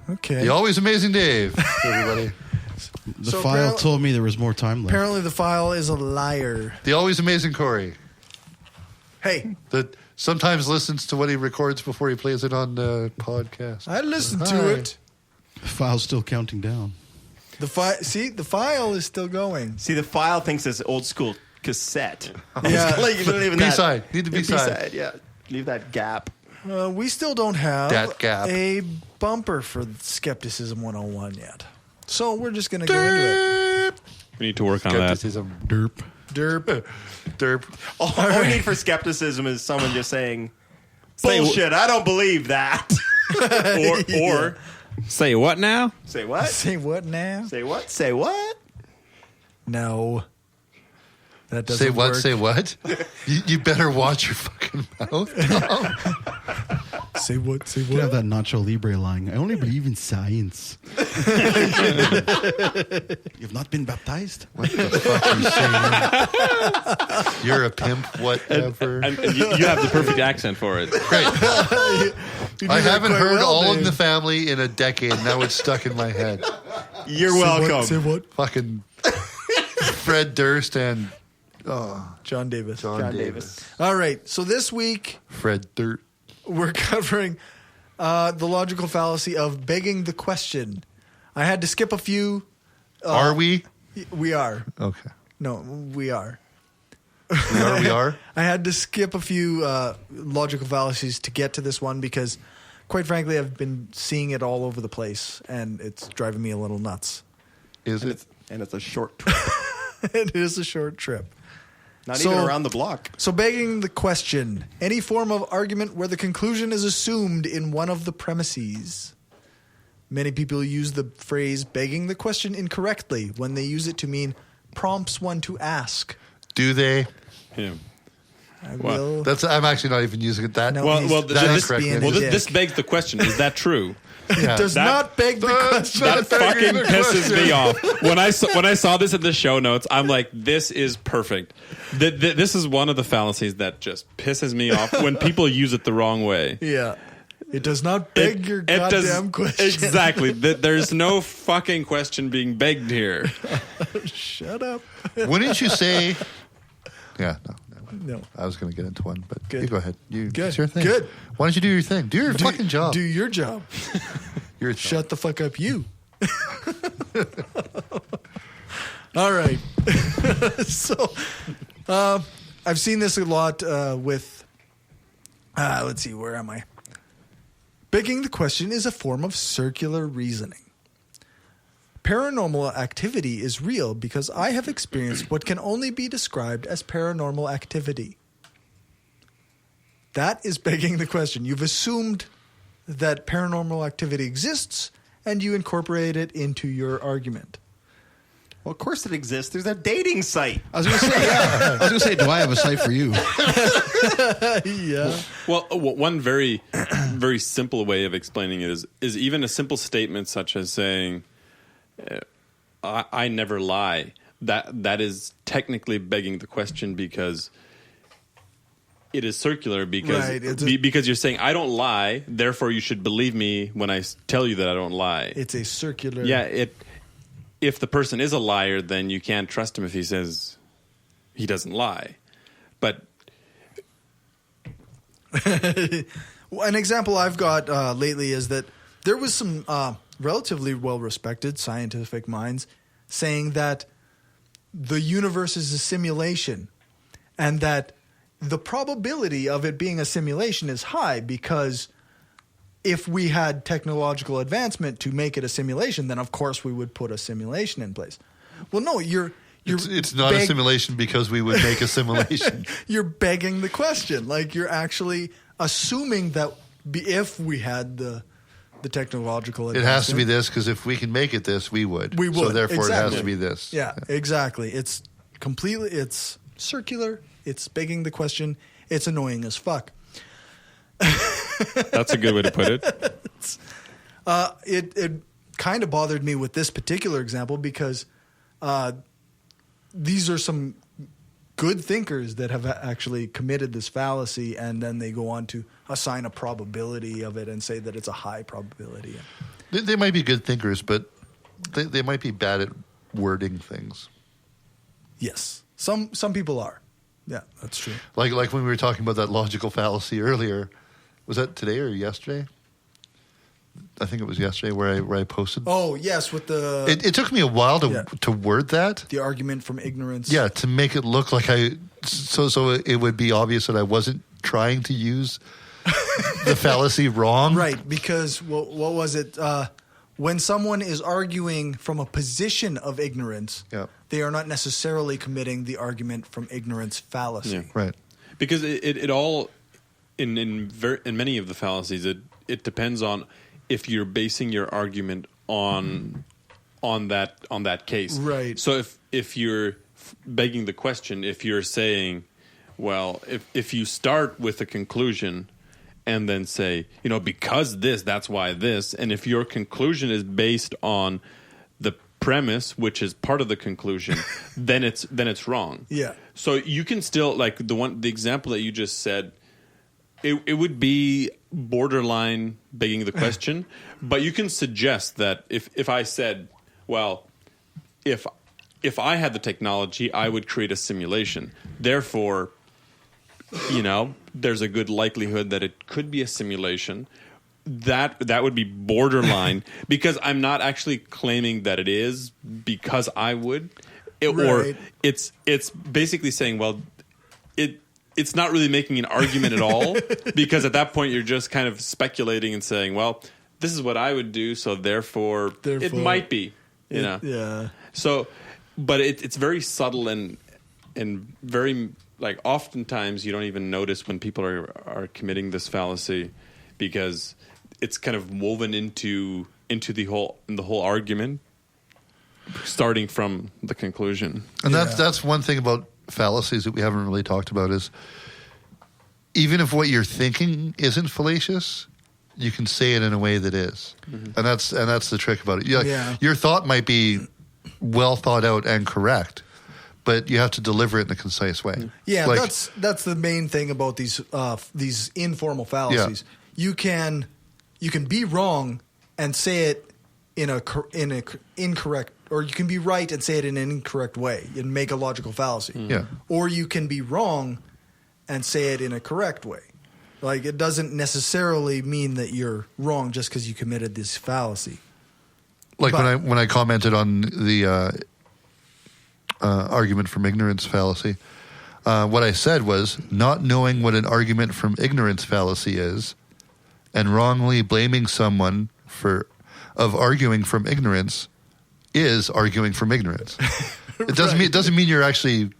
Okay. The always amazing Dave, everybody. The file told me there was more time left. Apparently the file is a liar. The always amazing Cory. Hey. That sometimes listens to what he records before he plays it on the podcast. I listened to it. The file's still counting down. The file is still going. See, the file thinks it's old school cassette. Yeah. Like, you don't even B-side. Need the B-side. Yeah. Leave that gap. We still don't have That gap. a bumper for Skepticism 101 yet. So we're just going to go into it. We need to work on Skepticism. Derp. Derp. All we need for skepticism is someone just saying, Say bullshit, I don't believe that. or say what now? Say what? Say what now? Say what? Say what? No. That doesn't Say what? work. Say what? you better watch your fucking mouth. Say what? Say You what? have that Nacho Libre line. I only believe in science. You've not been baptized? What the fuck are you saying? You're a pimp, whatever. And you have the perfect accent for it. Great. I haven't heard All in the Family in a decade. Now it's stuck in my head. You're welcome. Say what? Fucking Fred Durst and John Davis. John Davis. All right. So this week, Fred Durst. we're covering the logical fallacy of begging the question. I had to skip a few. Are we? We are. Okay. No, we are. We are? I had to skip a few logical fallacies to get to this one because, quite frankly, I've been seeing it all over the place, and it's driving me a little nuts. Is it? And it's a short trip. It is a short trip. Not even around the block. So begging the question, any form of argument where the conclusion is assumed in one of the premises. Many people use the phrase begging the question incorrectly when they use it to mean prompts one to ask. Do they? Yeah. I will. I'm actually not even using it that. No, this begs the question: is that true? It does not beg the question. That fucking pisses me off. When I saw this in the show notes, I'm like, this is perfect. This is one of the fallacies that just pisses me off when people use it the wrong way. Yeah. It does not beg your goddamn question. Exactly. There's no fucking question being begged here. Shut up. Wouldn't you say? Yeah, No. I was going to get into one, but Good. you go ahead. Good. It's your thing. Good. Why don't you do your thing? Do your fucking job. Do your job. Shut the fuck up, you. All right. So, I've seen this a lot with, let's see, where am I? Begging the question is a form of circular reasoning. Paranormal activity is real because I have experienced what can only be described as paranormal activity. That is begging the question. You've assumed that paranormal activity exists and you incorporate it into your argument. Well, of course it exists. There's a dating site. I was going to say, I was going to say, do I have a site for you? Yeah. Well, one very, very simple way of explaining it is even a simple statement such as saying, I never lie. That is technically begging the question because it is circular because you're saying I don't lie, therefore you should believe me when I tell you that I don't lie. It's a circular. Yeah, if the person is a liar, then you can't trust him if he says he doesn't lie. But an example I've got lately is that there was some relatively well-respected scientific minds saying that the universe is a simulation and that the probability of it being a simulation is high because if we had technological advancement to make it a simulation, then of course we would put a simulation in place. Well, no, it's not a simulation because we would make a simulation. You're begging the question. Like you're actually assuming that if we had the technological advancement. It has to be this because if we can make it this, we would. We would. So therefore exactly. it has to be this. Yeah, exactly. It's circular. It's begging the question. It's annoying as fuck. That's a good way to put it. It kind of bothered me with this particular example because these are some good thinkers that have actually committed this fallacy, and then they go on to assign a probability of it and say that it's a high probability. They might be good thinkers, but they might be bad at wording things. Yes, some people are. Yeah, that's true. Like when we were talking about that logical fallacy earlier. Was that today or yesterday? I think it was yesterday where I posted. Oh yes, with the. It took me a while to word that. The argument from ignorance. Yeah, to make it look like so it would be obvious that I wasn't trying to use the fallacy wrong. Right, because what was it? When someone is arguing from a position of ignorance, they are not necessarily committing the argument from ignorance fallacy. Yeah. Right. Because it all in many of the fallacies it depends on if you're basing your argument on that case. Right. So if you're begging the question, if you're saying, well, if you start with a conclusion and then say, because that's why this, and if your conclusion is based on the premise, which is part of the conclusion, then it's wrong. Yeah. So you can still, like the example that you just said, it would be borderline begging the question, but you can suggest that if I said, well, if I had the technology, I would create a simulation. Therefore, there's a good likelihood that it could be a simulation. That would be borderline because I'm not actually claiming that it is because I would, or it's basically saying, well, it's not really making an argument at all because at that point you're just kind of speculating and saying, well, this is what I would do, so therefore it might be, Yeah. So, but it's very subtle and very, like, oftentimes you don't even notice when people are committing this fallacy because it's kind of woven into the whole argument, starting from the conclusion. And that's one thing about fallacies that we haven't really talked about is even if what you're thinking isn't fallacious, you can say it in a way that is. Mm-hmm. And that's the trick about it. Your thought might be well thought out and correct, but you have to deliver it in a concise way. Yeah, that's the main thing about these informal fallacies. Yeah. You can be wrong and say it in a incorrect, or you can be right and say it in an incorrect way and make a logical fallacy. Mm. Yeah. Or you can be wrong and say it in a correct way. Like, it doesn't necessarily mean that you're wrong just because you committed this fallacy. Like when I commented on the argument from ignorance fallacy, what I said was not knowing what an argument from ignorance fallacy is and wrongly blaming someone of arguing from ignorance is arguing from ignorance. It doesn't mean you're actually.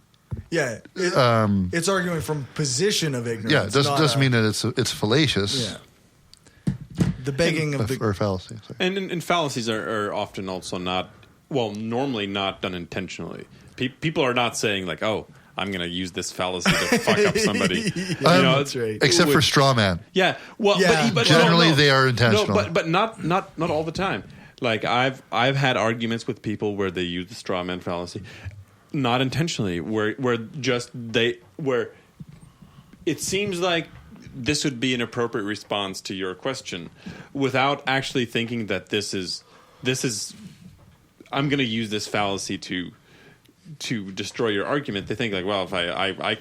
Yeah, it's arguing from position of ignorance. Yeah, it doesn't mean that it's fallacious. Yeah. The begging or fallacy. Sorry. And fallacies are often also normally not done intentionally. People are not saying like, oh, I'm going to use this fallacy to fuck up somebody. That's right. Except for straw man. Yeah. Well, but generally they are intentional. No, but not all the time. Like I've had arguments with people where they use the straw man fallacy, not intentionally, where it seems like this would be an appropriate response to your question, without actually thinking that this is I'm going to use this fallacy to destroy your argument. They think like, well, if I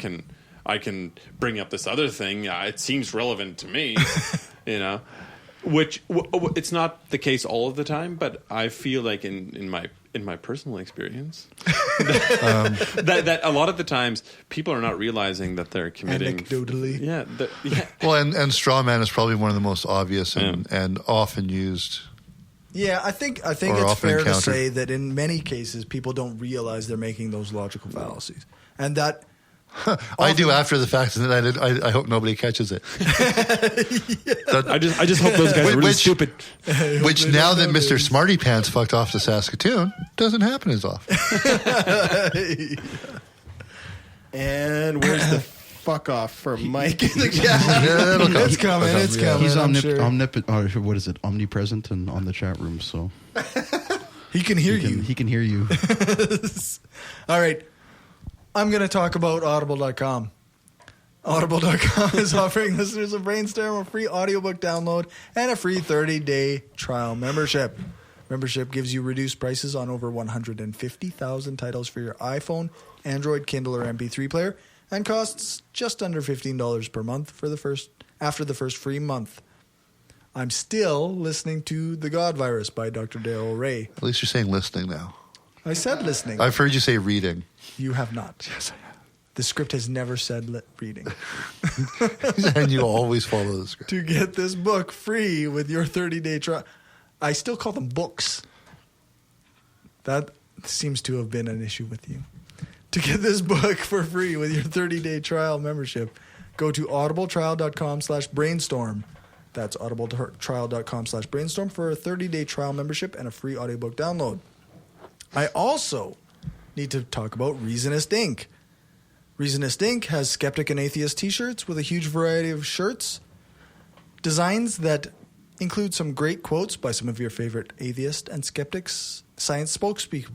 can bring up this other thing, it seems relevant to me, which it's not the case all of the time, but I feel like in my personal experience that a lot of the times people are not realizing that they're committing anecdotally. Yeah. Well, and straw man is probably one of the most obvious and often used. Yeah, I think it's fair to say that in many cases people don't realize they're making those logical fallacies, and that I do after the fact, and I hope nobody catches it. I just hope those guys are really stupid. Which now that Mr. Smarty Pants fucked off to Saskatoon doesn't happen as often. And where's the fuck off from Mike? It's coming. He's omnipresent. What is it? Omnipresent and on the chat room, so he can hear you. He can hear you. All right. I'm going to talk about Audible.com. Audible.com is offering listeners of Brainstorm a free audiobook download and a free 30-day trial membership. Membership gives you reduced prices on over 150,000 titles for your iPhone, Android, Kindle, or MP3 player, and costs just under $15 per month after the first free month. I'm still listening to The God Virus by Dr. Daryl Ray. At least you're saying listening now. I said listening. I've heard you say reading. You have not. Yes, I have. The script has never said reading. And you always follow the script. To get this book free with your 30-day trial. I still call them books. That seems to have been an issue with you. To get this book for free with your 30-day trial membership, go to audibletrial.com/brainstorm. That's audibletrial.com/brainstorm for a 30-day trial membership and a free audiobook download. I also need to talk about Reasonist Inc. Reasonist Inc. has Skeptic and Atheist t-shirts with a huge variety of shirts, designs that include some great quotes by some of your favorite atheist and skeptics, science spokespeople.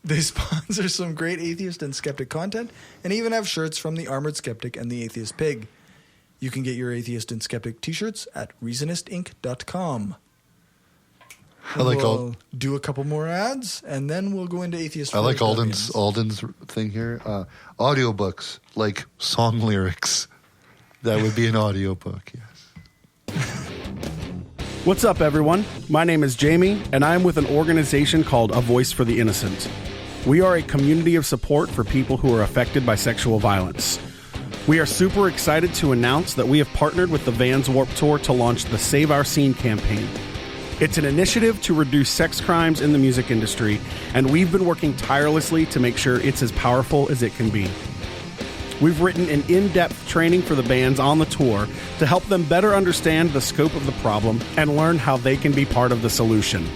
They sponsor some great atheist and skeptic content and even have shirts from the Armored Skeptic and the Atheist Pig. You can get your atheist and skeptic t-shirts at reasonistinc.com. We'll do a couple more ads and then we'll go into atheist. I like Alden's thing here. Audiobooks, like song lyrics. That would be an audiobook, yes. What's up, everyone? My name is Jamie, and I'm with an organization called A Voice for the Innocent. We are a community of support for people who are affected by sexual violence. We are super excited to announce that we have partnered with the Vans Warped Tour to launch the Save Our Scene campaign. It's an initiative to reduce sex crimes in the music industry, and we've been working tirelessly to make sure it's as powerful as it can be. We've written an in-depth training for the bands on the tour to help them better understand the scope of the problem and learn how they can be part of the solution.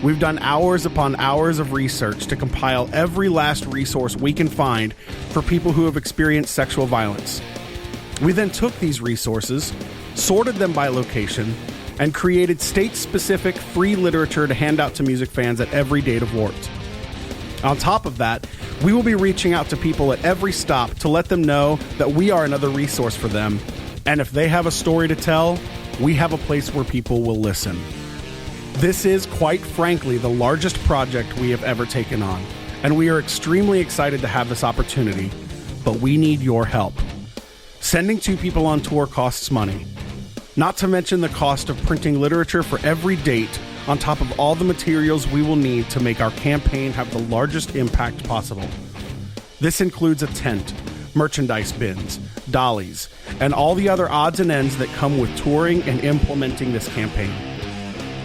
We've done hours upon hours of research to compile every last resource we can find for people who have experienced sexual violence. We then took these resources, sorted them by location, and created state-specific free literature to hand out to music fans at every date of Warped. On top of that, we will be reaching out to people at every stop to let them know that we are another resource for them, and if they have a story to tell, we have a place where people will listen. This is, quite frankly, the largest project we have ever taken on, and we are extremely excited to have this opportunity, but we need your help. Sending 2 people on tour costs money, not to mention the cost of printing literature for every date on top of all the materials we will need to make our campaign have the largest impact possible. This includes a tent, merchandise bins, dollies, and all the other odds and ends that come with touring and implementing this campaign.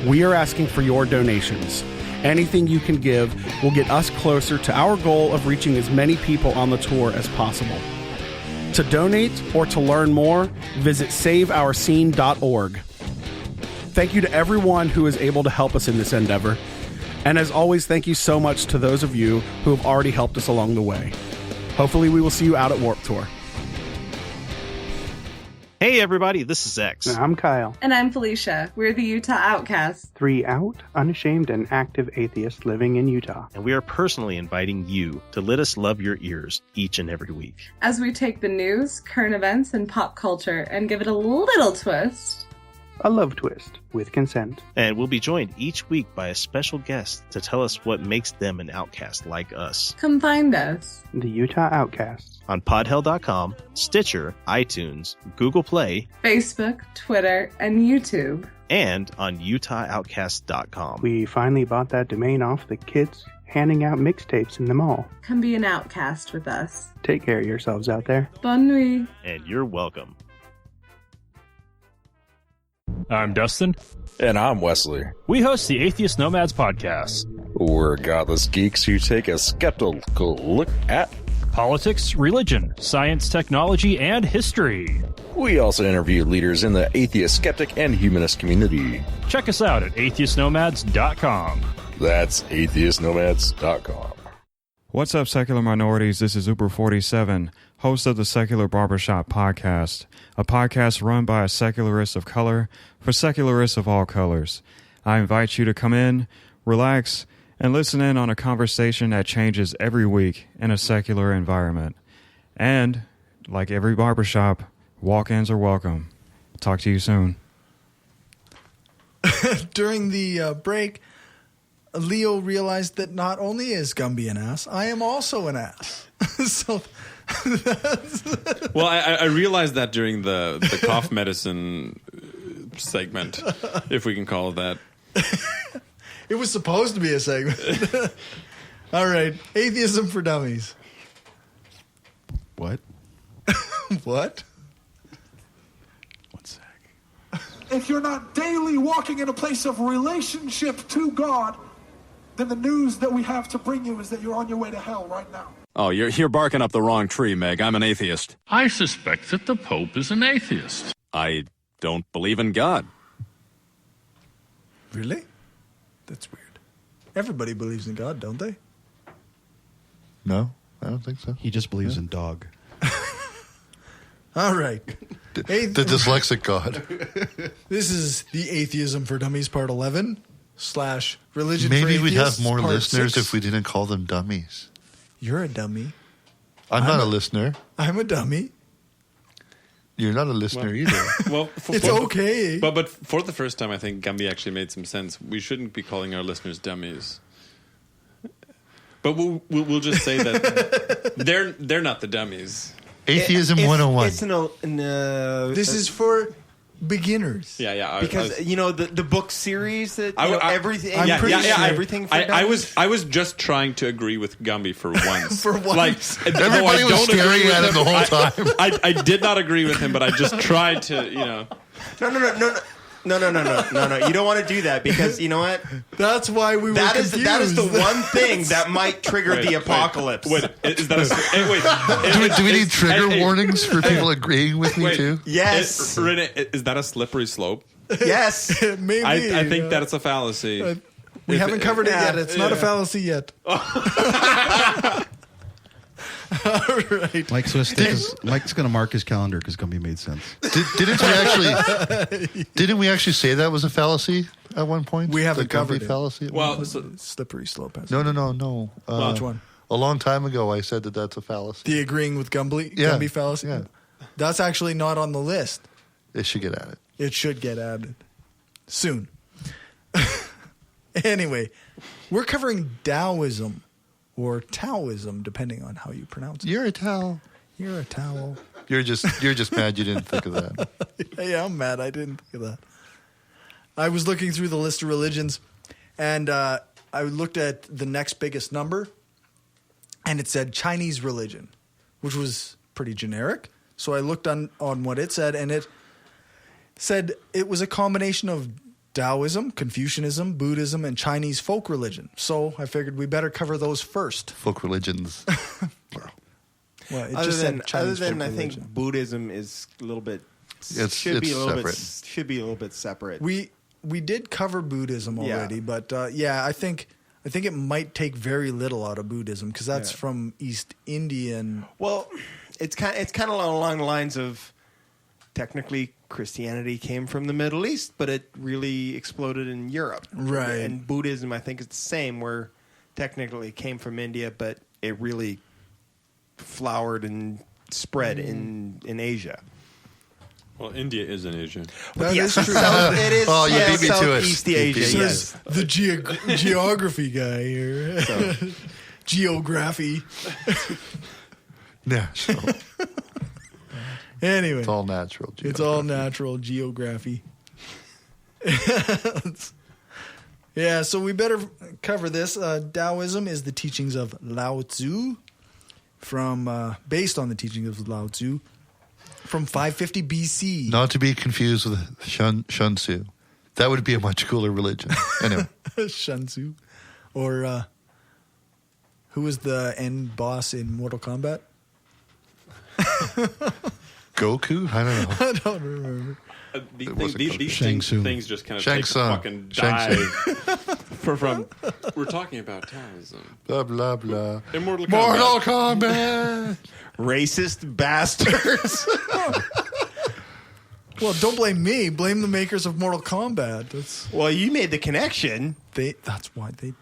We are asking for your donations. Anything you can give will get us closer to our goal of reaching as many people on the tour as possible. To donate or to learn more, visit saveourscene.org. Thank you to everyone who is able to help us in this endeavor. And as always, thank you so much to those of you who have already helped us along the way. Hopefully we will see you out at Warped Tour. Hey everybody, this is X. I'm Kyle. And I'm Felicia. We're the Utah Outcasts. 3 out, unashamed, and active atheists living in Utah. And we are personally inviting you to let us love your ears each and every week. As we take the news, current events, and pop culture and give it a little twist. A love twist with consent. And we'll be joined each week by a special guest to tell us what makes them an outcast like us. Come find us. The Utah Outcasts. On podhell.com, Stitcher, iTunes, Google Play, Facebook, Twitter, and YouTube. And on utahoutcast.com. We finally bought that domain off the kids handing out mixtapes in the mall. Come be an outcast with us. Take care of yourselves out there. Bonne nuit. And you're welcome. I'm Destin. And I'm Wesley. We host the Atheist Nomads podcast. We're godless geeks who take a skeptical look at politics, religion, science, technology, and history. We also interview leaders in the atheist, skeptic, and humanist community. Check us out at atheistnomads.com. That's atheistnomads.com. What's up, secular minorities? This is Uber47, host of the Secular Barbershop Podcast, a podcast run by a secularist of color for secularists of all colors. I invite you to come in, relax, and listen in on a conversation that changes every week in a secular environment. And, like every barbershop, walk-ins are welcome. Talk to you soon. During the break, Leo realized that not only is Gumby an ass, I am also an ass. So Well, I realized that during the cough medicine segment, if we can call it that. It was supposed to be a segment. All right. Atheism for dummies. What? What? One sec. If you're not daily walking in a place of relationship to God, then the news that we have to bring you is that you're on your way to hell right now. Oh, you're barking up the wrong tree, Meg. I'm an atheist. I suspect that the Pope is an atheist. I don't believe in God. Really? That's weird. Everybody believes in God, don't they? No, I don't think so. He just believes in dog. All right. The dyslexic God. This is the Atheism for Dummies Part 11 / Religion for Maybe we'd Atheists have more Part listeners 6. if we didn't call them dummies. You're a dummy. I'm not a listener. I'm a dummy. You're not a listener either. Well, It's okay. But for the first time, I think Gumby actually made some sense. We shouldn't be calling our listeners dummies. But we'll just say that they're not the dummies. Atheism 101. It's no. This is for beginners. Yeah. Because the book series that everything. Everything. For I was just trying to agree with Gumby for once. For once. Like Everybody was staring at him the whole time. I did not agree with him, but I just tried to. No. You don't want to do that because you know what? That's why we were confused. That is the one thing that might trigger the apocalypse. Wait, is that Do we need trigger warnings for people agreeing with me too? Yes. Rene, is that a slippery slope? Yes. Maybe. I think that it's a fallacy. We haven't covered it yet. It's not a fallacy yet. All right. Mike's going to mark his calendar because Gumby made sense. Didn't we actually say that was a fallacy at one point? We haven't The covered Gumby it. fallacy. Well, slippery slope. No. Which one? A long time ago, I said that that's a fallacy. The agreeing with Gumby fallacy? Yeah. That's actually not on the list. It should get added. It should get added soon. Anyway, we're covering Taoism or Taoism, depending on how you pronounce it. You're a Tao. You're a Tao. You're just mad you didn't think of that. Yeah, I'm mad I didn't think of that. I was looking through the list of religions, and I looked at the next biggest number, and it said Chinese religion, which was pretty generic. So I looked on what it said, and it said it was a combination of Taoism, Confucianism, Buddhism, and Chinese folk religion. So I figured we better cover those first. Folk religions. Well, it Other just than said Chinese folk I religion. think Buddhism is a little bit Should be a little bit separate. We did cover Buddhism already, but I think it might take very little out of Buddhism because that's from East Indian. Well, it's kind of along the lines of technically Christianity came from the Middle East, but it really exploded in Europe. Right. And Buddhism, I think, is the same, where technically it came from India, but it really flowered and spread in Asia. Well, India is in Asia. That is true. It is. Oh, you beat me to it. Southeast Asia. Says Yes. the geography guy here. Geography. Natural. Anyway. It's all natural. It's all natural geography. Yeah, so we better cover this. Taoism is the teachings of Lao Tzu, based on the teachings of Lao Tzu, from 550 BC. Not to be confused with Shun Tzu. That would be a much cooler religion. Anyway. Shun Tzu. Or who was the end boss in Mortal Kombat? Goku? I don't know. I don't remember. These things just kind of Shang take a Tsung. fucking Shang dive from. We're talking about Taoism. Blah, blah, blah. Immortal Mortal Kombat! Racist bastards. Well, don't blame me. Blame the makers of Mortal Kombat. Well, you made the connection. That's why they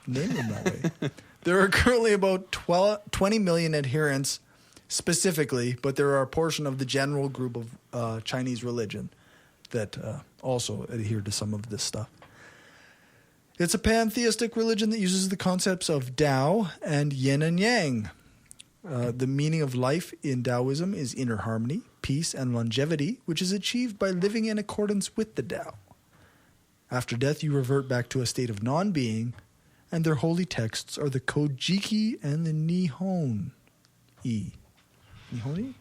named them that way. There are currently about 20 million adherents specifically, but there are a portion of the general group of Chinese religion that also adhere to some of this stuff. It's a pantheistic religion that uses the concepts of Tao and yin and yang. The meaning of life in Taoism is inner harmony, peace, and longevity, which is achieved by living in accordance with the Tao. After death, you revert back to a state of non-being, and their holy texts are the Kojiki and the Nihon-i. Nihon-i?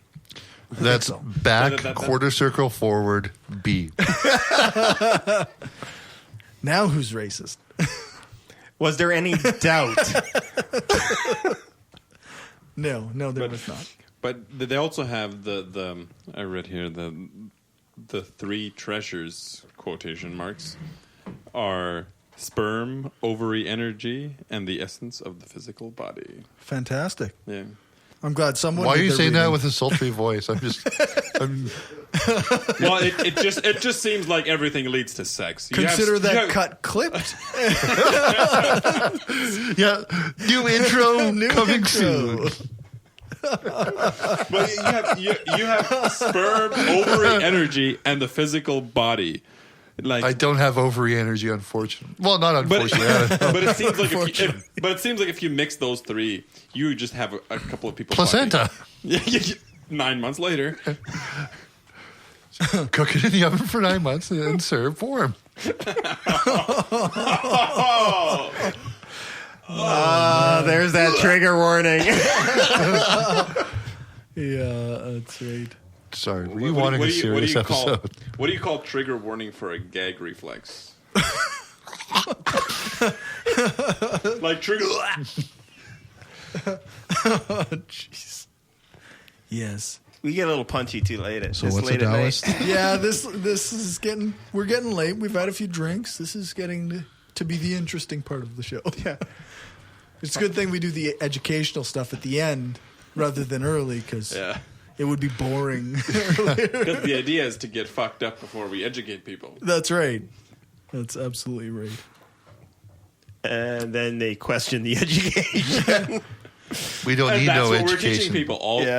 That's back, quarter circle, forward, B. Now who's racist? Was there any doubt? No, there was not. But they also have the I read here the three treasures, quotation marks, are sperm, ovary energy, and the essence of the physical body. Fantastic. Yeah. I'm glad someone. Why are did you their saying that reading. with a sultry voice? I'm Well, it just seems like everything leads to sex. Consider that cut clipped. Yeah, new intro coming intro. soon. But you have sperm, ovary energy, and the physical body. Like I don't have ovary energy, unfortunately. Well, not unfortunately. But it seems like if you mix those three, you just have a couple of people. Placenta. Yeah, 9 months later. Cook it in the oven for 9 months and then serve warm. There's that trigger warning. Yeah, that's right. Sorry, were you wanting a serious episode? What do you call trigger warning for a gag reflex? Like trigger. Jeez. Yes. We get a little punchy too late. So what's a Taoist? Yeah, this is we're getting late. We've had a few drinks. This is getting to be the interesting part of the show. Yeah. It's a good thing we do the educational stuff at the end rather than early because it would be boring. Because the idea is to get fucked up before we educate people. That's right. That's absolutely right. And then they question the education. We don't need that's no what education. We're teaching people.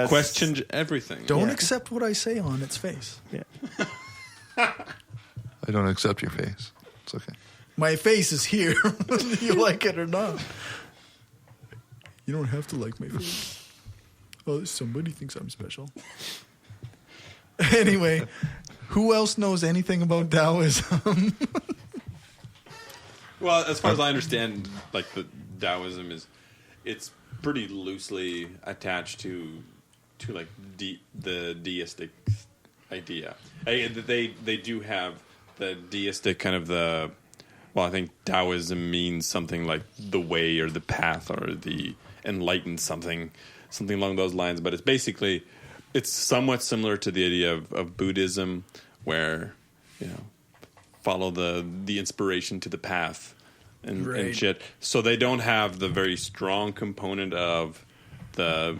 Question everything. Don't accept what I say on its face. Yeah. I don't accept your face. It's okay. My face is here, whether you like it or not. You don't have to like my face. Oh, somebody thinks I'm special. Anyway, who else knows anything about Taoism? Well, as far as I understand, like the Taoism it's pretty loosely attached to like the deistic idea. They do have the deistic kind of the. Well, I think Taoism means something like the way or the path or the enlightened something along those lines. But it's somewhat similar to the idea of Buddhism, where follow the inspiration to the path and shit. So they don't have the very strong component of the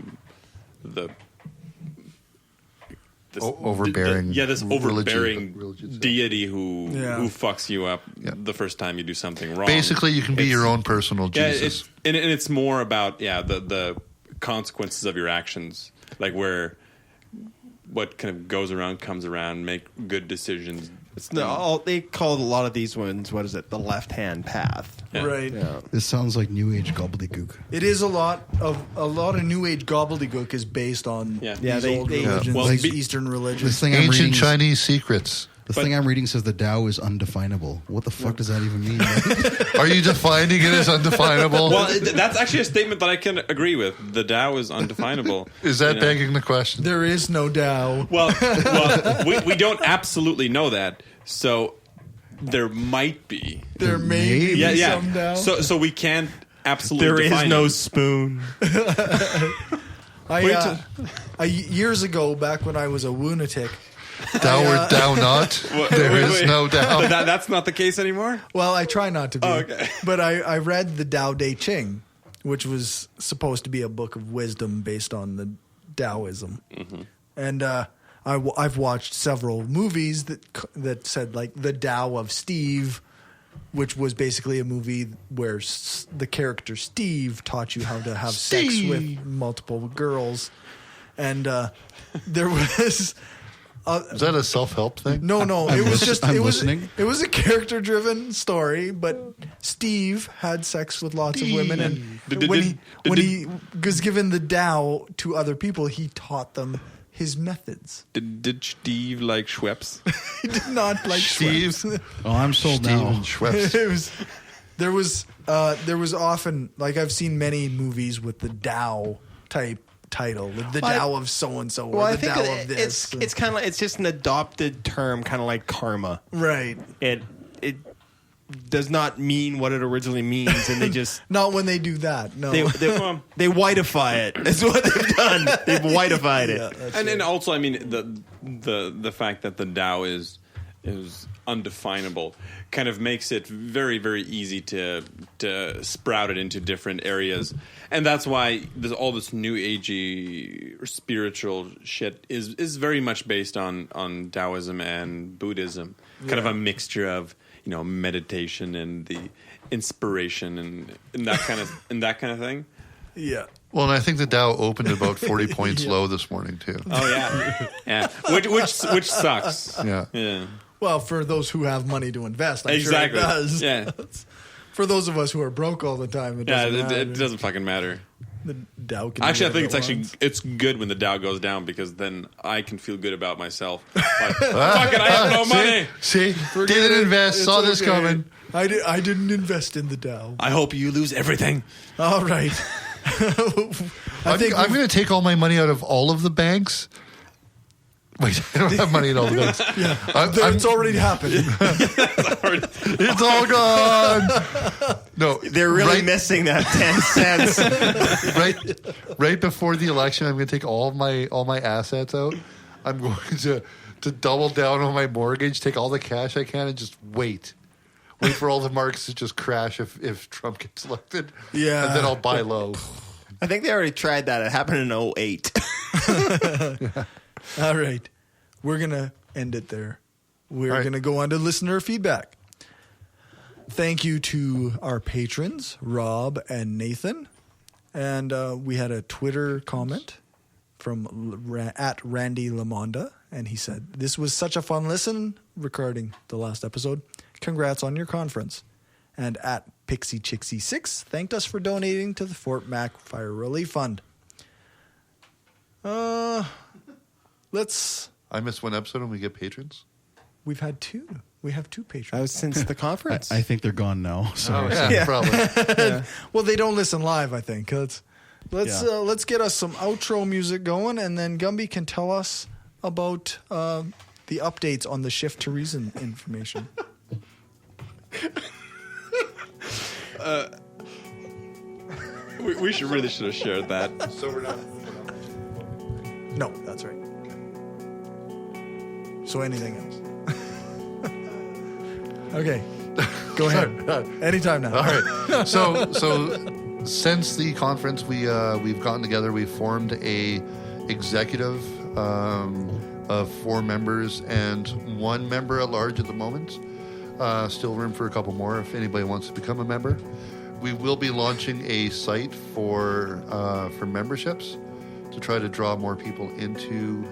overbearing. This overbearing religious deity who fucks you up the first time you do something wrong. Basically, you can be your own personal Jesus. And it's more about the consequences of your actions, like where what kind of goes around comes around. Make good decisions. They call a lot of these ones, what is it, the left-hand path. Yeah. Right. Yeah. This sounds like New Age gobbledygook. It is a lot of New Age gobbledygook is based on these old religions, Well, these Eastern religions. This thing I'm Ancient reading Chinese secrets. The thing I'm reading says the Tao is undefinable. What the fuck does that even mean? Are you defining it as undefinable? Well, that's actually a statement that I can agree with. The Tao is undefinable. Is that begging the question? There is no Tao. Well, we don't absolutely know that. So there might be. There may be some Tao. So we can't absolutely. There define is no it. spoon. Years ago, back when I was a lunatic. Thou art thou not. There is no doubt. That's not the case anymore? Well, I try not to be. Oh, okay. But I read the Tao Te Ching, which was supposed to be a book of wisdom based on the Taoism. Mm-hmm. And I've watched several movies that said, like, The Tao of Steve, which was basically a movie where the character Steve taught you how to have sex with multiple girls. And there was Is that a self-help thing? No. It was a character-driven story, but Steve had sex with lots of women, and when he was given the Tao to other people, he taught them his methods. Did Steve like Schweppes? He did not like Schweppes. Oh, I'm sold now. Schweppes. There was often, like, I've seen many movies with the Tao type title, the Tao of so and so, or the Tao of this. It's kind of like, it's just an adopted term, kind of like karma, right? It does not mean what it originally means, and they just not when they do that. No, they whiteify it. That's what they've done. They've whiteified it, and also, I mean, the fact that the Tao is undefinable kind of makes it very, very easy to sprout it into different areas. And that's why all this new agey or spiritual shit is very much based on Taoism and Buddhism. Kind of a mixture of, meditation and the inspiration and that kind of thing. Yeah. Well, and I think the Dow opened about 40 points low this morning too. Oh yeah. Which sucks. Yeah. Well, for those who have money to invest, I'm exactly. sure it does. Yeah. For those of us who are broke all the time, it doesn't fucking matter. The Dow can actually, I think it's good when the Dow goes down, because then I can feel good about myself. Like, fuck it, I have no money. See, didn't invest. Saw this coming. I didn't invest in the Dow. I hope you lose everything. All right. I'm going to take all my money out of all of the banks. Wait, I don't have money in all the banks. Yeah, it's already happened. It's all gone. No, they're really missing that 10 cents. Right before the election, I'm going to take all my assets out. I'm going to double down on my mortgage, take all the cash I can, and just wait for all the markets to just crash if Trump gets elected. Yeah, and then I'll buy low. I think they already tried that. It happened in 2008. Yeah. All right. We're going to end it there. We're going to go on to listener feedback. Thank you to our patrons, Rob and Nathan. And we had a Twitter comment from at Randy Lamonda. And he said, "This was such a fun listen regarding the last episode. Congrats on your conference." And at PixieChixie6 thanked us for donating to the Fort Mac Fire Relief Fund. I missed one episode and we get patrons? We've had two. We have two patrons. That was since the conference. I think they're gone now. So probably. Yeah. Well, they don't listen live, I think. Let's get us some outro music going, and then Gumby can tell us about the updates on the Shift to Reason information. We should have shared that. So we're not. No, that's right. So anything else? Okay, go ahead. Anytime now. All right. So since the conference, we've gotten together. We've formed a executive of 4 members and 1 member at large at the moment. Still room for a couple more if anybody wants to become a member. We will be launching a site for memberships to try to draw more people into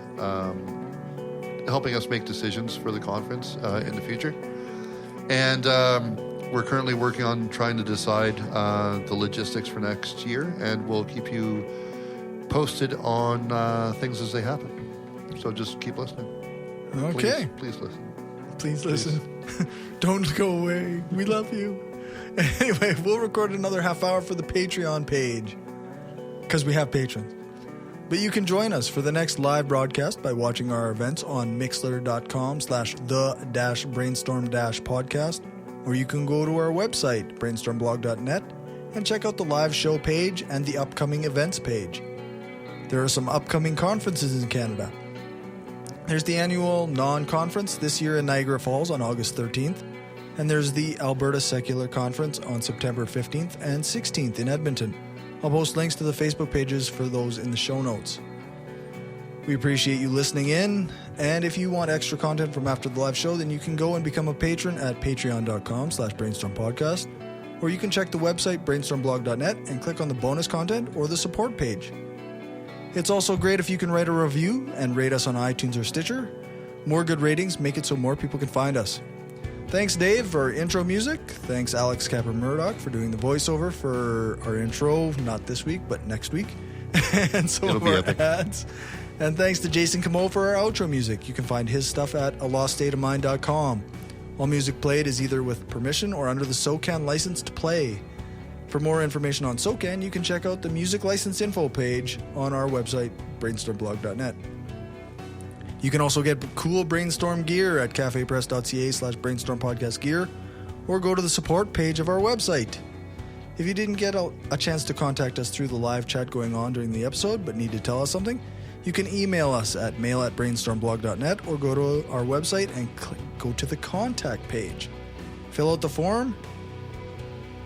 helping us make decisions for the conference in the future. And we're currently working on trying to decide the logistics for next year, and we'll keep you posted on things as they happen. So just keep listening. Okay. Please listen. Please listen. Don't go away. We love you. Anyway, we'll record another half hour for the Patreon page because we have patrons. But you can join us for the next live broadcast by watching our events on mixler.com/the-brainstorm-podcast, or you can go to our website, brainstormblog.net, and check out the live show page and the upcoming events page. There are some upcoming conferences in Canada. There's the annual non-conference this year in Niagara Falls on August 13th, and there's the Alberta Secular Conference on September 15th and 16th in Edmonton. I'll post links to the Facebook pages for those in the show notes. We appreciate you listening in, and if you want extra content from after the live show, then you can go and become a patron at patreon.com/brainstormpodcast, or you can check the website brainstormblog.net and click on the bonus content or the support page. It's also great if you can write a review and rate us on iTunes or Stitcher. More good ratings make it so more people can find us. Thanks, Dave, for our intro music. Thanks, Alex Capper-Murdoch, for doing the voiceover for our intro, not this week, but next week. And some of our ads. And thanks to Jason Camo for our outro music. You can find his stuff at aloststateofmind.com. All music played is either with permission or under the SOCAN license to play. For more information on SOCAN, you can check out the music license info page on our website, brainstormblog.net. You can also get cool Brainstorm gear at cafepress.ca/brainstormpodcastgear or go to the support page of our website. If you didn't get a chance to contact us through the live chat going on during the episode but need to tell us something, you can email us at mail@brainstormblog.net or go to our website and go to the contact page. Fill out the form.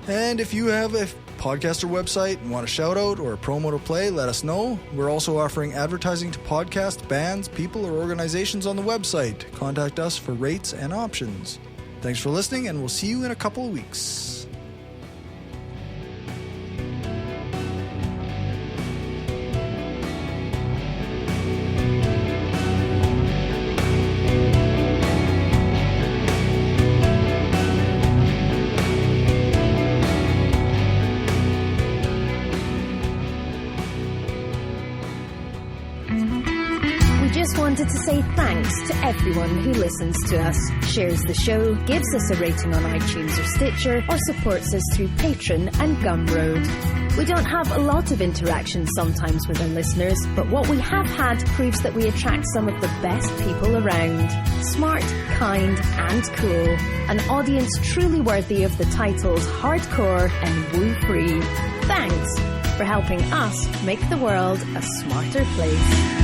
And if you have a podcast or website and want a shout out or a promo to play, let us know. We're also offering advertising to podcast, bands, people, or organizations on the website. Contact us for rates and options. Thanks for listening, and we'll see you in a couple of weeks. Wanted to say thanks to everyone who listens to us, shares the show, gives us a rating on iTunes or Stitcher, or supports us through Patreon and Gumroad. We don't have a lot of interaction sometimes with our listeners, but what we have had proves that we attract some of the best people around. Smart, kind, and cool. An audience truly worthy of the titles hardcore and woo-free. Thanks for helping us make the world a smarter place.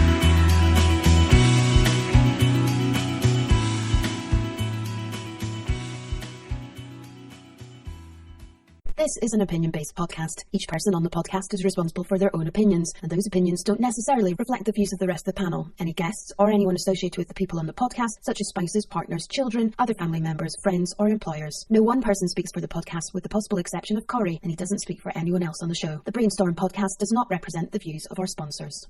This is an opinion-based podcast. Each person on the podcast is responsible for their own opinions, and those opinions don't necessarily reflect the views of the rest of the panel. Any guests or anyone associated with the people on the podcast, such as spouses, partners, children, other family members, friends, or employers. No one person speaks for the podcast with the possible exception of Cory, and he doesn't speak for anyone else on the show. The Brainstorm podcast does not represent the views of our sponsors.